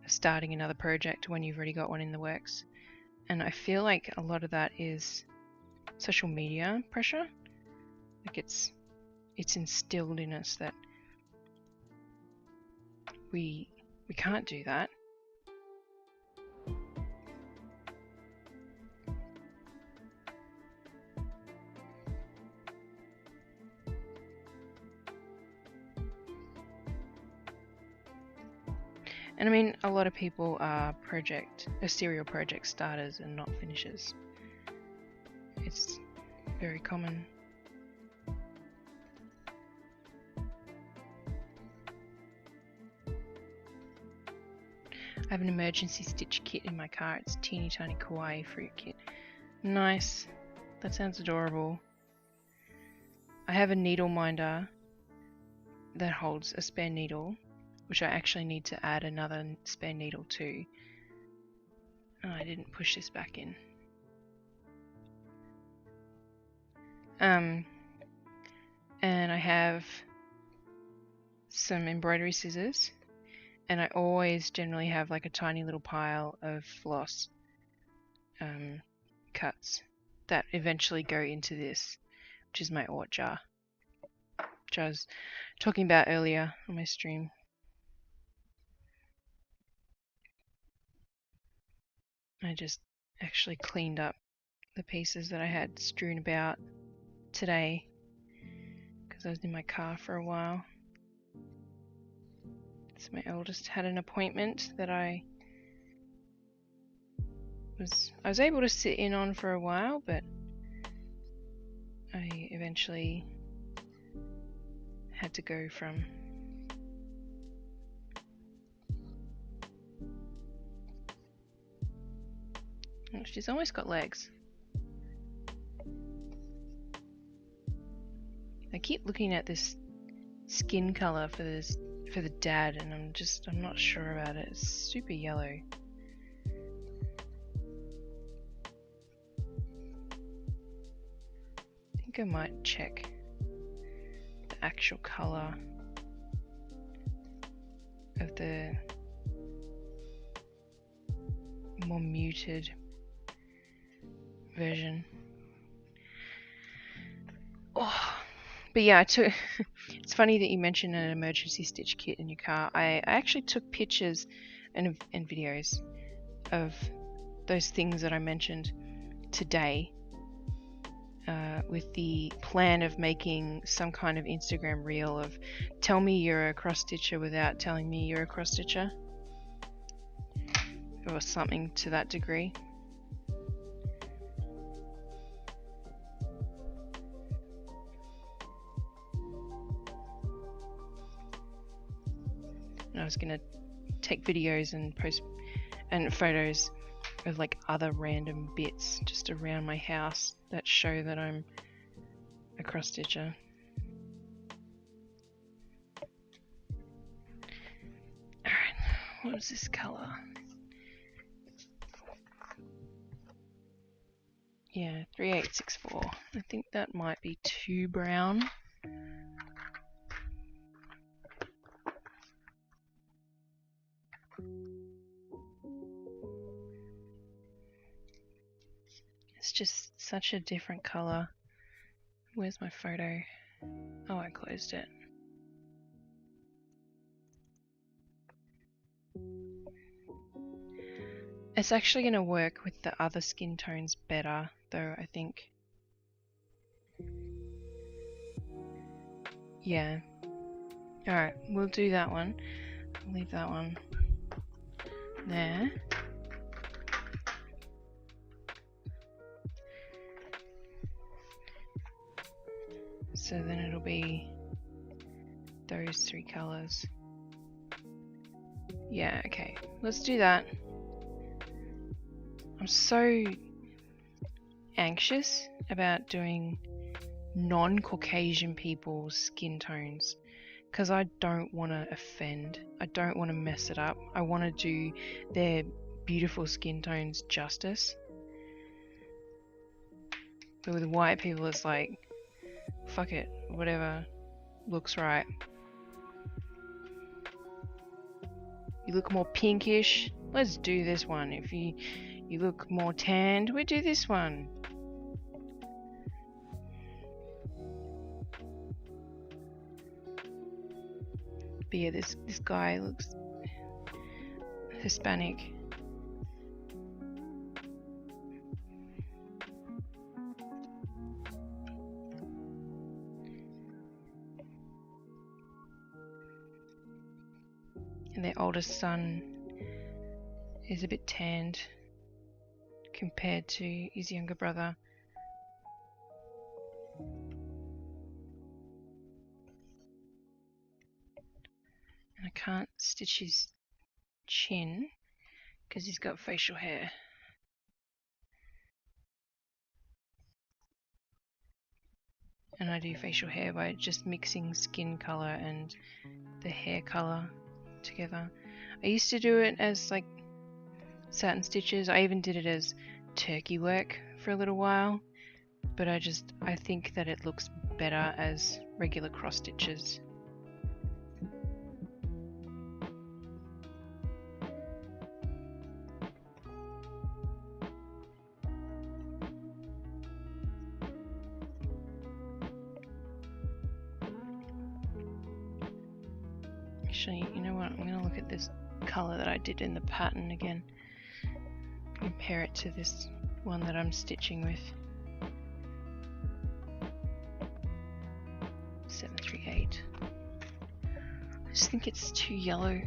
starting another project when you've already got one in the works. And I feel like a lot of that is social media pressure. Like it's instilled in us that we can't do that. And I mean, a lot of people are serial project starters and not finishers. It's very common. I have an emergency stitch kit in my car. It's a teeny tiny kawaii fruit kit. Nice. That sounds adorable. I have a needle minder that holds a spare needle, which I actually need to add another spare needle to. Oh, I didn't push this back in. And I have some embroidery scissors, and I always generally have like a tiny little pile of floss cuts that eventually go into this, which is my ort jar, which I was talking about earlier on my stream. I just actually cleaned up the pieces that I had strewn about today because I was in my car for a while. So my eldest had an appointment that I was able to sit in on for a while, but I eventually had to go from. Oh, she's almost got legs. I keep looking at this skin color for the dad, and I'm not sure about it. It's super yellow. I think I might check the actual color of the more muted version. Oh, but yeah, it's funny that you mentioned an emergency stitch kit in your car. I actually took pictures and videos of those things that I mentioned today with the plan of making some kind of Instagram reel of tell me you're a cross stitcher without telling me you're a cross stitcher, or something to that degree. And I was gonna take videos and post and photos of like other random bits just around my house that show that I'm a cross stitcher. Alright, what is this colour? Yeah, 3864. I think that might be too brown. It's just such a different colour. Where's my photo? Oh, I closed it. It's actually going to work with the other skin tones better, though, I think. Yeah. Alright, we'll do that one. I'll leave that one there. So then it'll be those three colours. Yeah, okay. Let's do that. I'm so anxious about doing non-Caucasian people's skin tones because I don't want to offend. I don't want to mess it up. I want to do their beautiful skin tones justice. But with white people, it's like, fuck it, whatever looks right. You look more pinkish, let's do this one. If you look more tanned, we do this one. But yeah, this guy looks Hispanic. And their oldest son is a bit tanned compared to his younger brother. And I can't stitch his chin because he's got facial hair. And I do facial hair by just mixing skin color and the hair color together. I used to do it as like satin stitches. I even did it as turkey work for a little while, but I think that it looks better as regular cross stitches. Actually, you know what? I'm going to look at this color that I did in the pattern again. Compare it to this one that I'm stitching with. 738. I just think it's too yellow.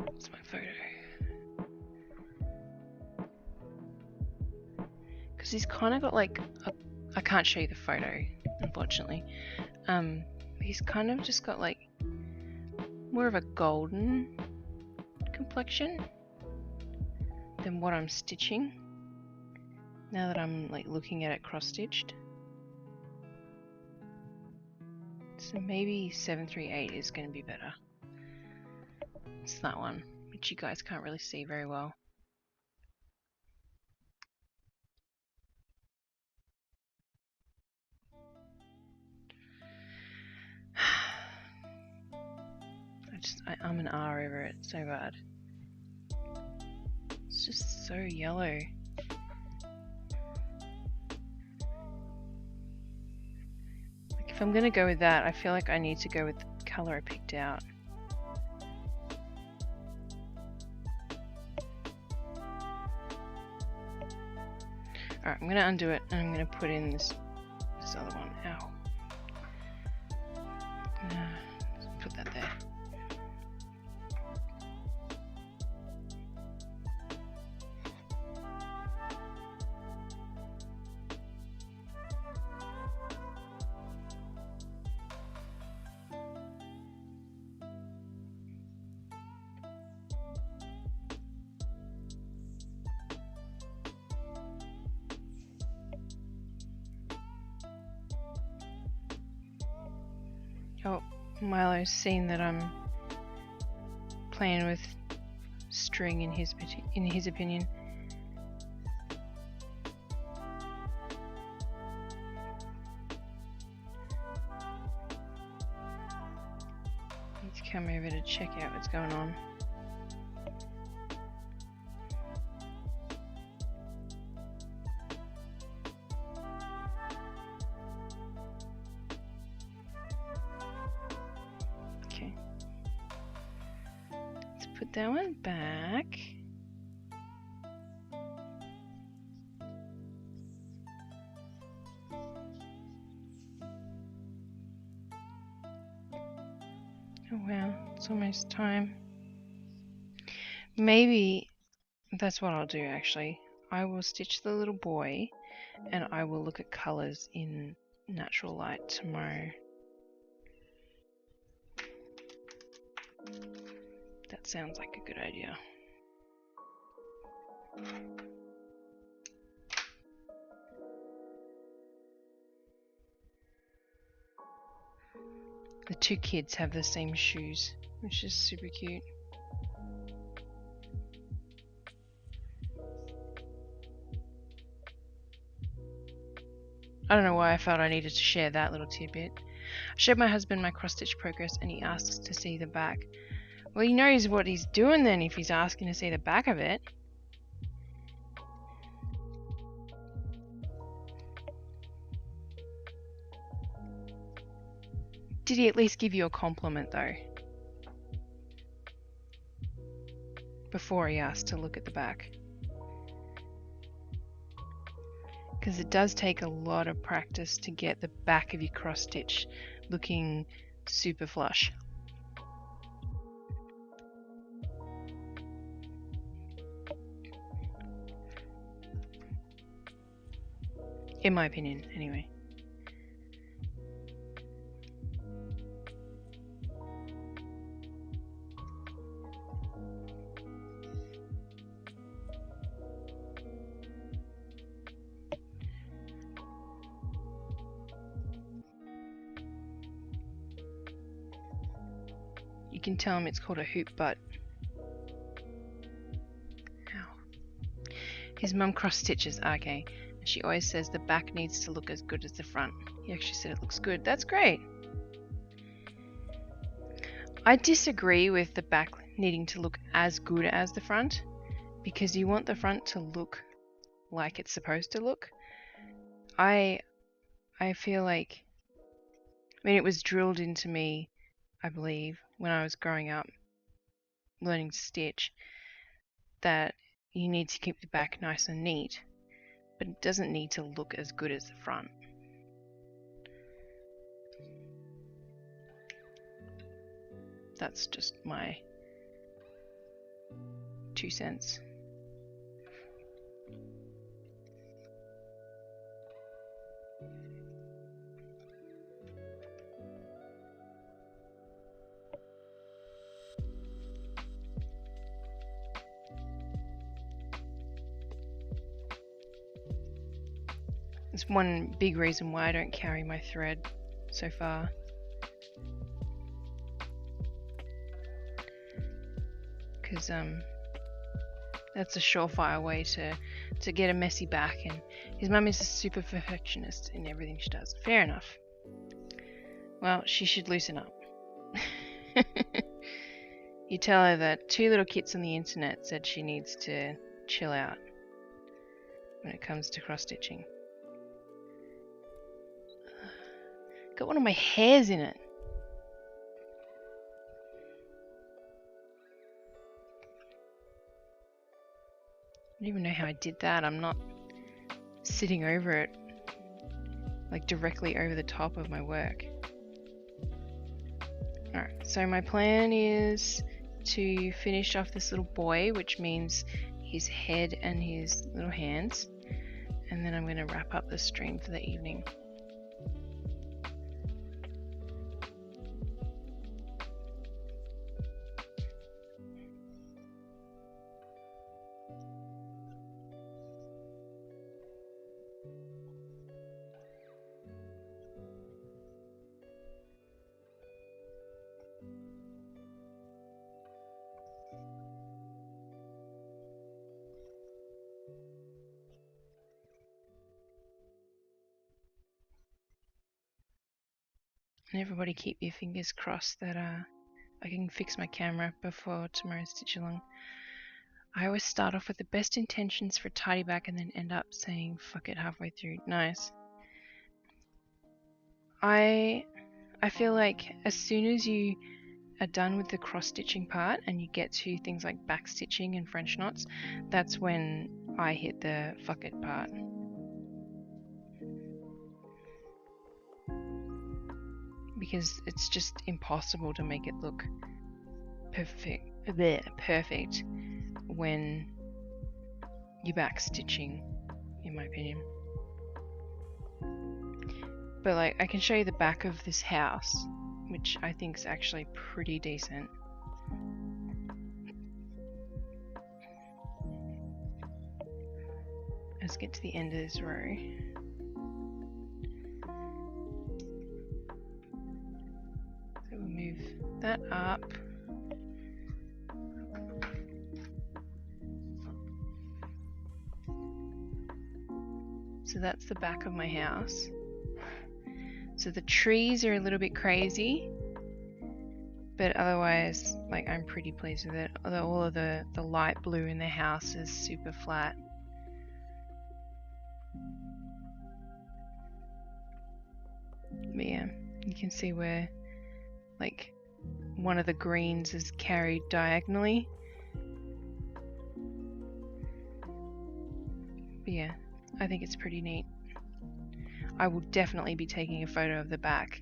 That's my photo. Because he's kind of got like I can't show you the photo, unfortunately. He's kind of just got like more of a golden complexion than what I'm stitching. Now that I'm like looking at it cross-stitched. So maybe 738 is going to be better. It's that one, which you guys can't really see very well. I'm an R over it so bad. It's just so yellow. Like if I'm gonna go with that, I feel like I need to go with the color I picked out. Alright, I'm gonna undo it and I'm gonna put in this other one. Ow. Put that there. Oh, Milo's seen that I'm playing with string in his opinion. Need to come over to check out what's going on. Put that one back. Oh wow, it's almost time. Maybe that's what I'll do actually. I will stitch the little boy and I will look at colours in natural light tomorrow. That sounds like a good idea. The two kids have the same shoes, which is super cute. I don't know why I felt I needed to share that little tidbit. I showed my husband my cross-stitch progress and he asks to see the back. Well, he knows what he's doing then if he's asking to see the back of it. Did he at least give you a compliment though? Before he asked to look at the back. Because it does take a lot of practice to get the back of your cross stitch looking super flush. In my opinion, anyway. You can tell him it's called a hoop butt. Ow. His mum cross stitches, okay. And she always says the back needs to look as good as the front. He actually said it looks good. That's great. I disagree with the back needing to look as good as the front, because you want the front to look like it's supposed to look. I feel like, I mean, it was drilled into me, I believe, when I was growing up, learning to stitch, that you need to keep the back nice and neat, but it doesn't need to look as good as the front. That's just my 2 cents. It's one big reason why I don't carry my thread so far. Because that's a surefire way to get a messy back, and his mum is a super perfectionist in everything she does. Fair enough. Well, she should loosen up. You tell her that 2littlekits on the internet said she needs to chill out when it comes to cross stitching. Got one of my hairs in it. I don't even know how I did that. I'm not sitting over it, like directly over the top of my work. Alright, so my plan is to finish off this little boy, which means his head and his little hands, and then I'm going to wrap up the stream for the evening. And everybody keep your fingers crossed that I can fix my camera before tomorrow's stitch along. I always start off with the best intentions for a tidy back and then end up saying fuck it halfway through. Nice. I feel like as soon as you are done with the cross stitching part and you get to things like back stitching and French knots, that's when I hit the fuck it part. Because it's just impossible to make it look perfect when you're back stitching, in my opinion. But like, I can show you the back of this house, which I think is actually pretty decent. let's get to the end of this row. So we'll move that up. So that's the back of my house. So the trees are a little bit crazy, but otherwise, like, I'm pretty pleased with it. All of the light blue in the house is super flat. But yeah, you can see where, like, one of the greens is carried diagonally. But yeah, I think it's pretty neat. I will definitely be taking a photo of the back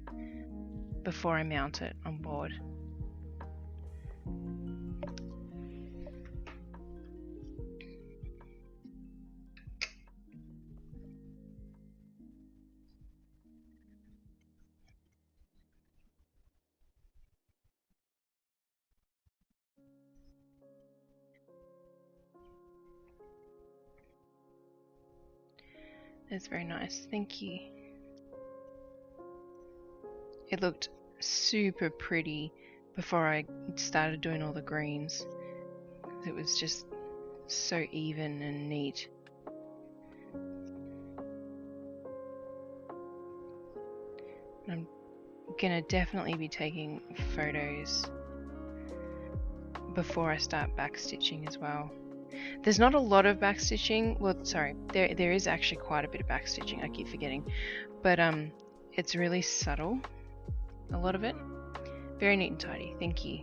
before I mount it on board. That's very nice, thank you. It looked super pretty before I started doing all the greens. It was just so even and neat. I'm gonna definitely be taking photos before I start backstitching as well. There's not a lot of backstitching. Well, sorry, there is actually quite a bit of backstitching. I keep forgetting, but it's really subtle. A lot of it. Very neat and tidy. Thank you.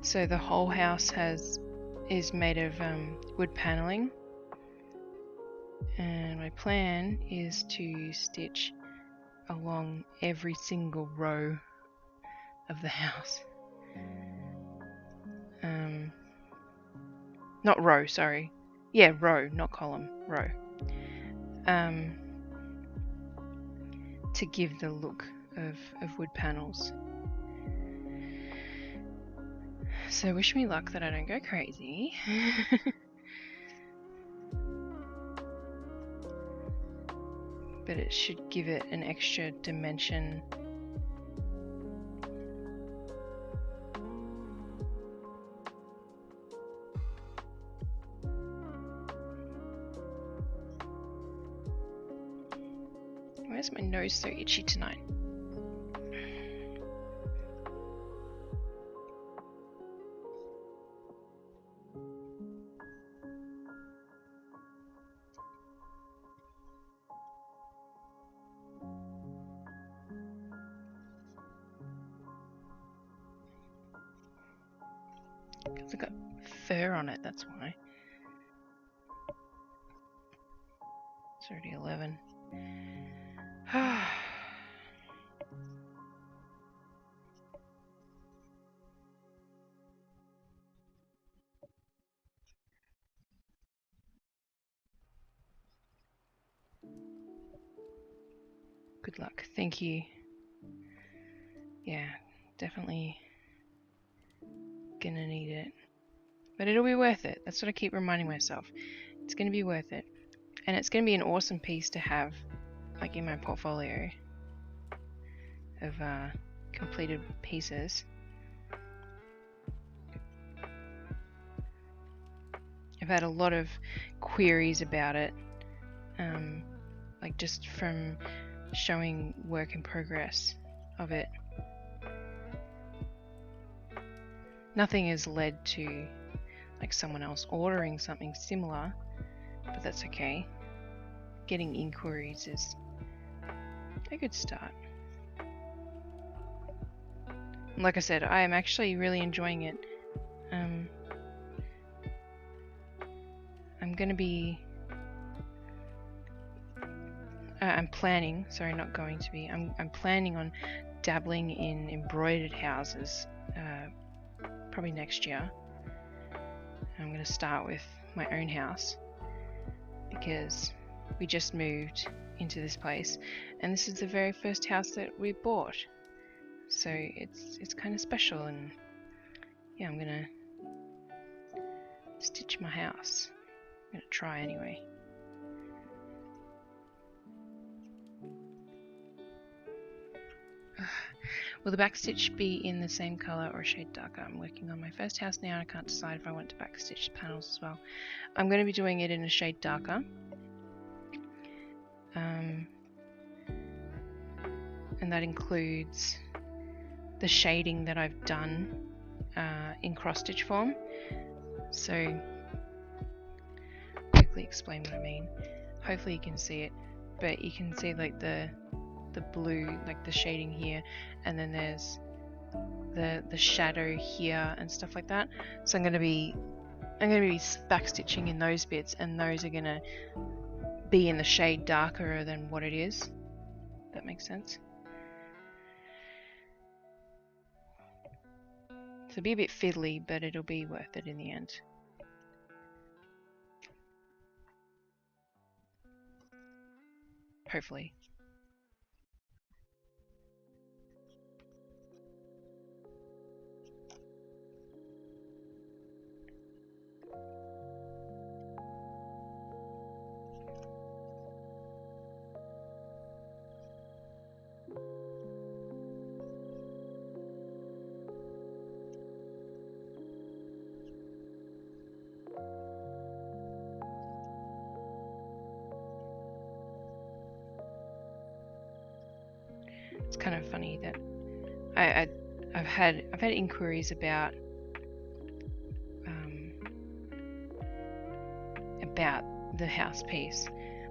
So the whole house is made of wood paneling, and my plan is to stitch along every single row of the house. Not row, sorry. Yeah, row, not column, row. To give the look of wood panels. So wish me luck that I don't go crazy. But it should give it an extra dimension. Why is my nose so itchy tonight? Because I got fur on it, that's why. It's already 11. Good luck. Thank you. Yeah, definitely gonna need it. But it'll be worth it. That's what I keep reminding myself. It's gonna be worth it. And it's gonna be an awesome piece to have, like, in my portfolio of completed pieces. I've had a lot of queries about it, like just from showing work in progress of it. Nothing has led to like someone else ordering something similar, but that's okay. Getting inquiries is a good start. Like I said, I am actually really enjoying it. I'm gonna be I'm planning, sorry, not going to be, I'm planning on dabbling in embroidered houses probably next year. I'm going to start with my own house because we just moved into this place and this is the very first house that we bought, so it's kind of special. And yeah, I'm gonna stitch my house. I'm gonna try anyway. Will the backstitch be in the same colour or a shade darker? I'm working on my first house now and I can't decide if I want to backstitch the panels as well. I'm going to be doing it in a shade darker. And that includes the shading that I've done in cross stitch form. So, quickly explain what I mean. Hopefully you can see it, but you can see like the blue, like the shading here, and then there's the shadow here and stuff like that. So I'm going to be backstitching in those bits, and those are going to be in the shade darker than what it is. If that makes sense. So it'll be a bit fiddly, but it'll be worth it in the end. Hopefully. It's kind of funny that I've had inquiries about the house piece.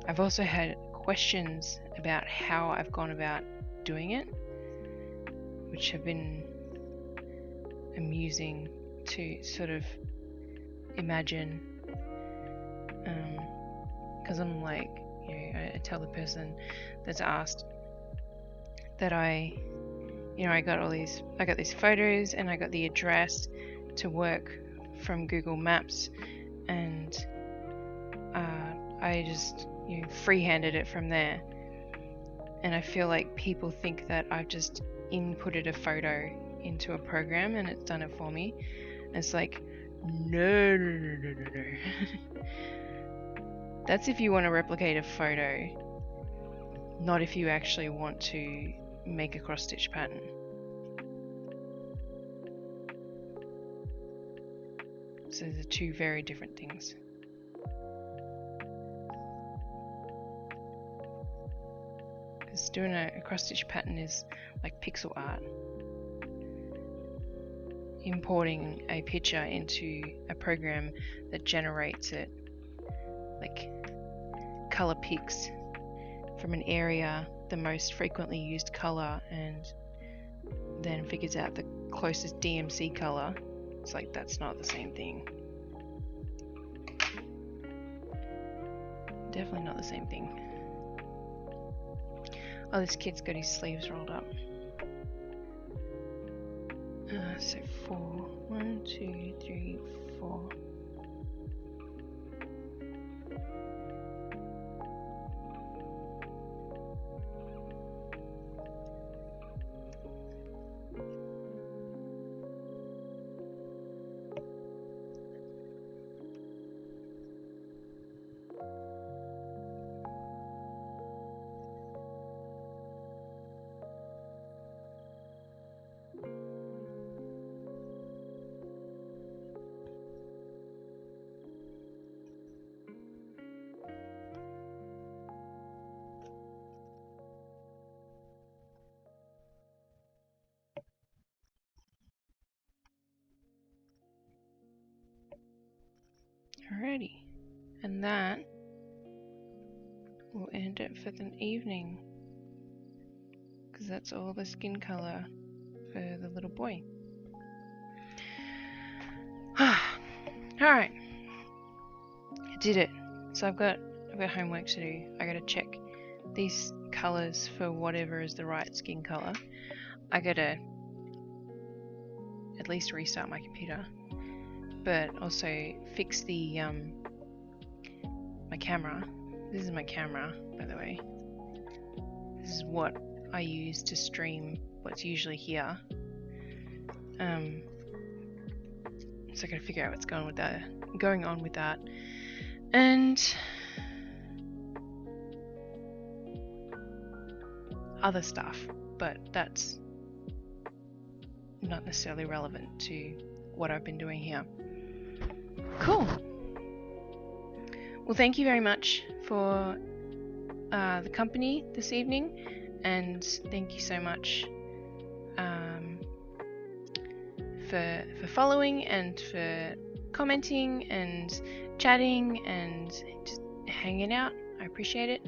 I've also had questions about how I've gone about doing it, which have been amusing to sort of imagine. Because I'm like, you know, I tell the person that's asked that I got these photos and I got the address to work from Google Maps, and I just freehanded it from there. And I feel like people think that I've just inputted a photo into a program and it's done it for me. And it's like, no. That's if you want to replicate a photo, not if you actually want to make a cross stitch pattern. So they're two very different things. Because doing a cross stitch pattern is like pixel art. Importing a picture into a program that generates it, like color picks from an area, the most frequently used color, and then figures out the closest DMC color. It's like, that's not the same thing. Definitely not the same thing. Oh, this kid's got his sleeves rolled up. So 4. 1, 2, 3, 4. Alrighty, and that will end it for the evening, because that's all the skin color for the little boy. Alright, I did it. So I've got homework to do. I gotta check these colors for whatever is the right skin color. I gotta at least restart my computer, but also fix the my camera. This is my camera, by the way. This is what I use to stream what's usually here. So I gotta figure out what's going on with that. And other stuff, but that's not necessarily relevant to what I've been doing here. Cool. Well, thank you very much for the company this evening, and thank you so much for following and for commenting and chatting and just hanging out. I appreciate it.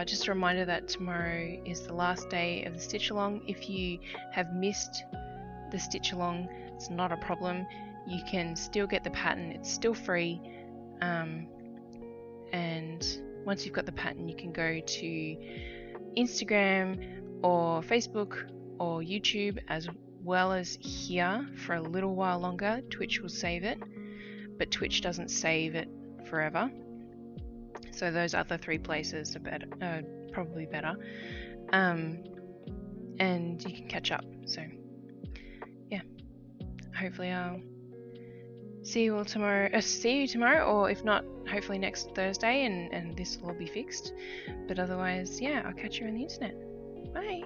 Just a reminder that tomorrow is the last day of the stitch along. If you have missed the stitch along, it's not a problem. You can still get the pattern. It's still free. And once you've got the pattern, you can go to Instagram or Facebook or YouTube, as well as here for a little while longer. Twitch will save it, but Twitch doesn't save it forever. So those other 3 places are probably better. And you can catch up. So yeah, hopefully I'll see you tomorrow, or if not, hopefully next Thursday, and this will all be fixed. But otherwise, yeah, I'll catch you on the internet. Bye.